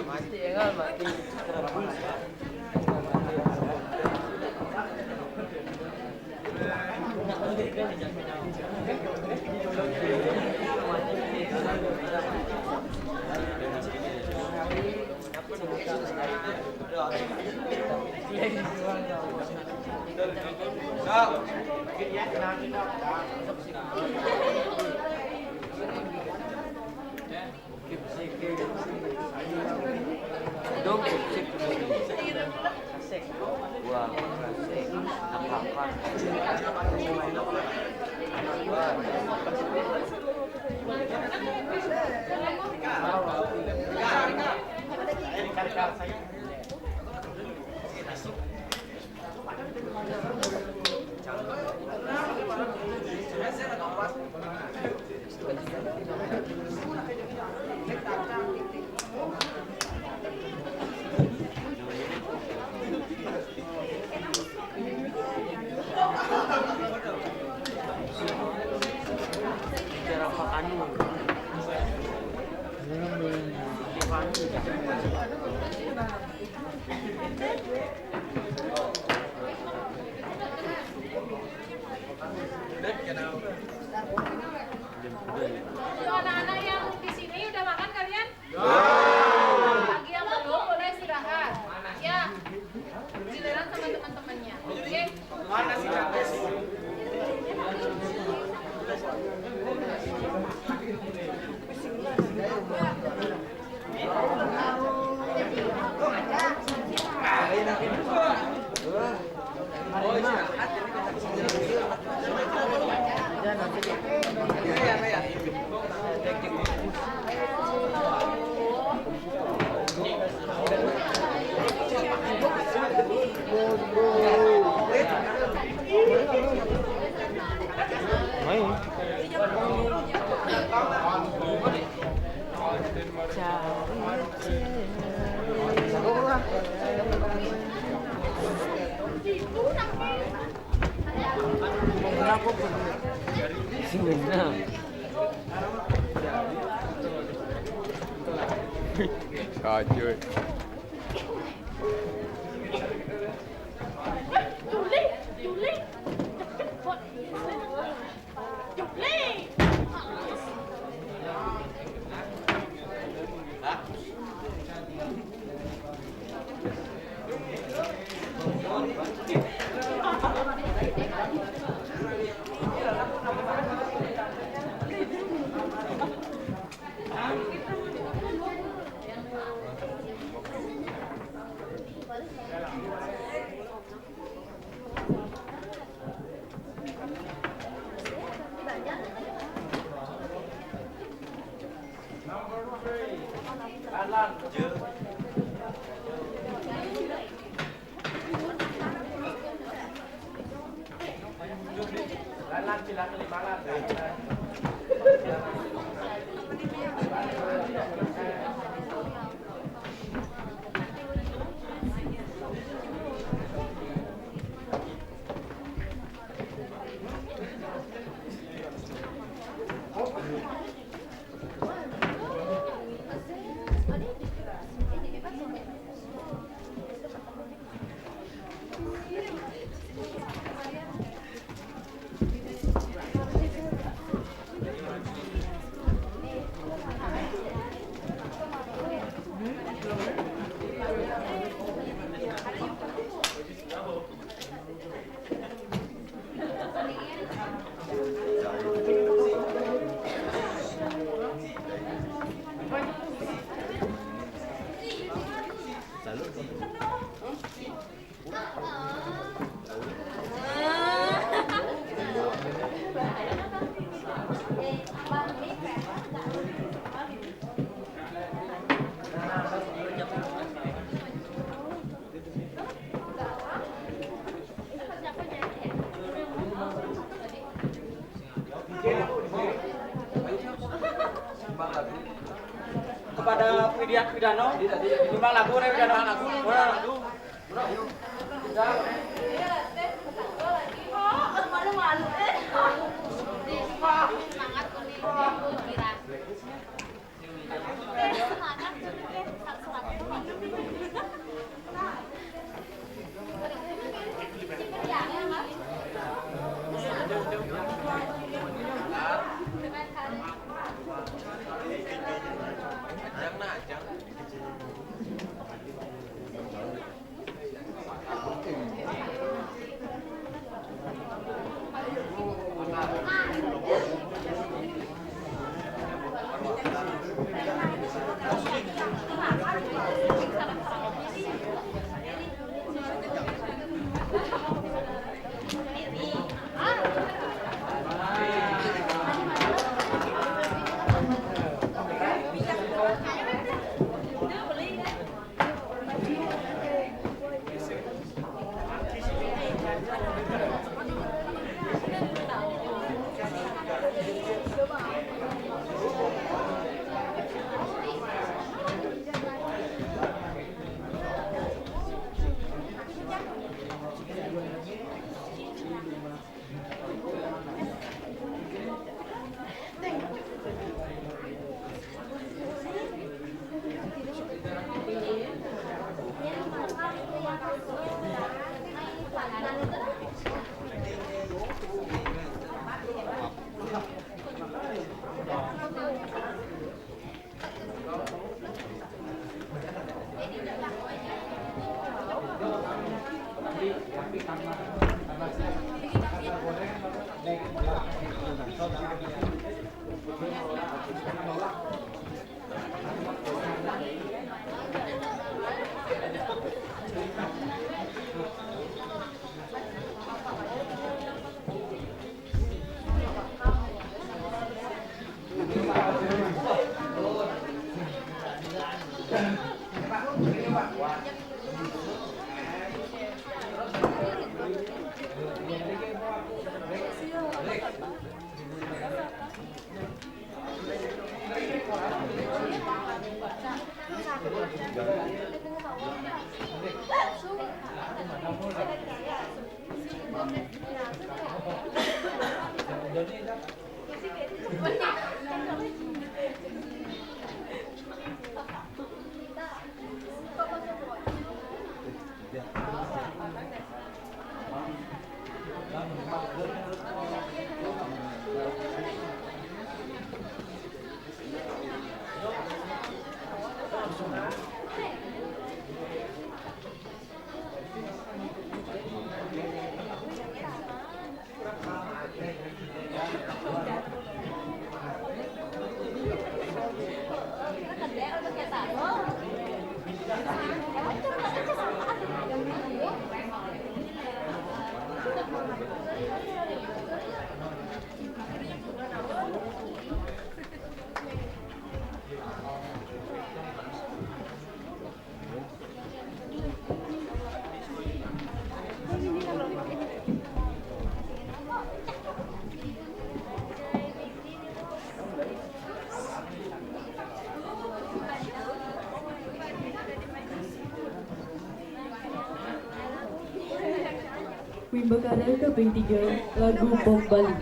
Mati ya kan, mati. Anak-anak yang di sini udah makan kalian? Bagi yang belum boleh istirahat. Ya, giliran sama teman-temannya. Oke? Mana sih Kacau. Juli. Kepada Widiat Widano, timbang lagu nih Widano lagu. Malu-malu. Semangat kuning. Wimbekara kaping 3 lagu pop Bali.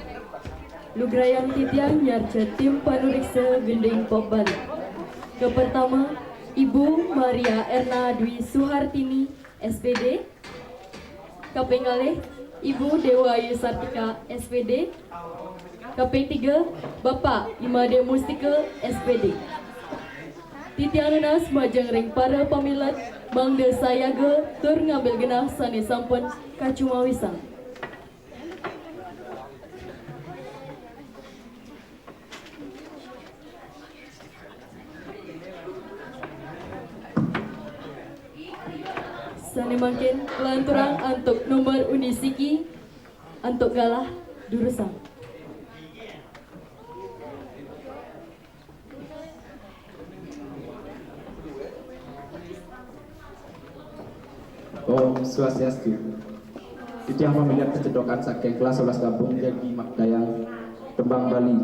Lugrayang titiang nyarca tim panuriksa gending pop Bali. Kepertama, Ibu Maria Erna Dwi Suhartini, SPD. Kaping kalih, Ibu Dewa Yusartika, SPD. Kaping 3, Bapak Imade Mustika, SPD. Titiang nenas majang ring para pamilat Mangda Sayaga tur ngambil genah sani sampun kacumawisan. Sani makin kelanturang antuk nomor unisiki antuk galah durusang. Om Swastiastu. Titiang pemilihan kecedokan saking kelas 11 gabung jadi Makdayang Tembang Bali.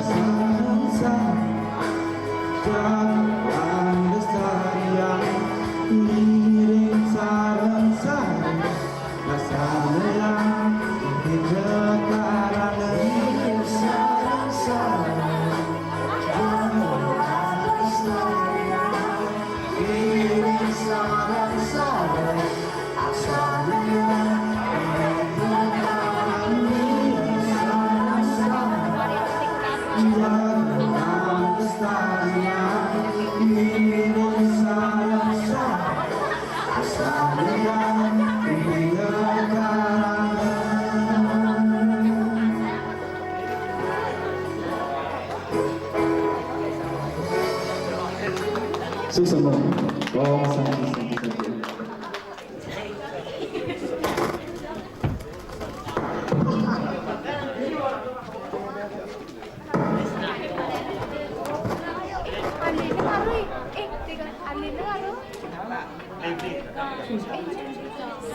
Saya Suksemo. Om Santi Santi.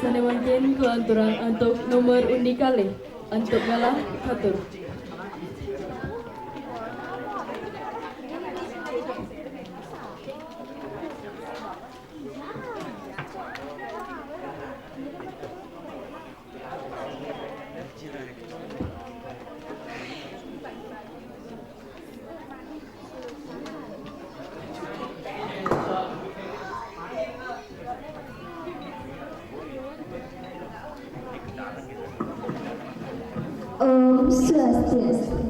Sana mungkin kelanturan untuk nomor undi kali untuk galah katur. Om Swastiastu.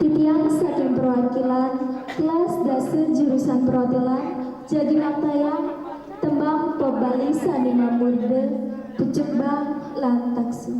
Titiang saking perwakilan kelas dasar jurusan perhotelan Jagi Maktayang tembang Pop Bali Sani Mamurde Pucuk Bang Lantaksu.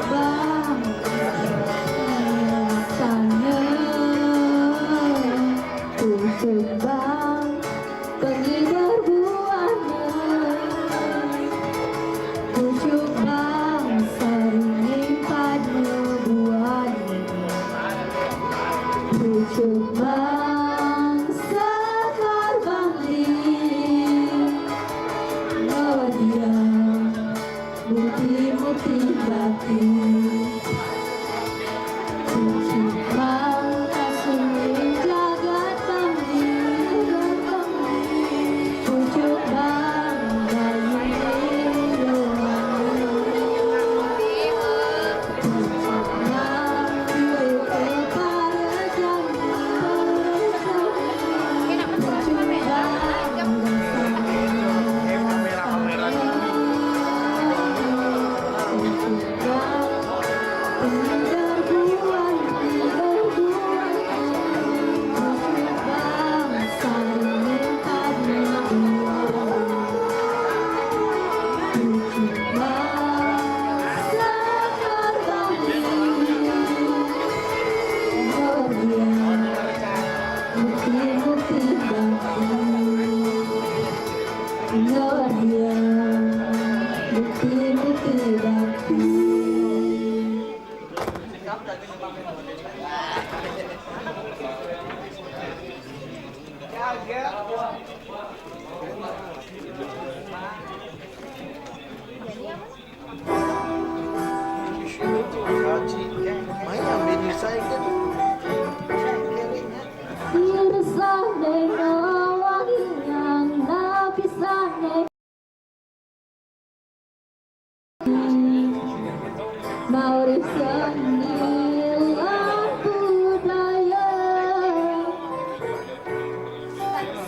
Bang dia bukti-bukti daki. Irsa dengan wanginya napisane Maurif seni lampu daya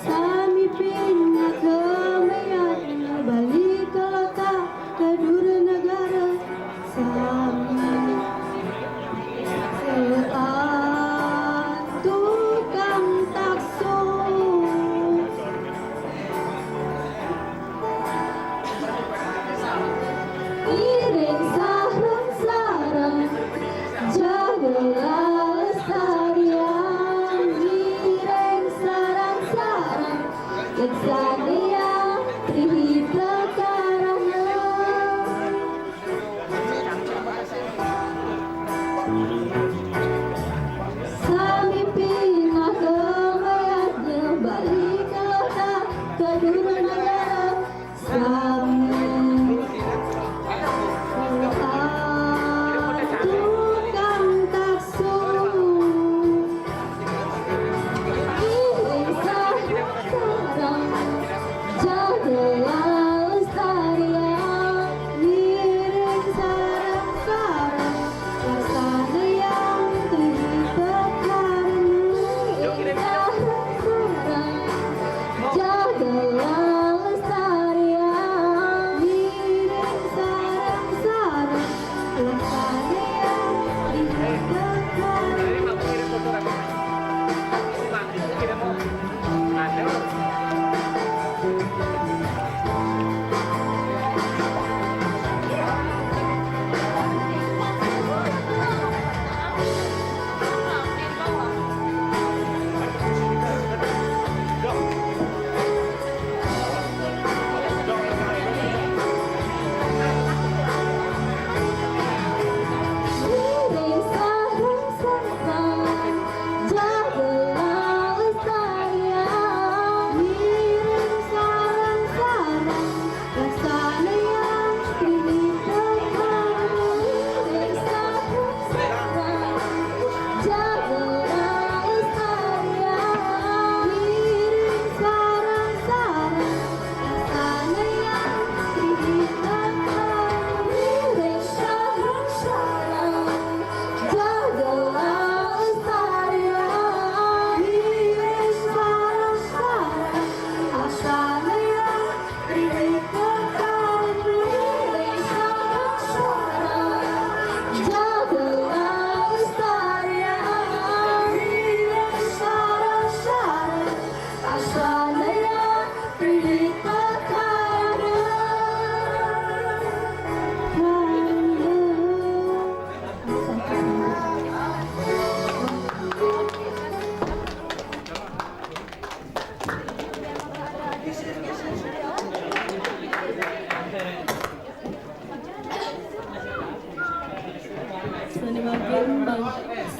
Sami pindah ke Mayatnya balik ke Lota ke Dura Negara Sami tukang takso iring sarang-sarang jagalah lestarian iring sarang-sarang kesanian trihita karana Sami pindah ke mayatnya balik ke Lota ke Dura Negara Sami tukang takso iring sarang jagalah lestarian iring sarang-sarang laksana yang terhibur iring sarang jagalah lestarian iring sarang-sarang laksana yang iring sarang-sarang jagalah lestarian iring sarang-sarang laksana yang terhibur iring sarang-sarang jagalah lestarian iring sarang-sarang laksana yang terhibur iring sarang-sarang jagalah lestarian iring sarang-sarang laksana yang terhibur iring sarang-sarang jagalah lestarian iring sarang-sarang laksana yang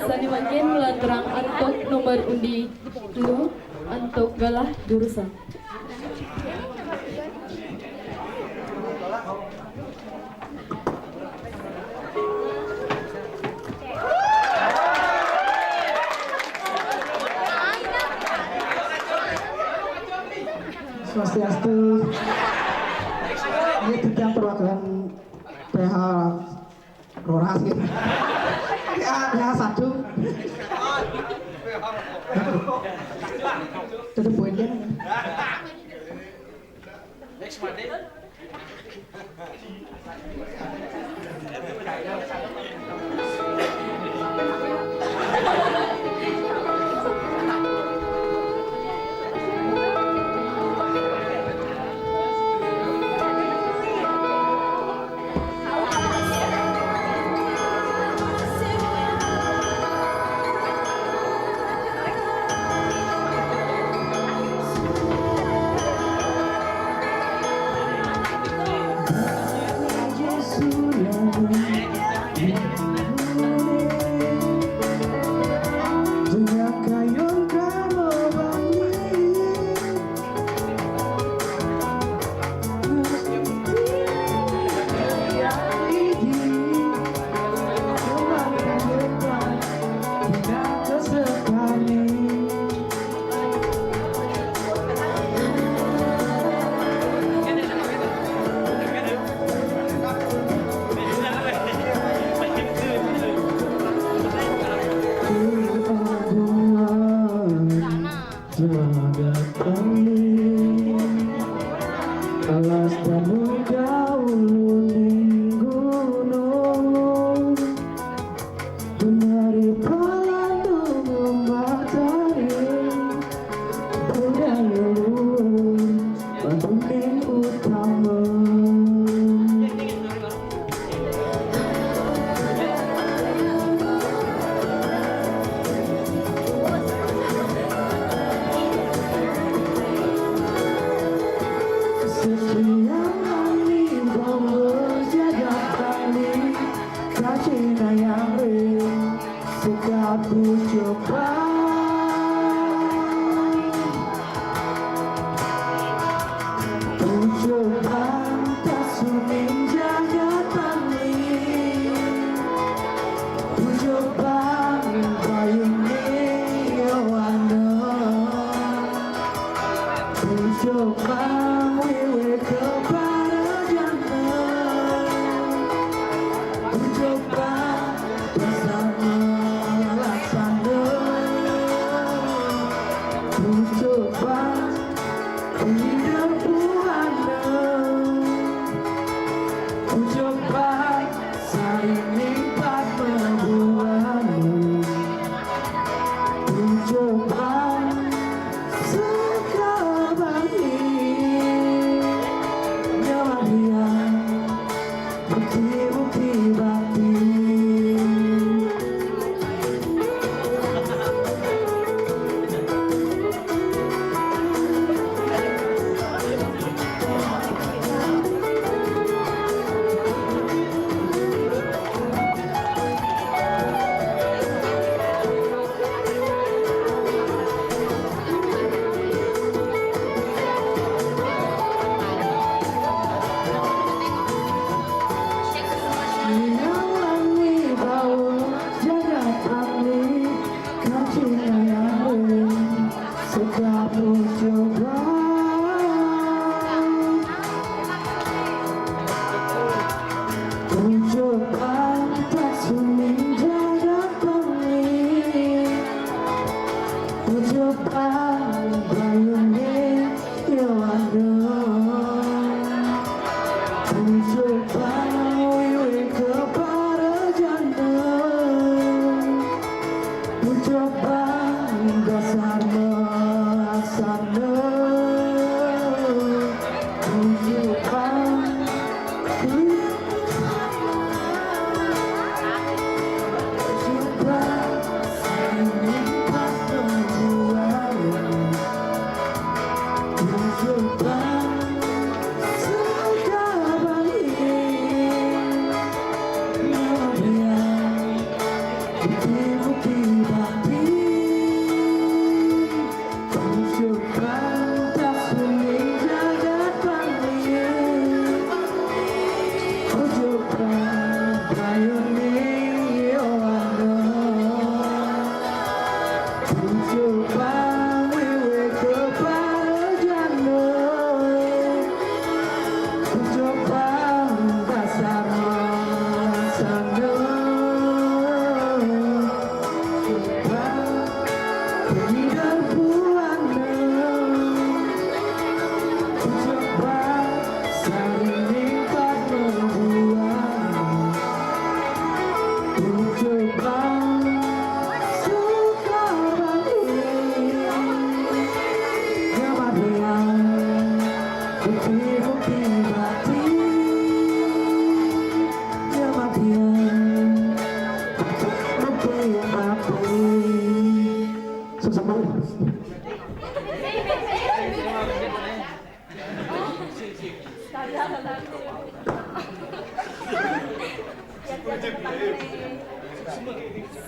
Sani mangkin melanterang antok nomor undi lu antok galah jurusan. Swastiastu. Ini tentang perwakilan PH Roras gitu. Ya satu. Tutup poinnya. Next Monday. Alas tamu gaul ning gunung Benari palandung matahari Udah leluhur Bandung utama Aku coba tak suning jagatan ini coba bayuni wana coba wewe kepada jangan coba bersama coba tidak buana coba saling lipat membuatmu coba sekali nyawa dia bukti-bukti batin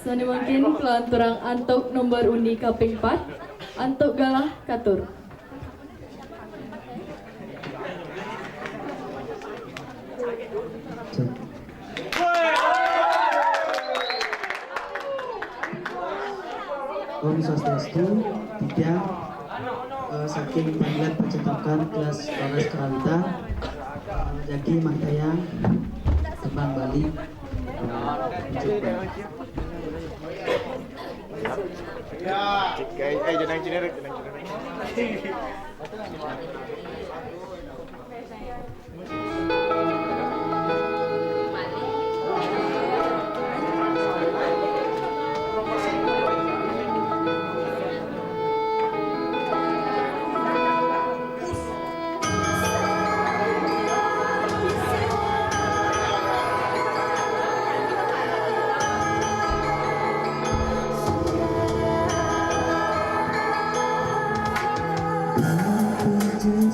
Sani mungkin kelanturang antuk nomor undi kaping 4 antuk galah katur. Om Swastiastu, Titiang, saking panggilan percetakan kelas 12 Keranta, Jaki Mahtayang, Tembang Bali. Jenang Cinerek. Aku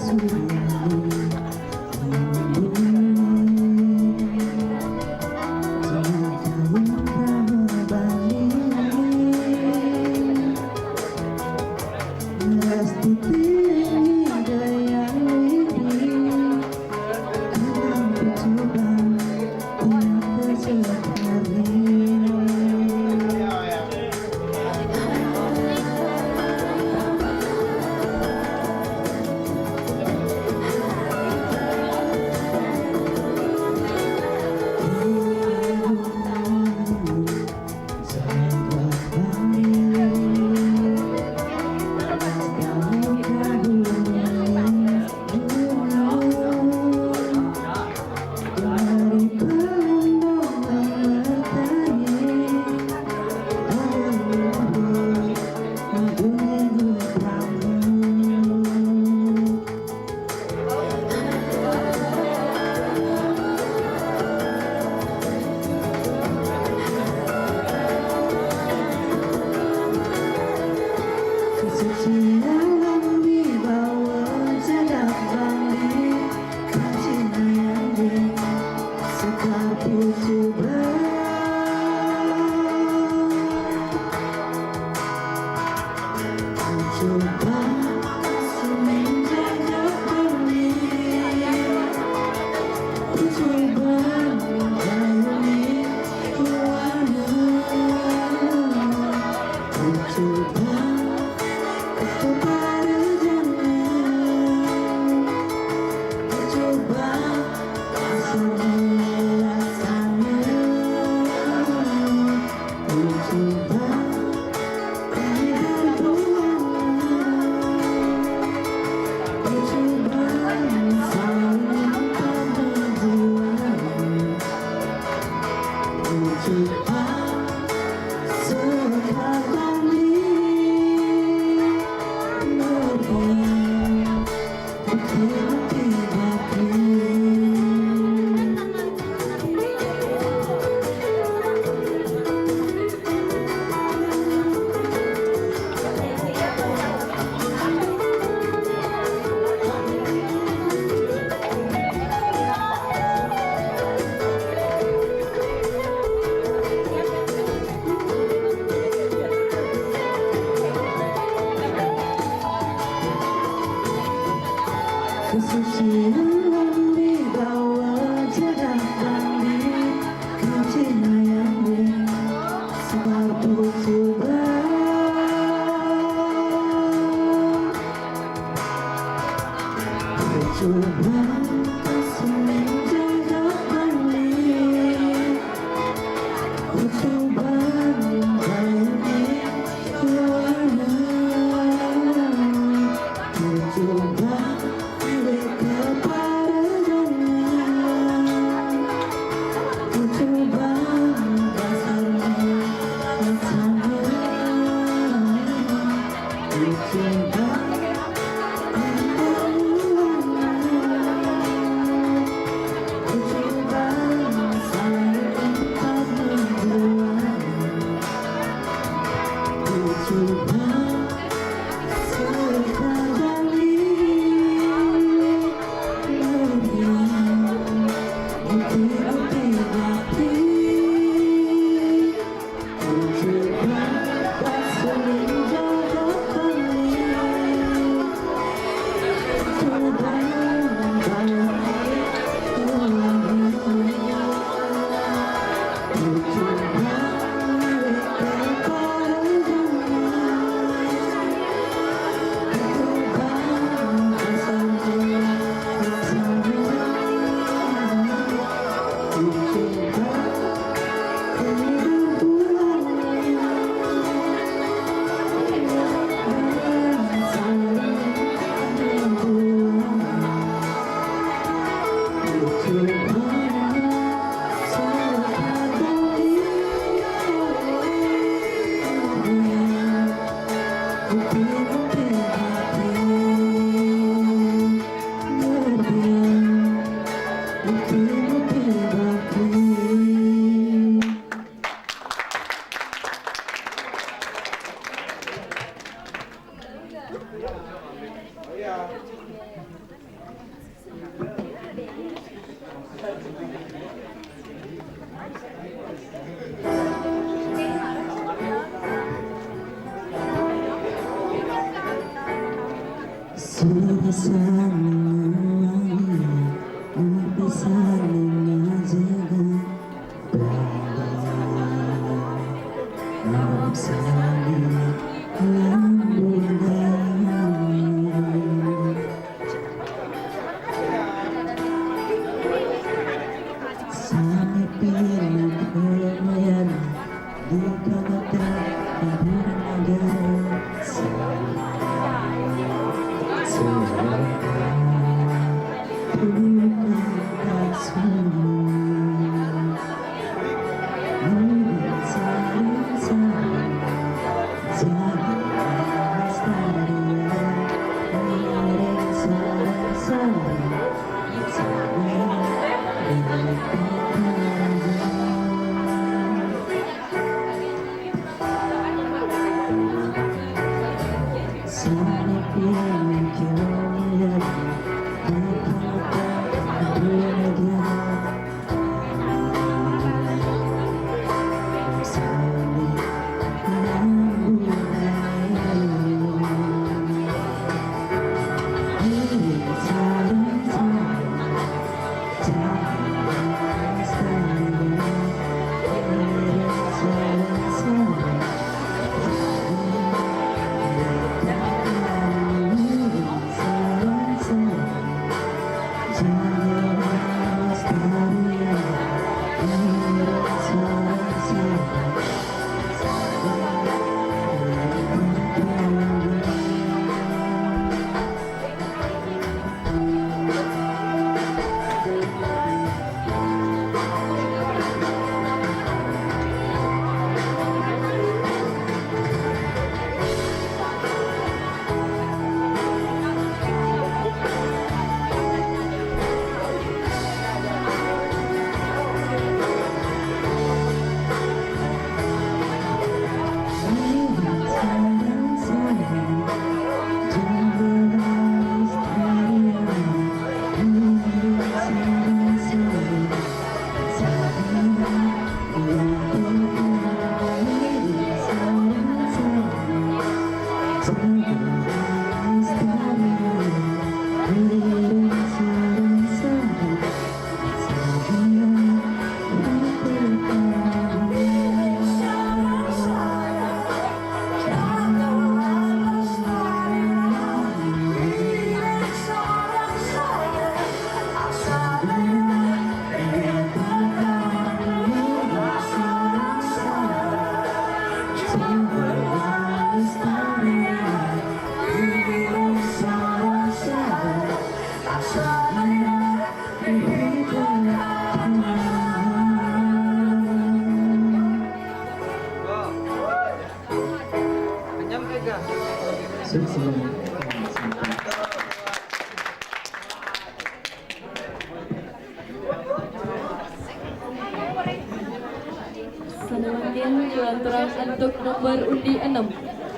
Sanamakin lantaran untuk nomor undi 6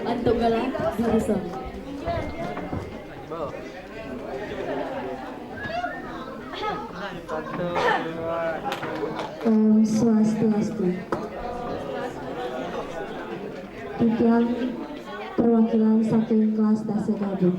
Antuk Galah Jurusan. Om Swastiastu. Titiang perwakilan saking kelas Dasa Gabung.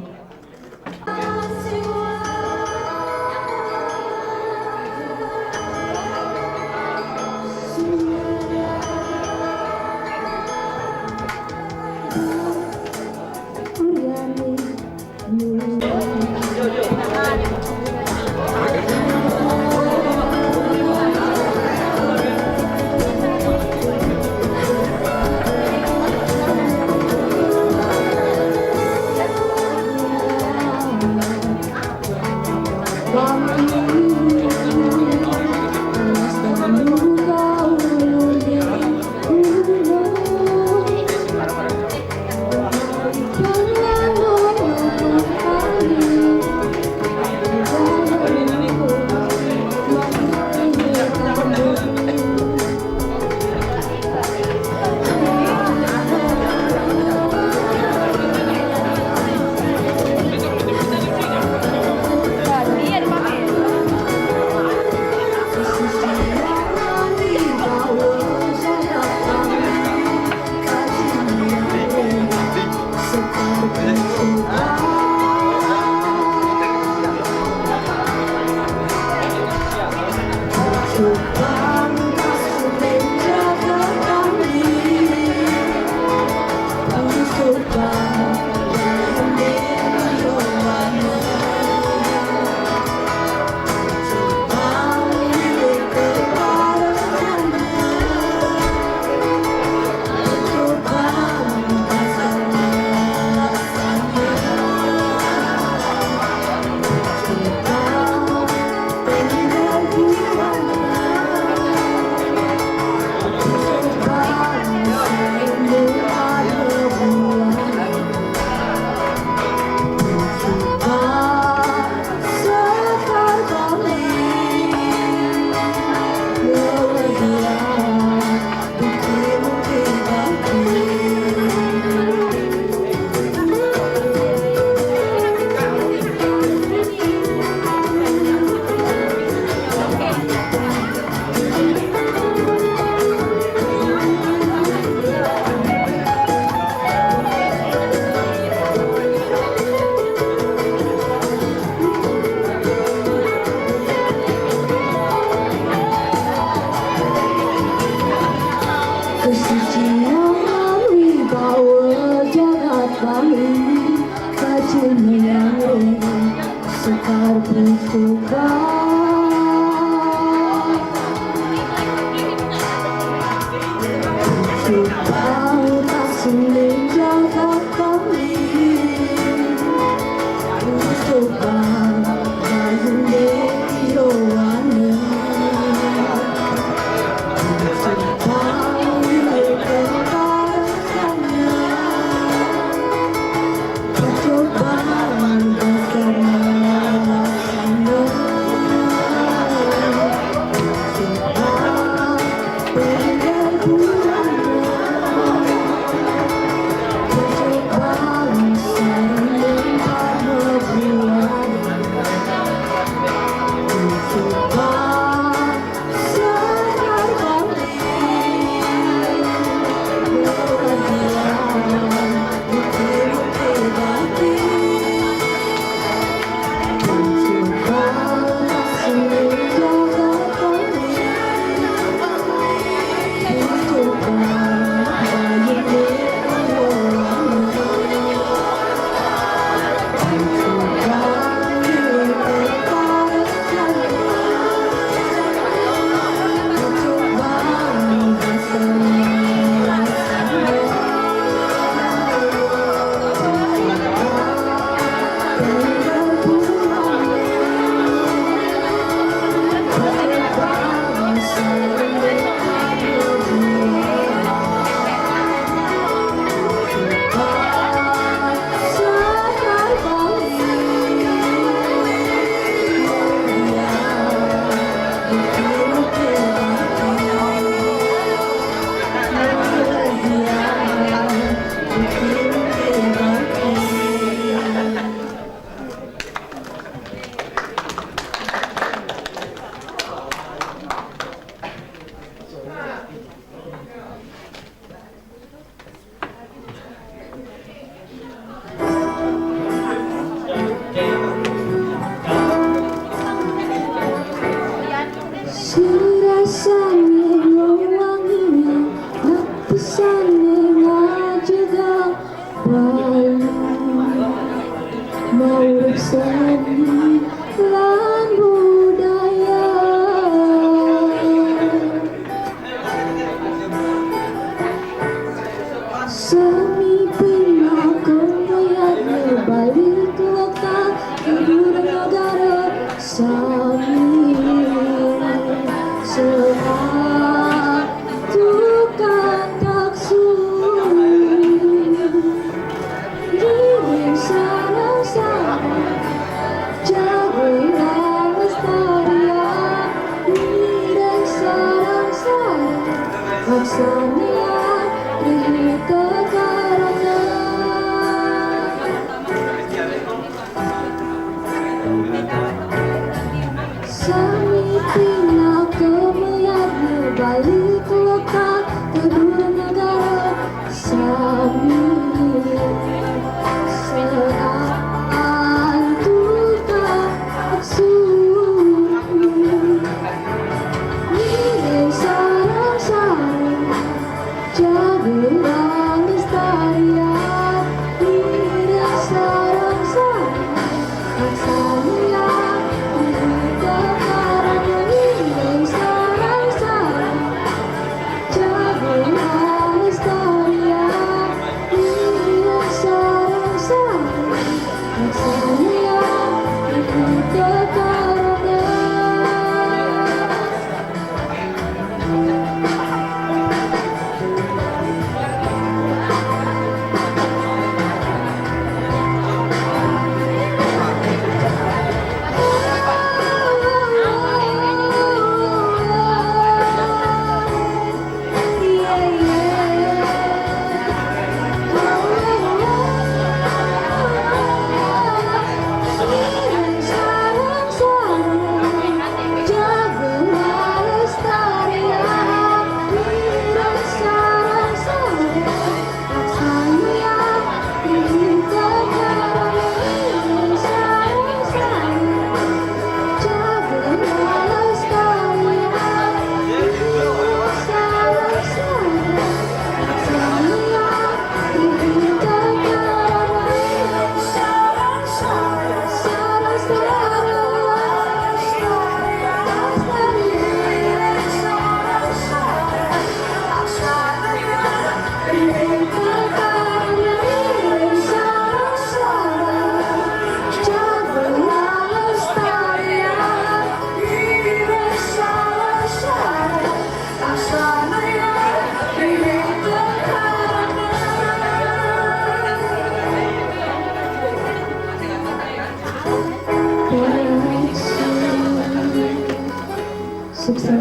Sukses.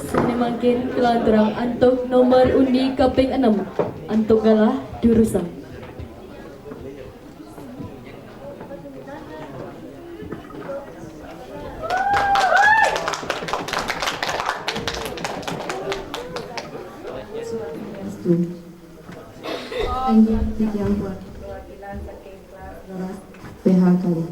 Sini makin kelanturang antuk nomor undi kaping 6 antuk galah jurusan. Angin yang buat perwakilan saking kelas PH kali.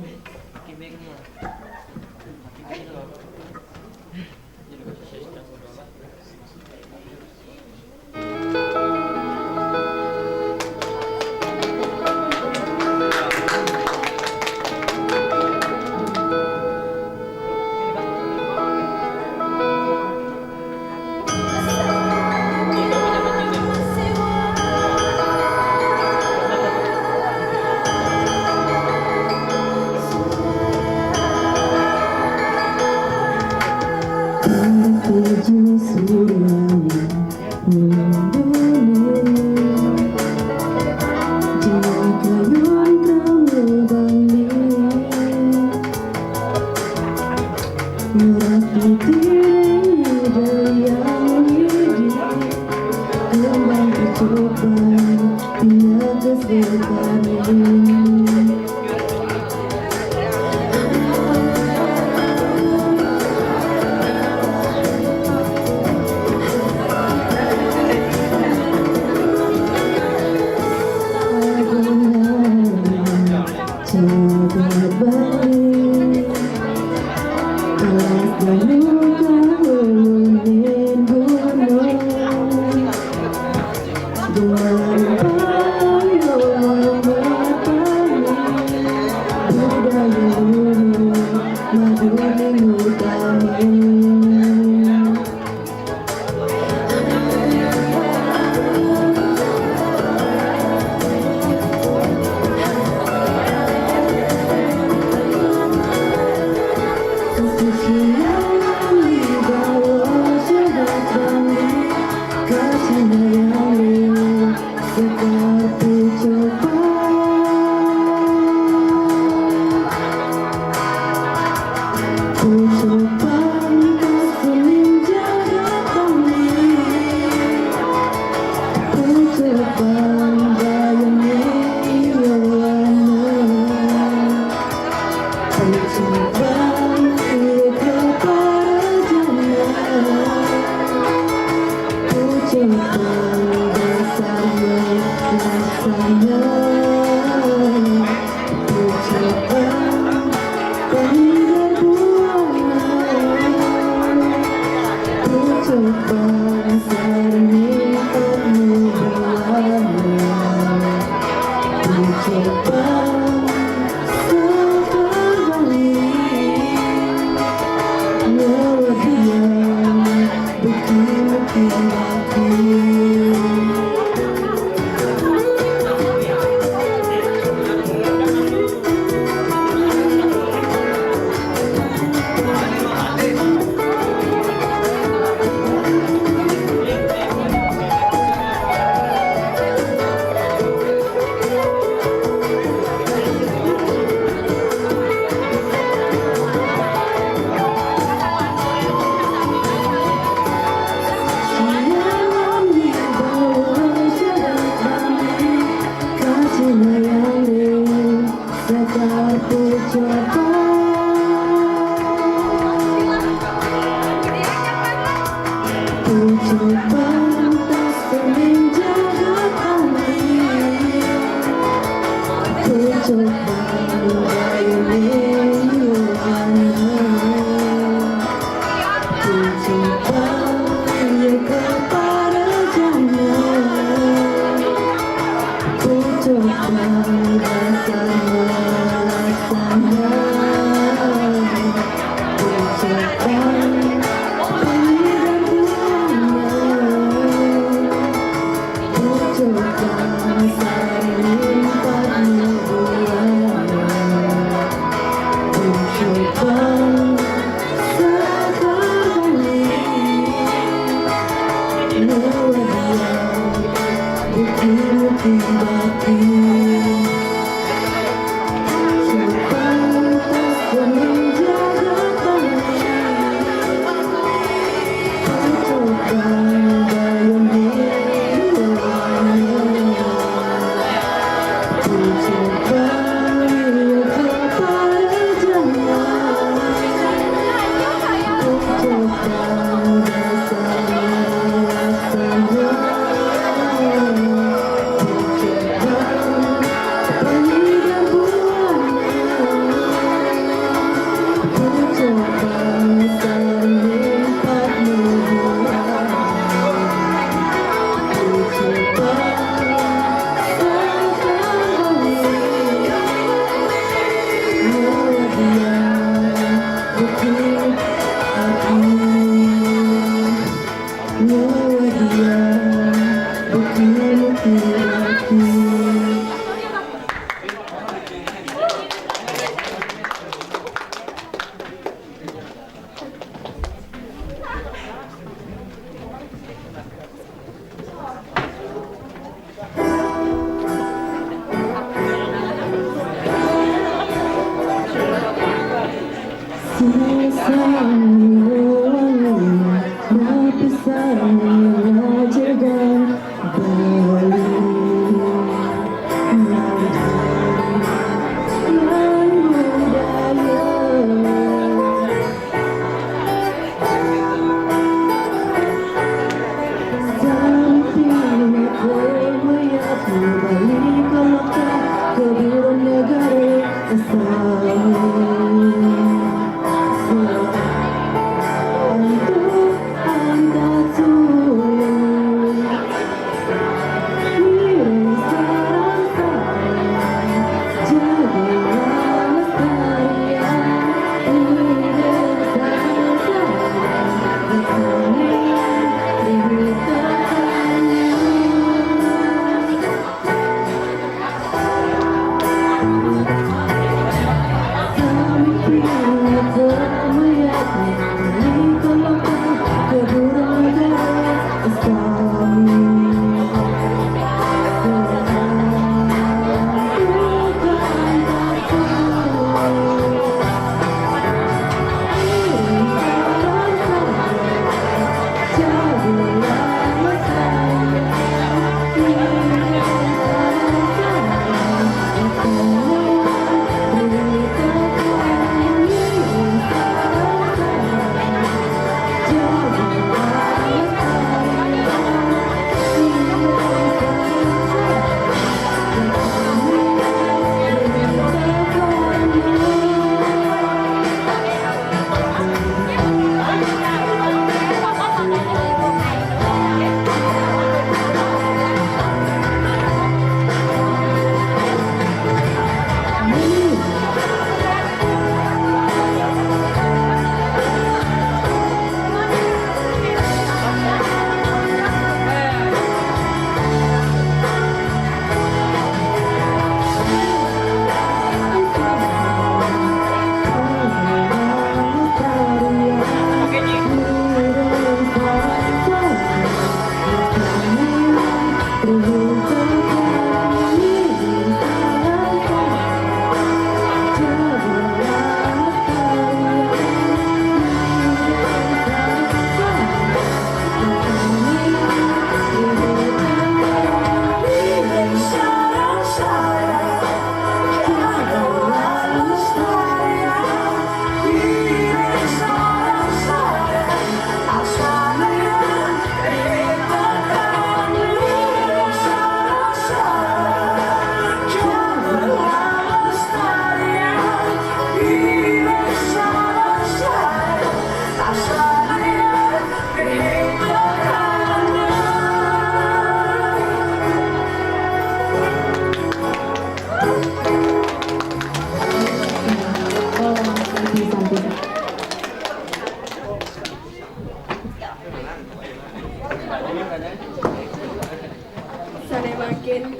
Bukti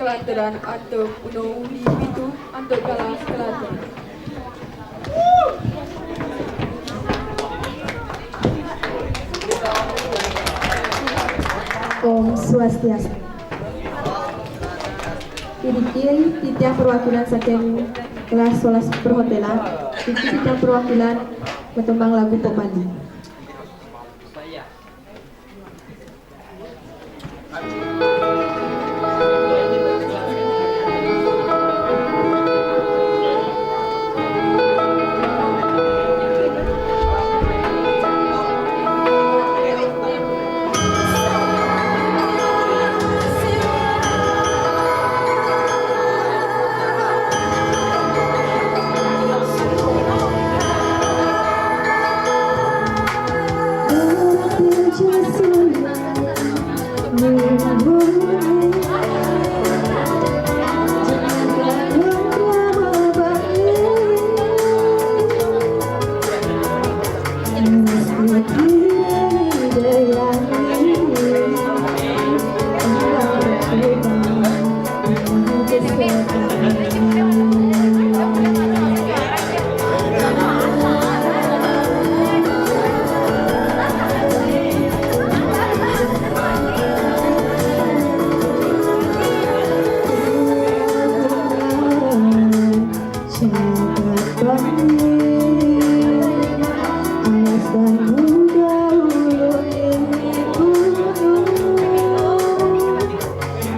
kelantaran atau puno uli itu untuk kelas kelantaran. Om Swastiastu. Niki titiang perwakilan saking kelas 11 perhotelan. Niki titiang perwakilan petembang lagu pemandi.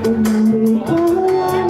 Memberi kau yang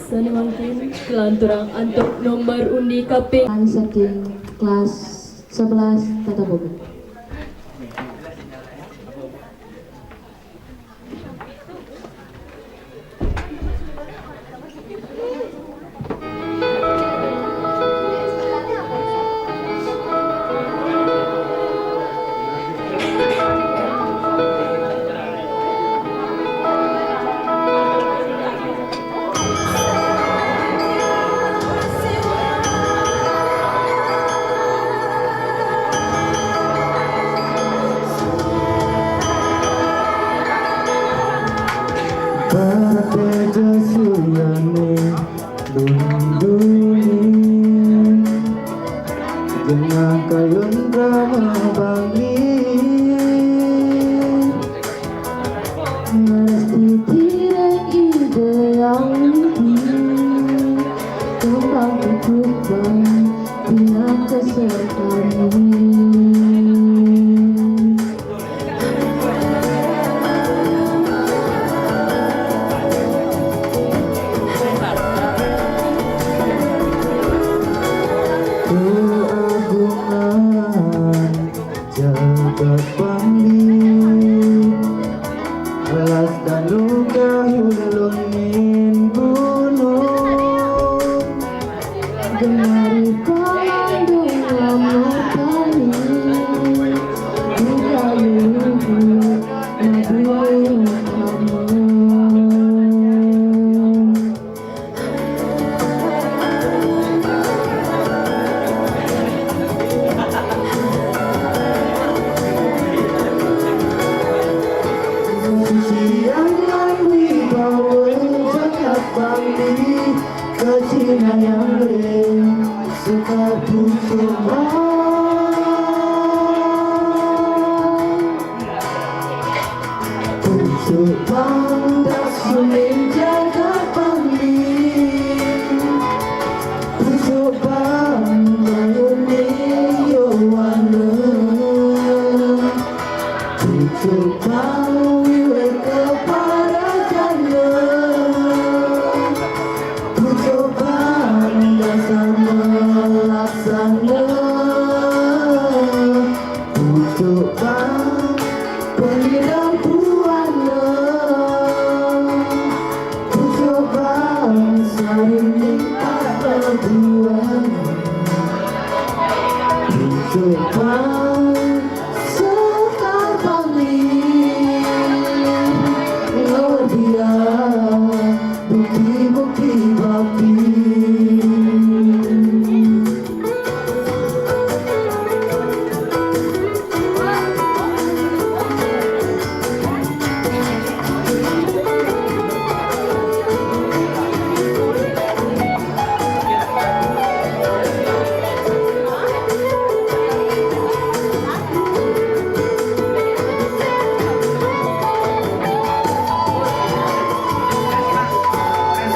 Sana mungkin kelanturang untuk nomor undi kaping saking kelas 11 Tata Boga. Jagat Pangli kesucian dan wibawa jagat bangli, kecina yang rem sekatu semua. Untuk bangga suling jagat bangli, untuk bangga unik yowana, untuk bangga kepada jana, untuk bangga sama laksana, untuk bangga pengiram buana, untuk bangsa ini apa buana, untuk bangsa bangli, luar dia bukti-bukti bakti.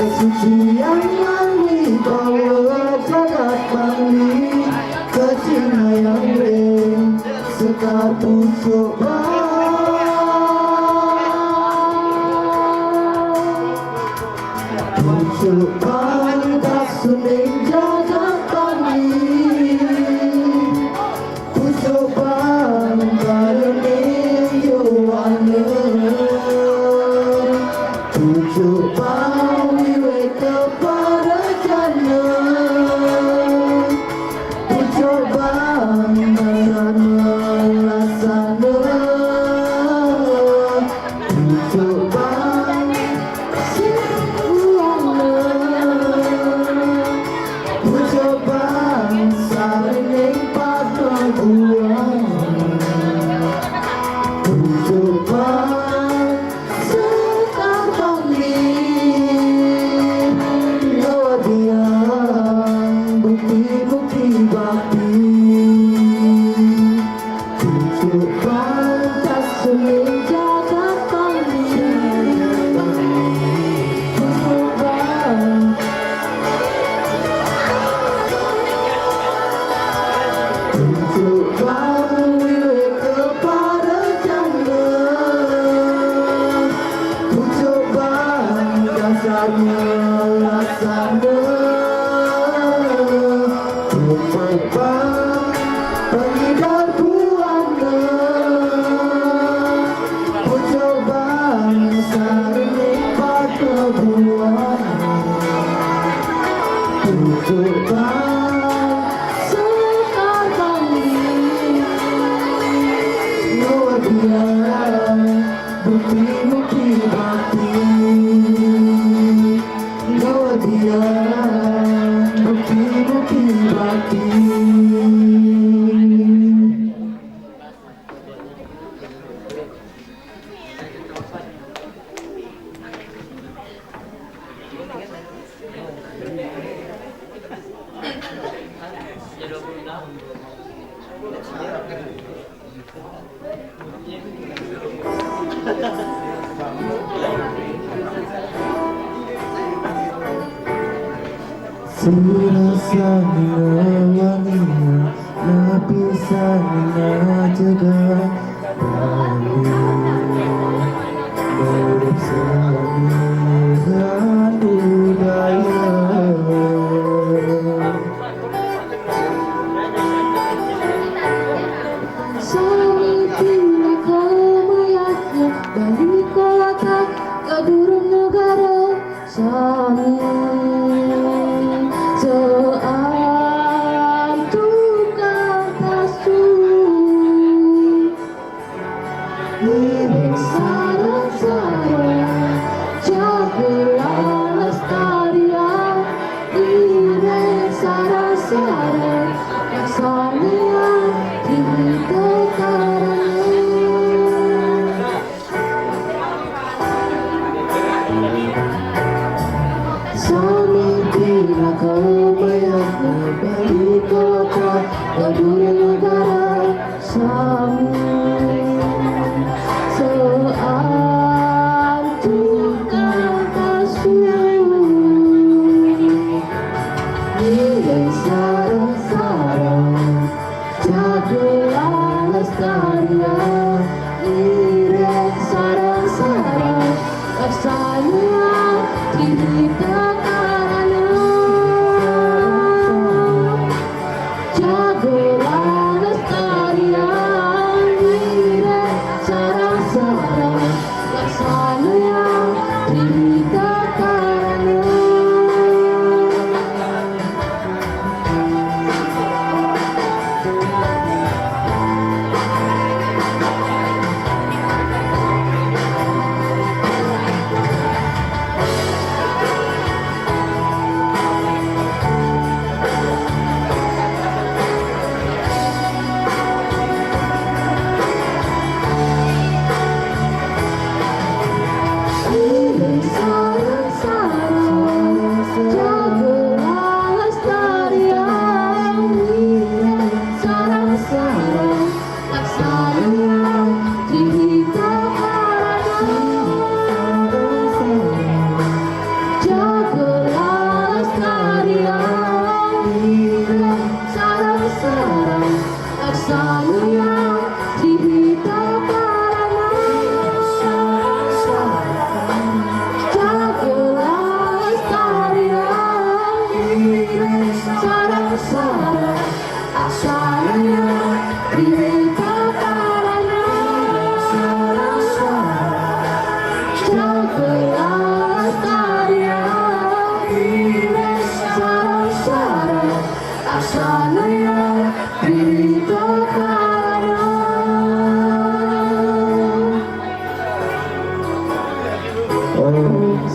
Kesucian yang dibawa jagat bangli, kecina yang rem sekatu coba. Pucuk bangga suling jagat bangli, pucuk bangga unik yowana, pucuk bangga kepada jana, pucuk bangga sana laksana, pucuk bangga siwana, pucuk bangsa ini pada buana, pucuk bangsa bangli, dia bukti-bukti bakti, pucuk bangsa suling jagat bangli, pucuk bangsa, pucuk bangsa kepada jana, pucuk bangsa sana laksana, pucuk bangsa pengidar buana, pucuk bangsa nikmat kebuana, pucuk bangsa bangli, luar biasa bukti-bukti bakti, luar biasa bukti-bukti bakti. Sirasana wanginya napisana jagat bangli, bersanihan budaya. Samitilah kemayatnya dari kota kadurun negara Sami.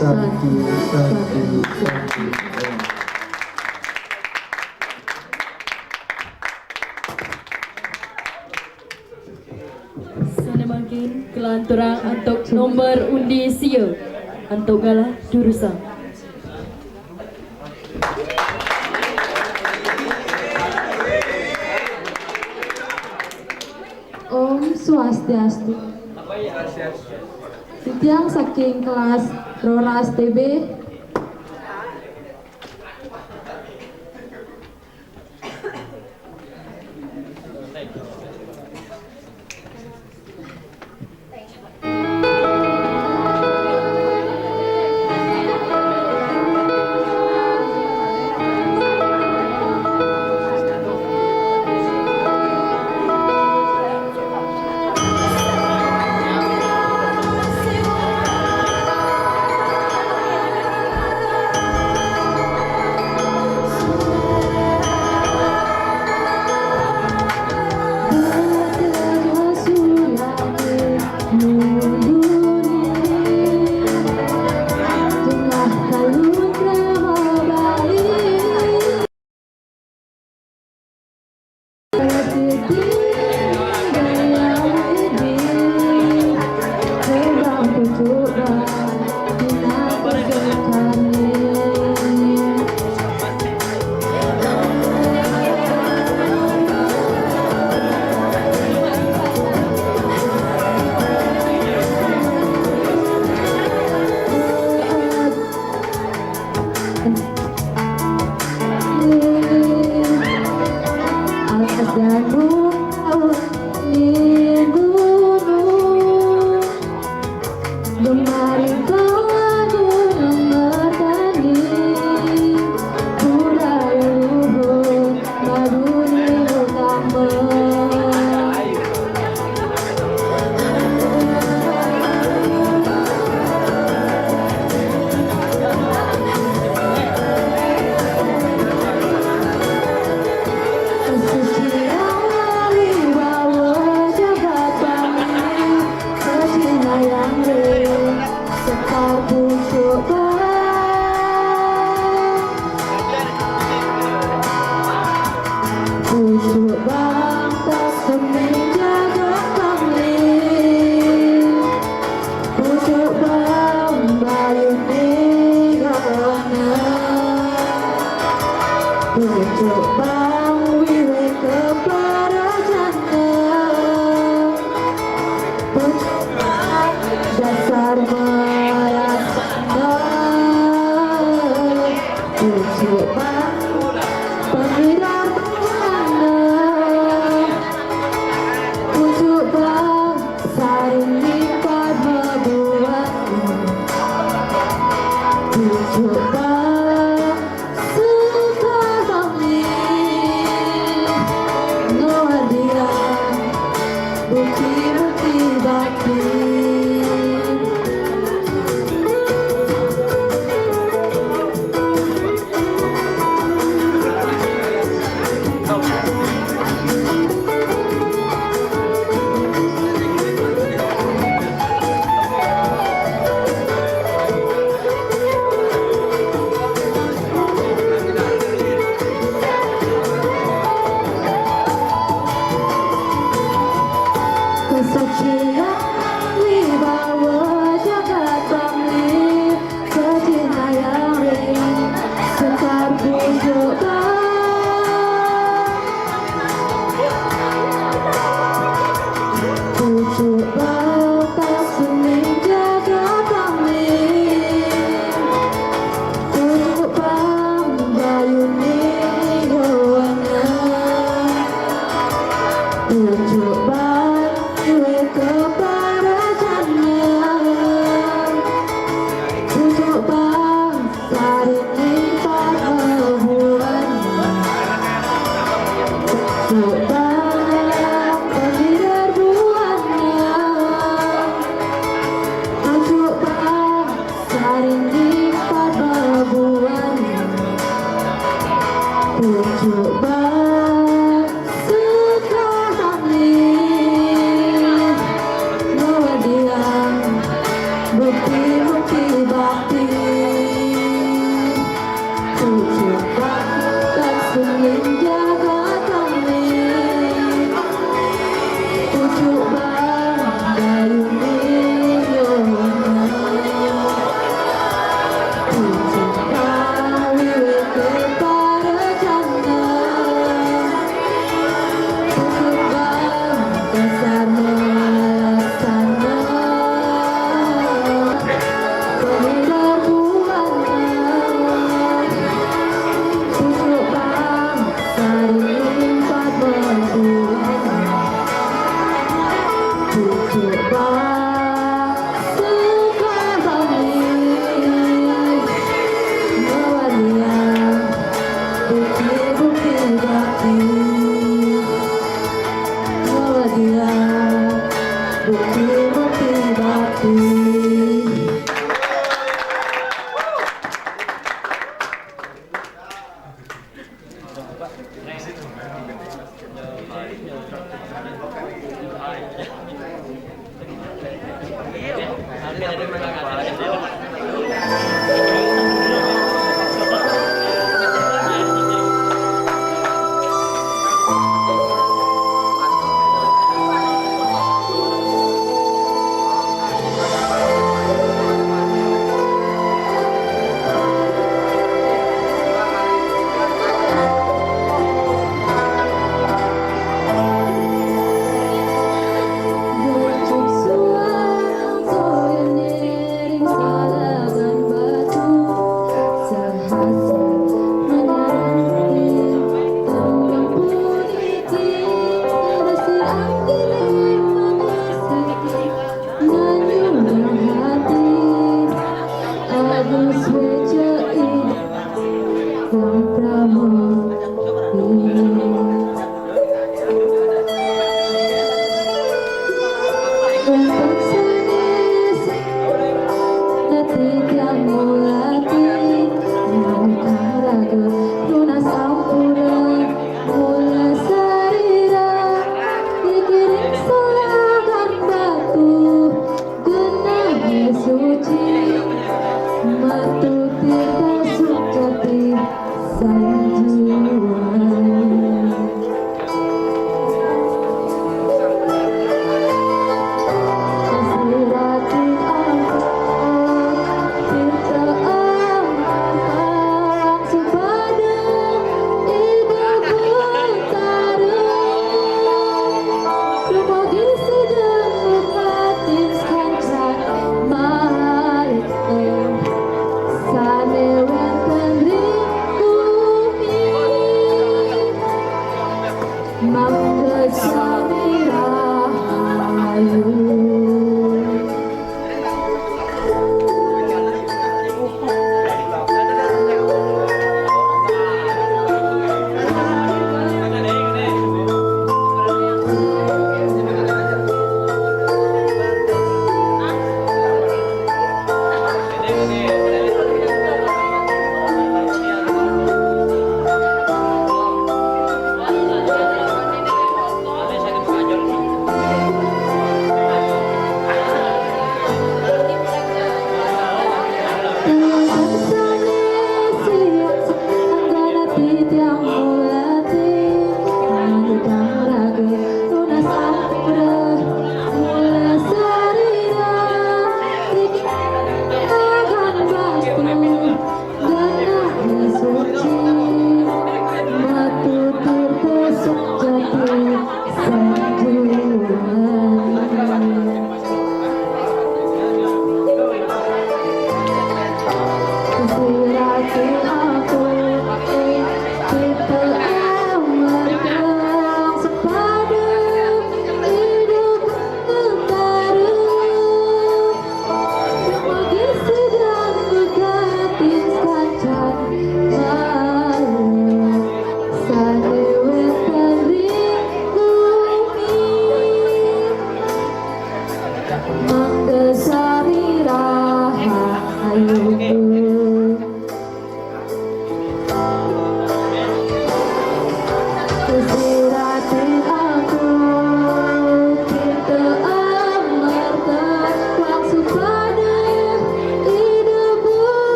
Santi, Santi, Santi. Sana makin kelanturang untuk nomor undi sio untuk galah jurusan. Om Swastiastu. Titiang saking kelas Roras TB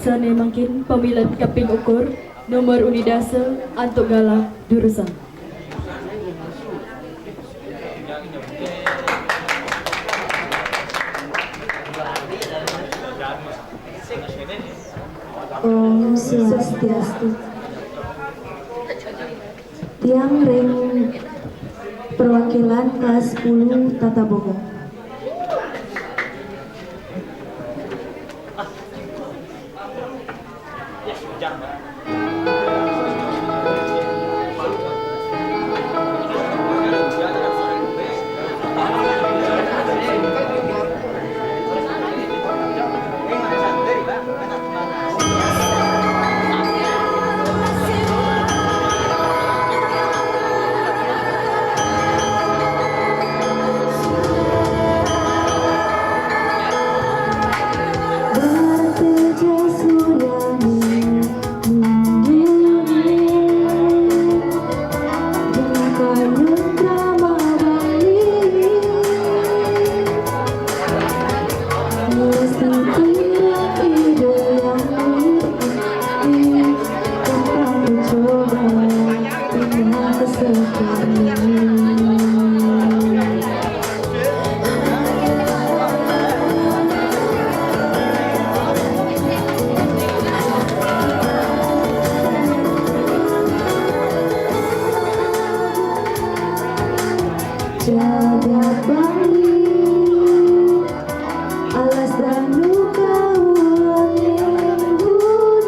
Sane makin pemilihan kaping ukur nomor unidase antuk galah jurusan. Om Swastiastu. Tiang ring perwakilan kelas 10 Tata Boga. Jagat Bali, alas dan luka ulang gunung,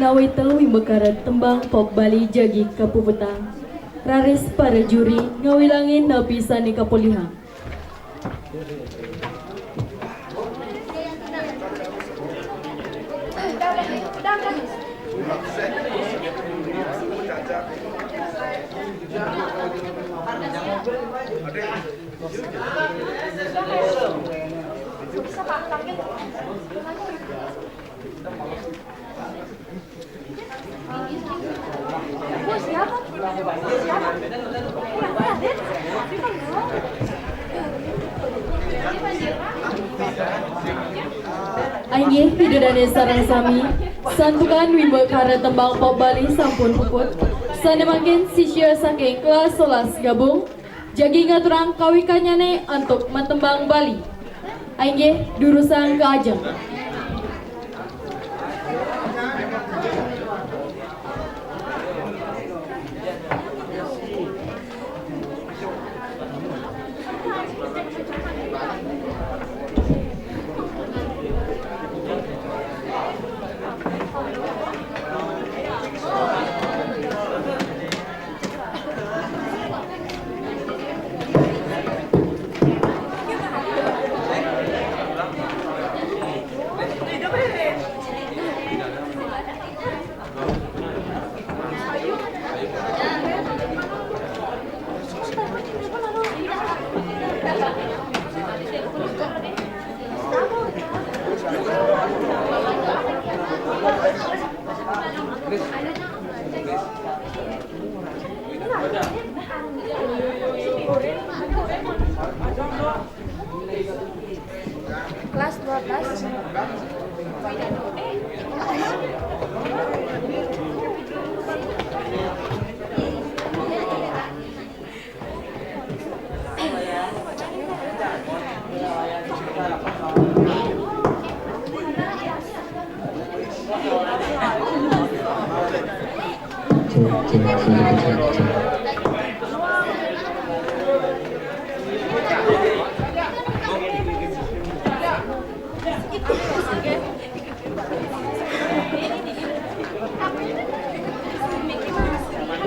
menawi telu mekaret tembang pop Bali jagi kapupetang raris para juri ngawilangin nepi sani kapolihang. Ainggih pidadane sareng sami santukan wimbekara tembang pop Bali sampun puput sanemakin sisya saking kelas 11 gabung jagi ngaturang kawikanyane untuk matembang Bali. Ainggih durusang ke ajeng.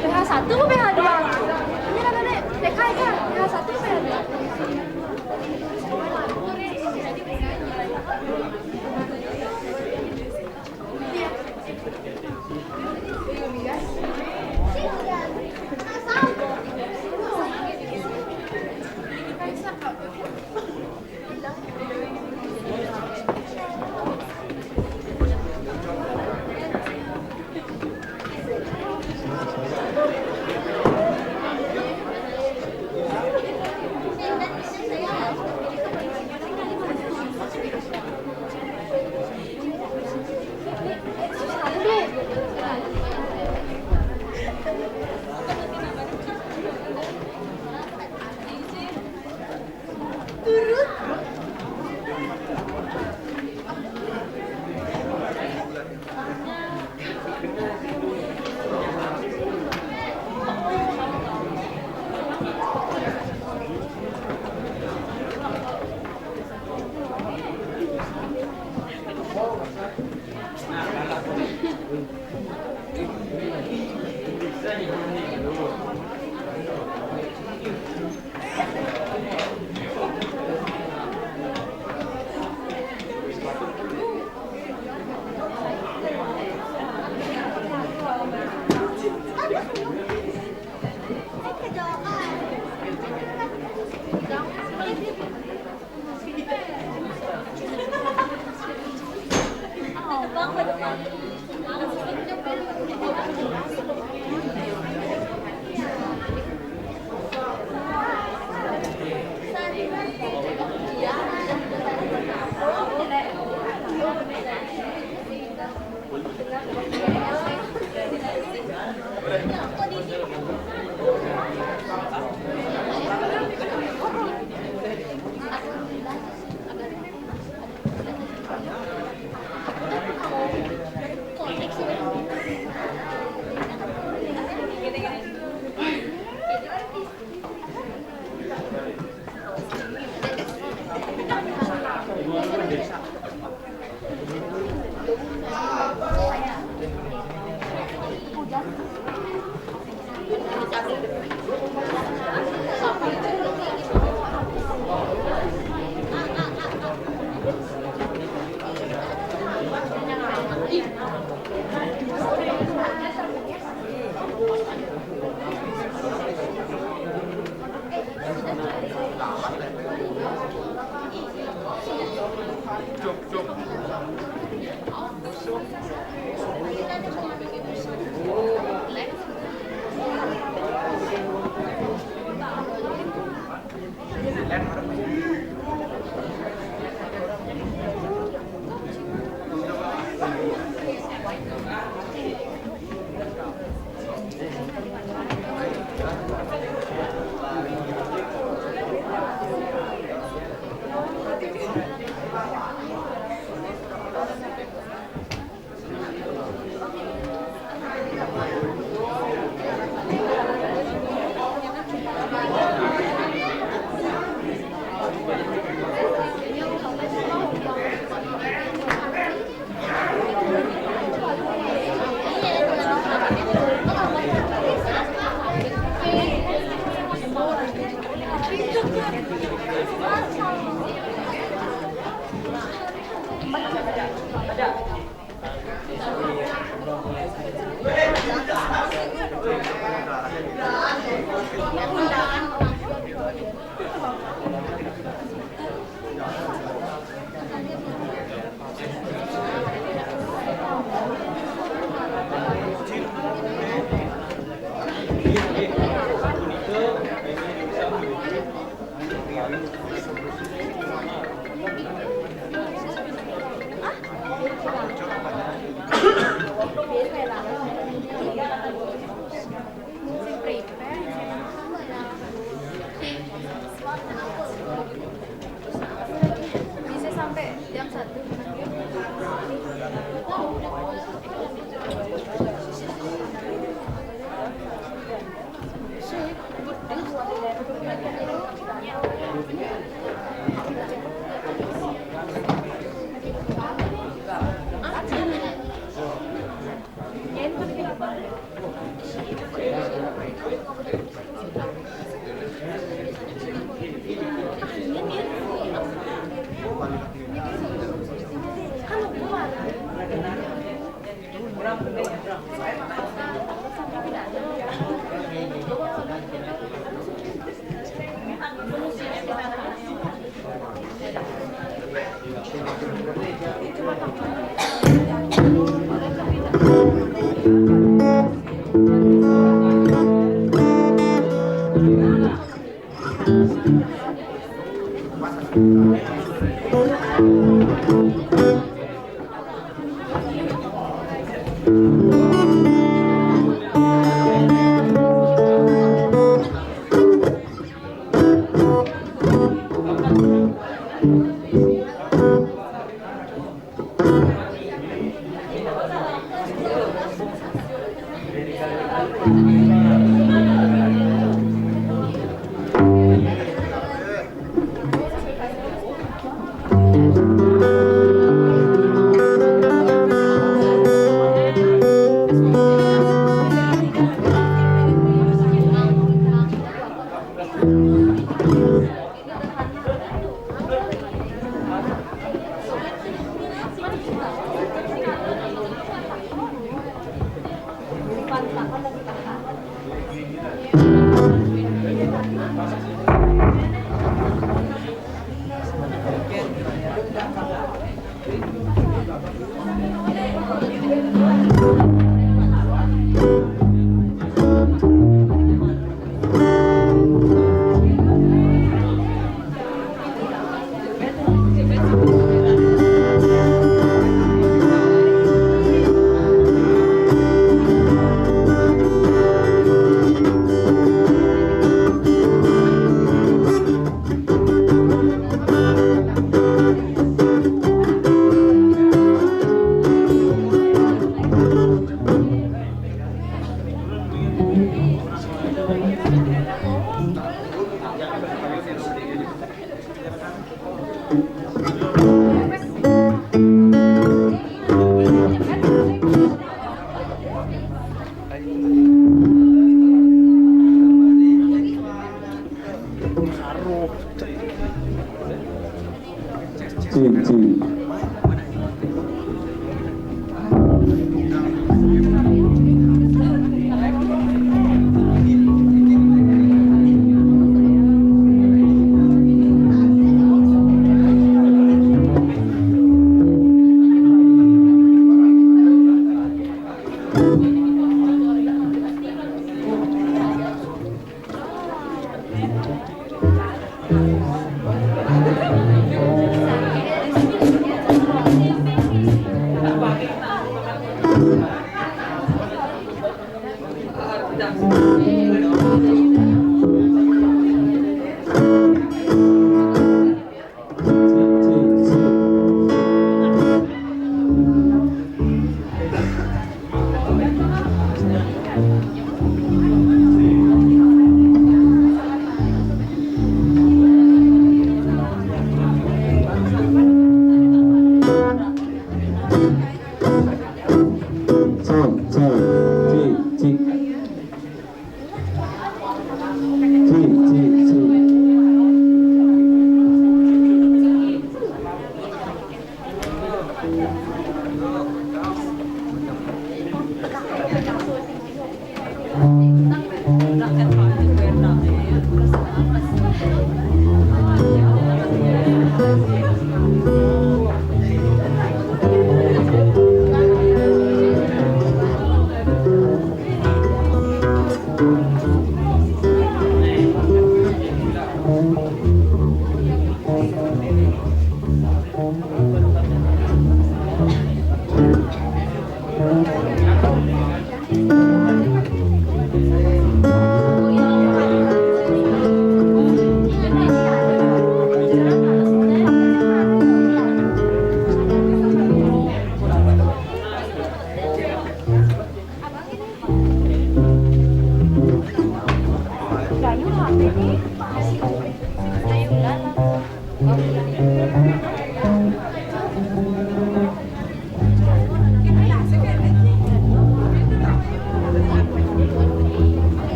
PH1 ke PH2? Ini kan ada TK ya, PH1 ke PH2?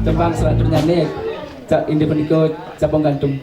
Tembang selanjutnya nih, ini peniko cabang gantung.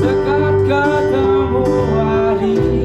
Sekat ketemu hari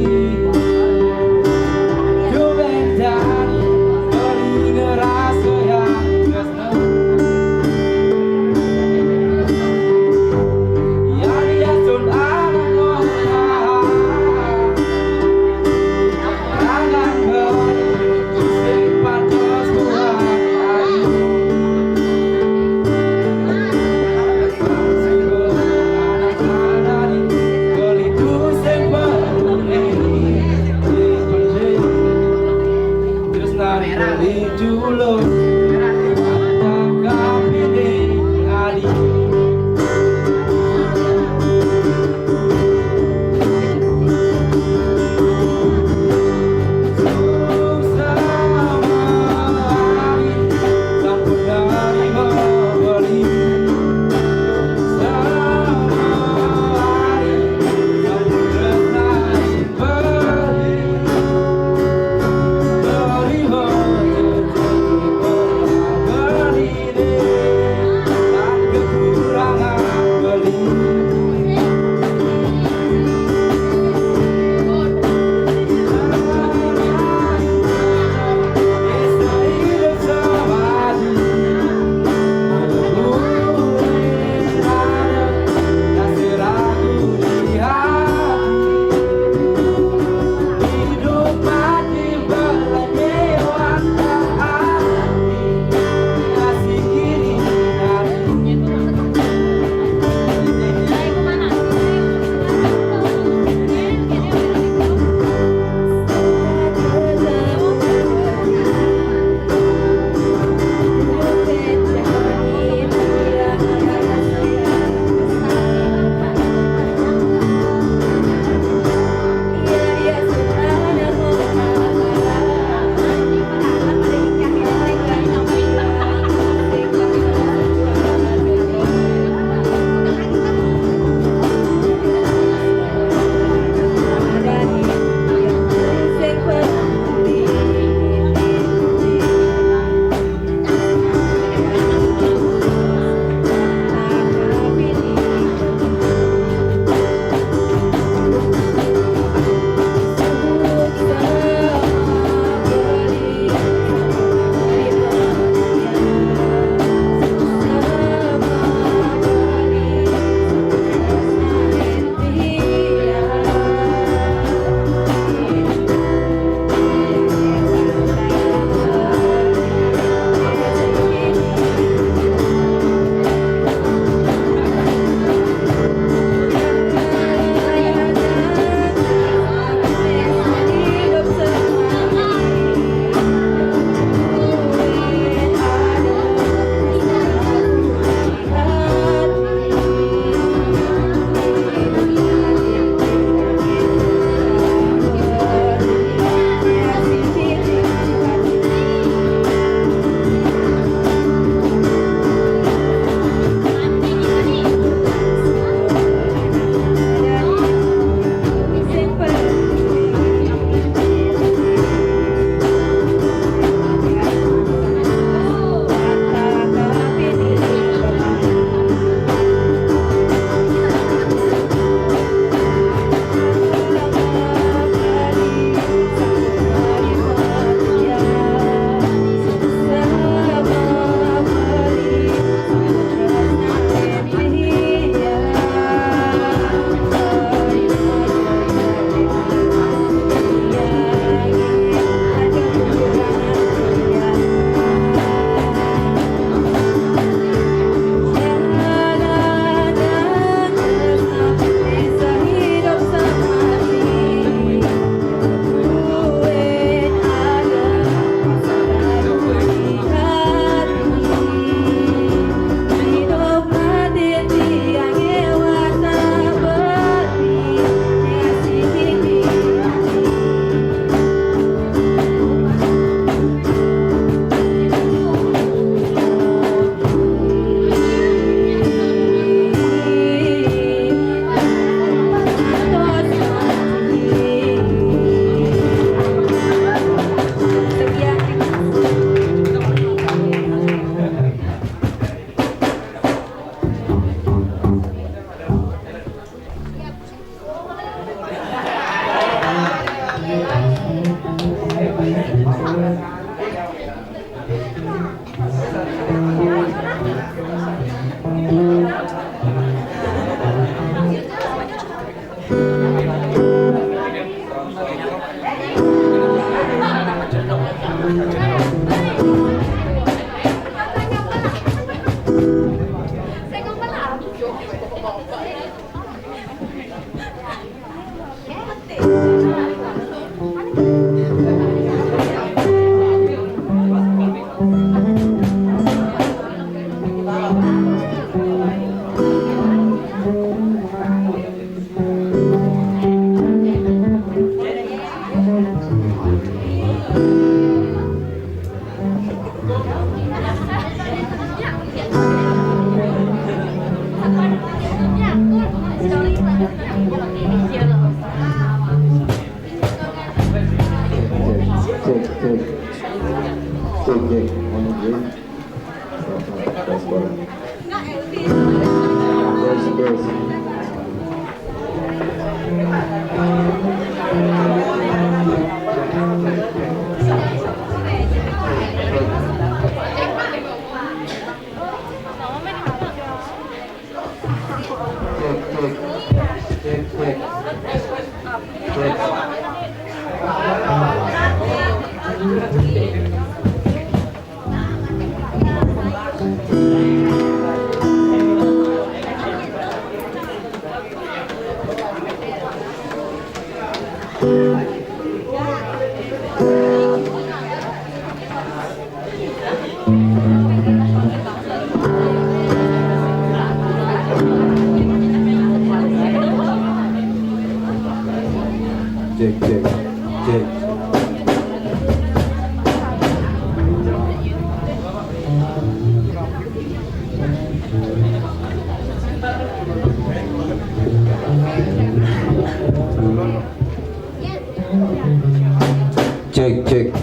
Cek.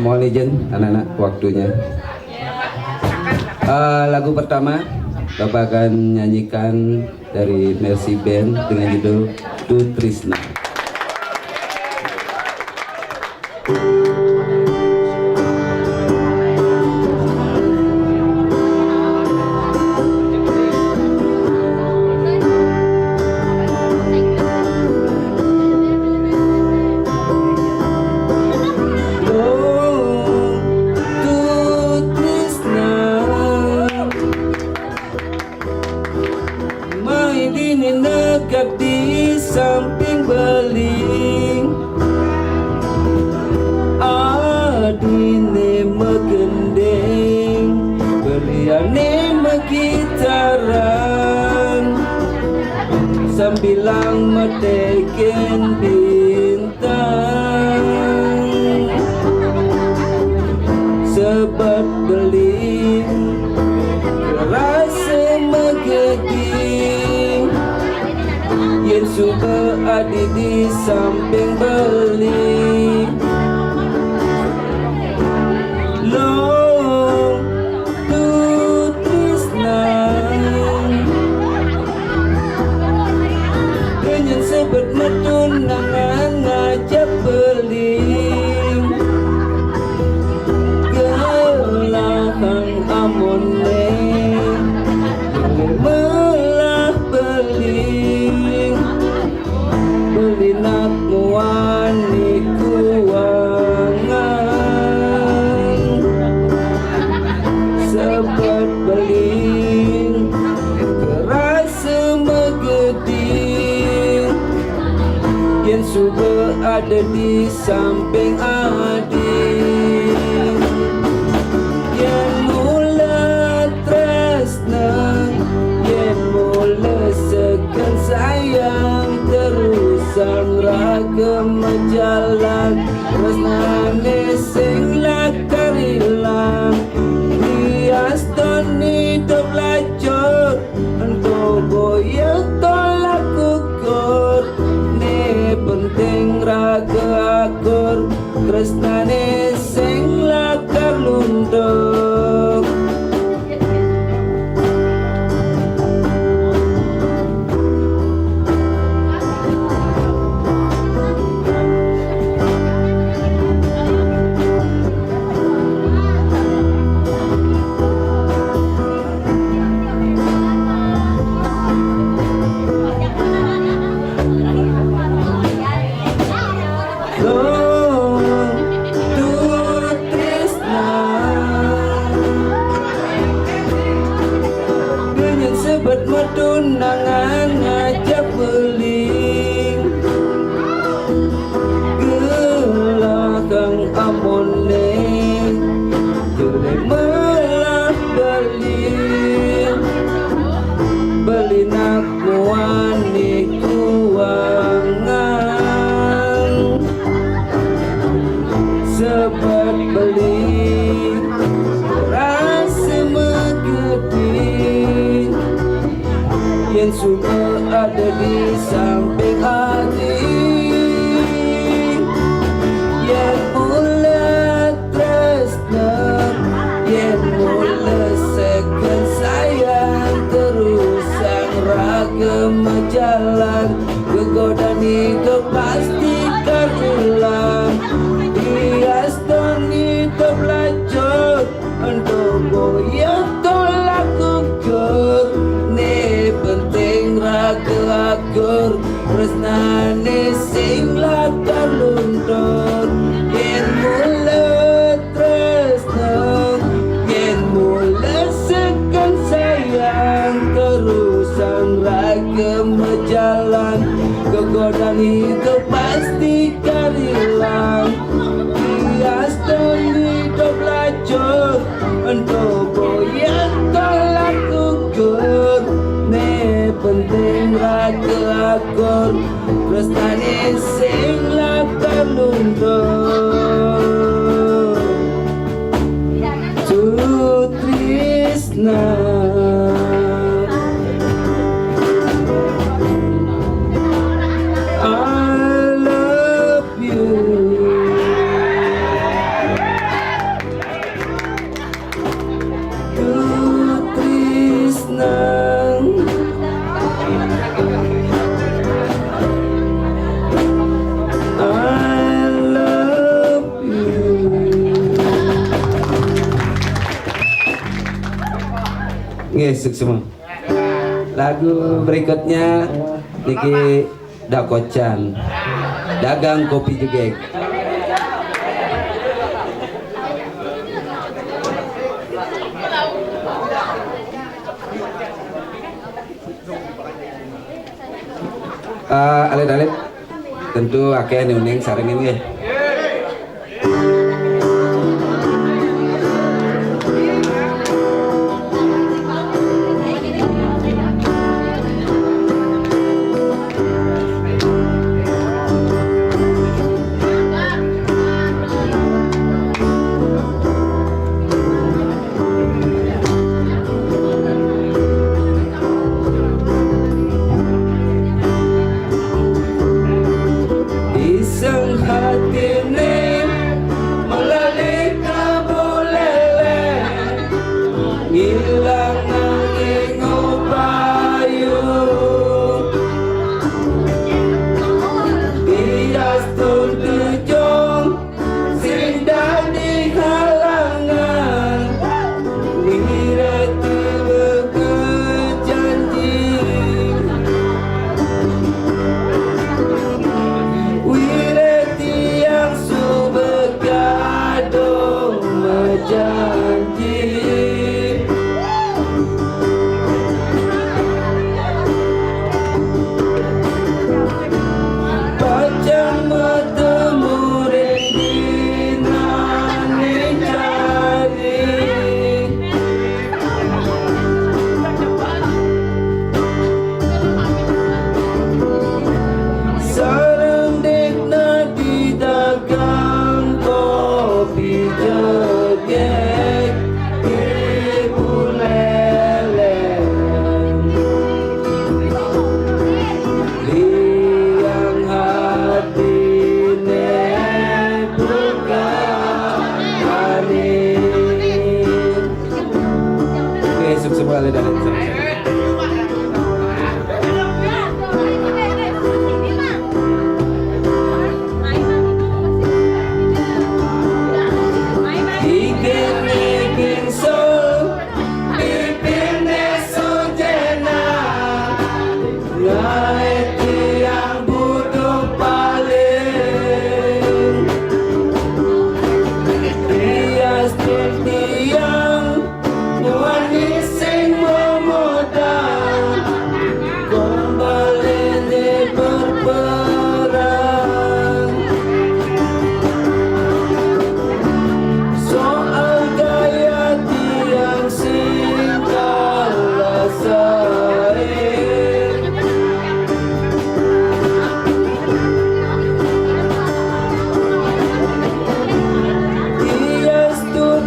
Mohon izin anak-anak waktunya. Lagu pertama Bapak akan nyanyikan dari Mercy Band dengan judul Tu Trisna. Di samping beling adine megendeng beliane megitaran sambilang meteken bintang sebat beling rasa megeding yen suka adi di samping beli long tu trisna kenyan sebut metun nangan ngajak beling gelahang amone melah beling belinak muani kuangan sebat beling kerasa megeding yang suka ada di samping adik yang mula tresna yang mula sekan sayang terusang raga menjalan resnane sing lakar hilang hias don hidup lacur ento boyok tolak ukur ne penting raga akur resnane suka ada di samping hati. Yang mula tresna, yang mula sekan sayang, terus sang raga menjalan, kegodan itu pastikan hilang. Hias dan itu belajar untuk goyang tolak gugur. Ni penting raga akur, tresnane sing lakar luntur. Yen mula tresna, yen mula sekan sayang, terus sang raga menjalan, kegodan itu pasti kan hilang. Hias dan hidup belajar untuk goyang tolak gugur. Ni penting raga akur, tresnane sing lakar luntur. Tresna ngesuk semua. Lagu berikutnya Niki Dakocan, dagang kopi juga. Alit-alit tentu akeh nuning sarengin nggih. Iseng hatine melalui kabulele, ngilang nanging upayu. Bias tuntujong sing dadi halangan, wirati berjanji. Wirati yang subegado menjanji. Pacang bertemu rendina cari. Sarang dekna di dagang kopi jegek ibu lele. Liang hatine bukan anin. Oke, sukses sekali dan Igeng sol, pipine sujena, ngaiti yang butuh paling. Hias tiang, nuani sing memodal, kembali di berperang. Soal gaya tiang sing kalah saing, hias tuh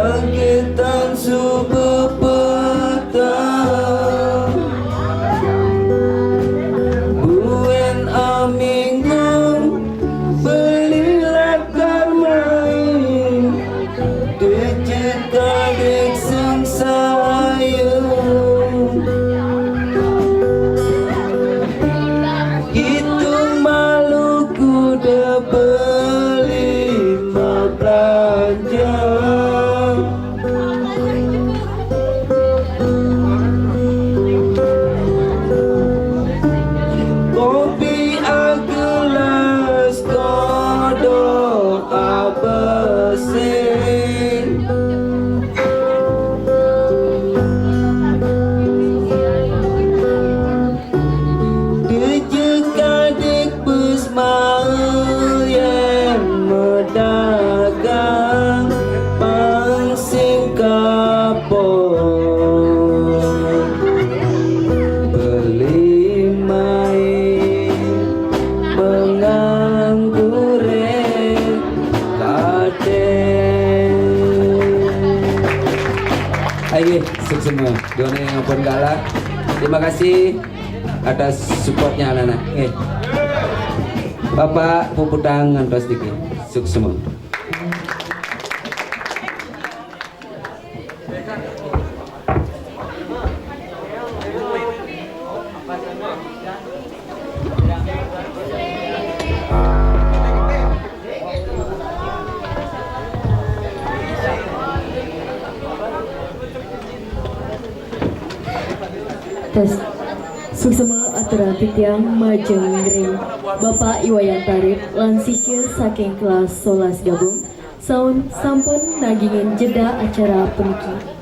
bangkitan subuh petang buen aminggung belilat karmain dicekalik sengsayung hitung Maluku udah beli mau belanja kopi agelas kodok abesin dejek adik bus mau yang medagang pangsing kapok beli main pengangguran kadek. Ayo sukses semua Dona yang ngapun galak. Terima kasih atas supportnya anak-anak. Bapak Puputang ngantos dikit. Sukses semua. Tes suksema atura titiang majeng ring Bapak Iwayan Tarif lansihkeun saking kelas 11 gabung saun sampun nagingin jeda acara puniki.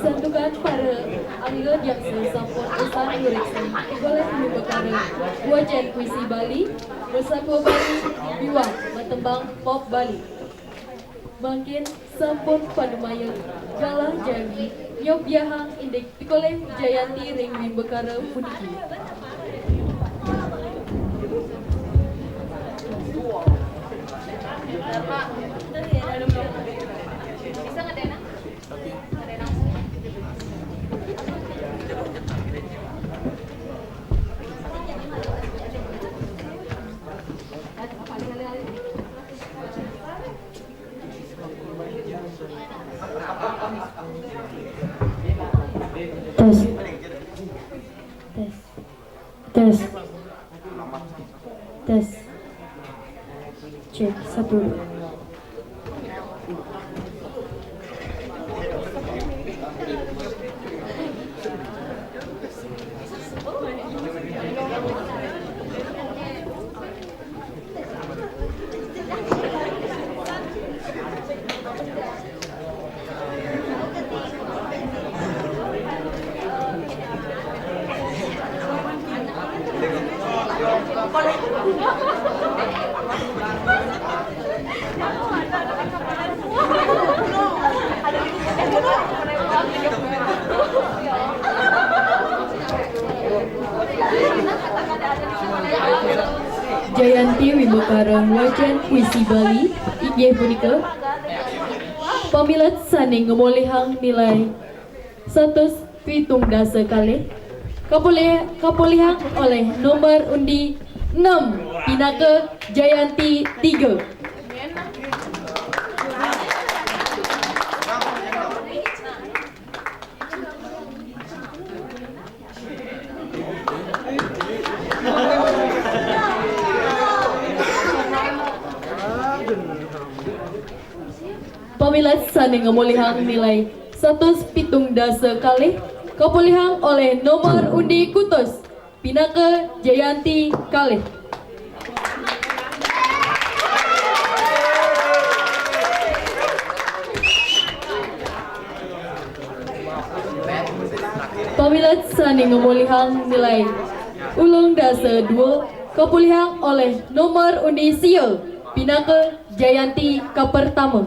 Santukan para anggota yang sampun pesan yureksan boleh dibekali wajan puisi Bali bersama Bali Biwak Matembang Pop Bali Bangkin sampun padumayan galah jagi nyok biahang indek pikoleh Jayanti ring Wimbekara puniki. Bisa ngedena? Ngedena. cek 1. Jayanti Wibokarang wajan puisi Bali inggih punika pamilat saning ngemolihang nilai 170 kalih kapulihang oleh nomor undi 6 Pinaka Jayanti 3. Pamilat saning ngemolihang nilai 170 kalih kapulihang oleh nomor undi kutus Pinaka Jayanti kalih. Pamilat saning ngemolihang nilai ulung dasa 2 kapulihang oleh nomor undi sia Pinaka Jayanti kapertama.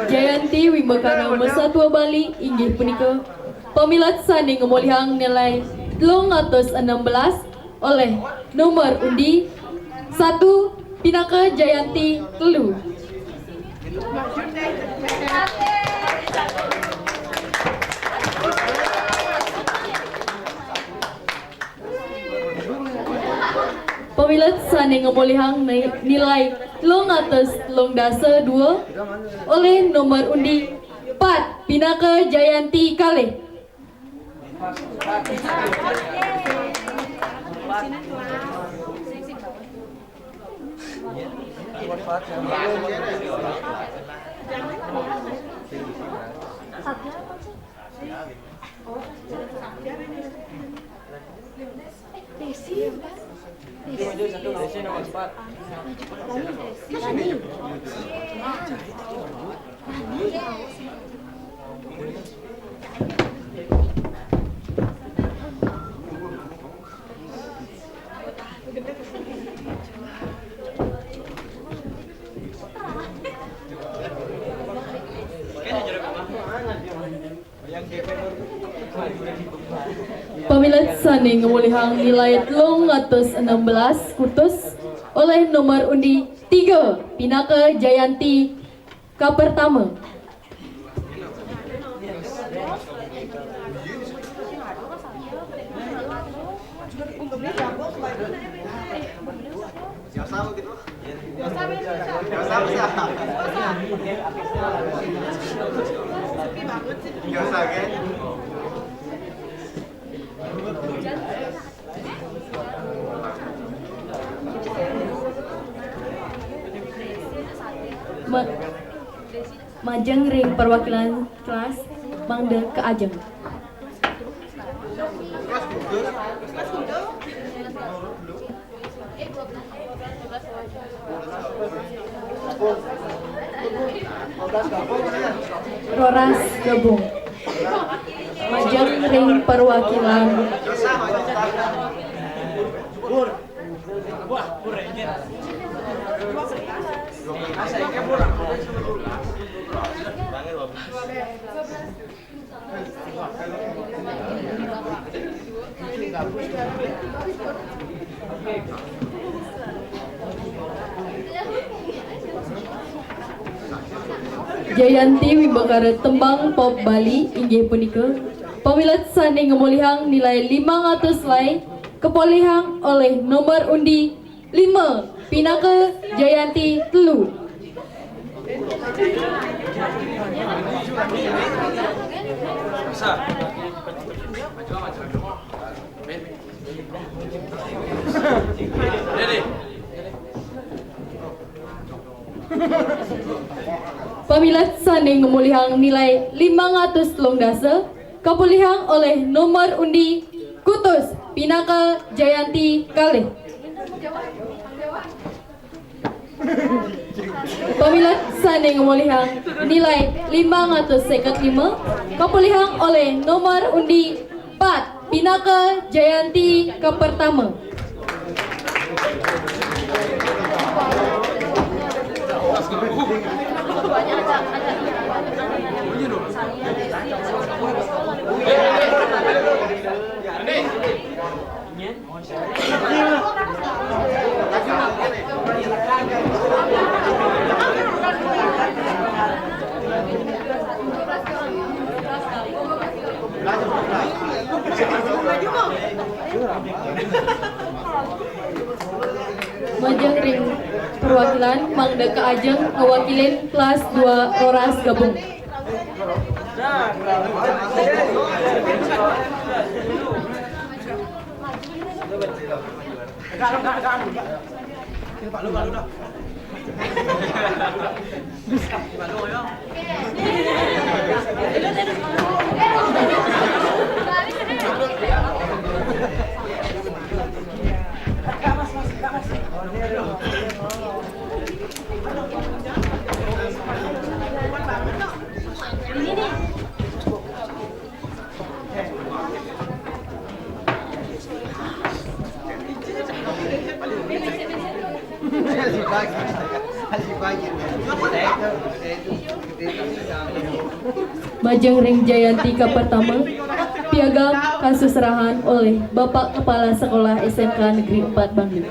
Jayanti Wibokarang Masatwa Bali inggih punika pamilat saning ngemolihang nilai 316 oleh nomor undi 1 Pinaka Jayanti 3. Pamilat saning ngemolihang nilai 332 oleh nomor undi 4 Pinaka Jayanti kalih. Pamilat saning ngemolihang nilai 316 kutus oleh nomor undi 3 Pinaka Jayanti kapertama. Majeng ring perwakilan kelas mangde ke ajeng. Roras gabung. Majeng ring perwakilan Jayanti Wimbakara tembang pop Bali inggih punika pamilat sani ngemulihang nilai 500 lay kepolihang oleh nomor undi 5 Pinaka Jayanti Telu. Pamilat sani ngemulihang nilai 500 longdasa kepolihang oleh nomor undi Kutus Pinaka Jayanti kalih. Pamilat sani ngemulihang nilai 555 kepolihang oleh nomor undi 4 Pinaka Jayanti kepertama. Majeng ring perwakilan Mangda Kaajeng ngewakilin kelas 2 Roras gabung. Majeng ring Jayanti ke pertama piagam kasus serahan oleh Bapak Kepala Sekolah SMK Negeri 4 Bangli.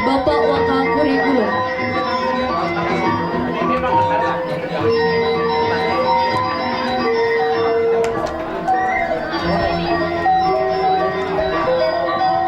Bapak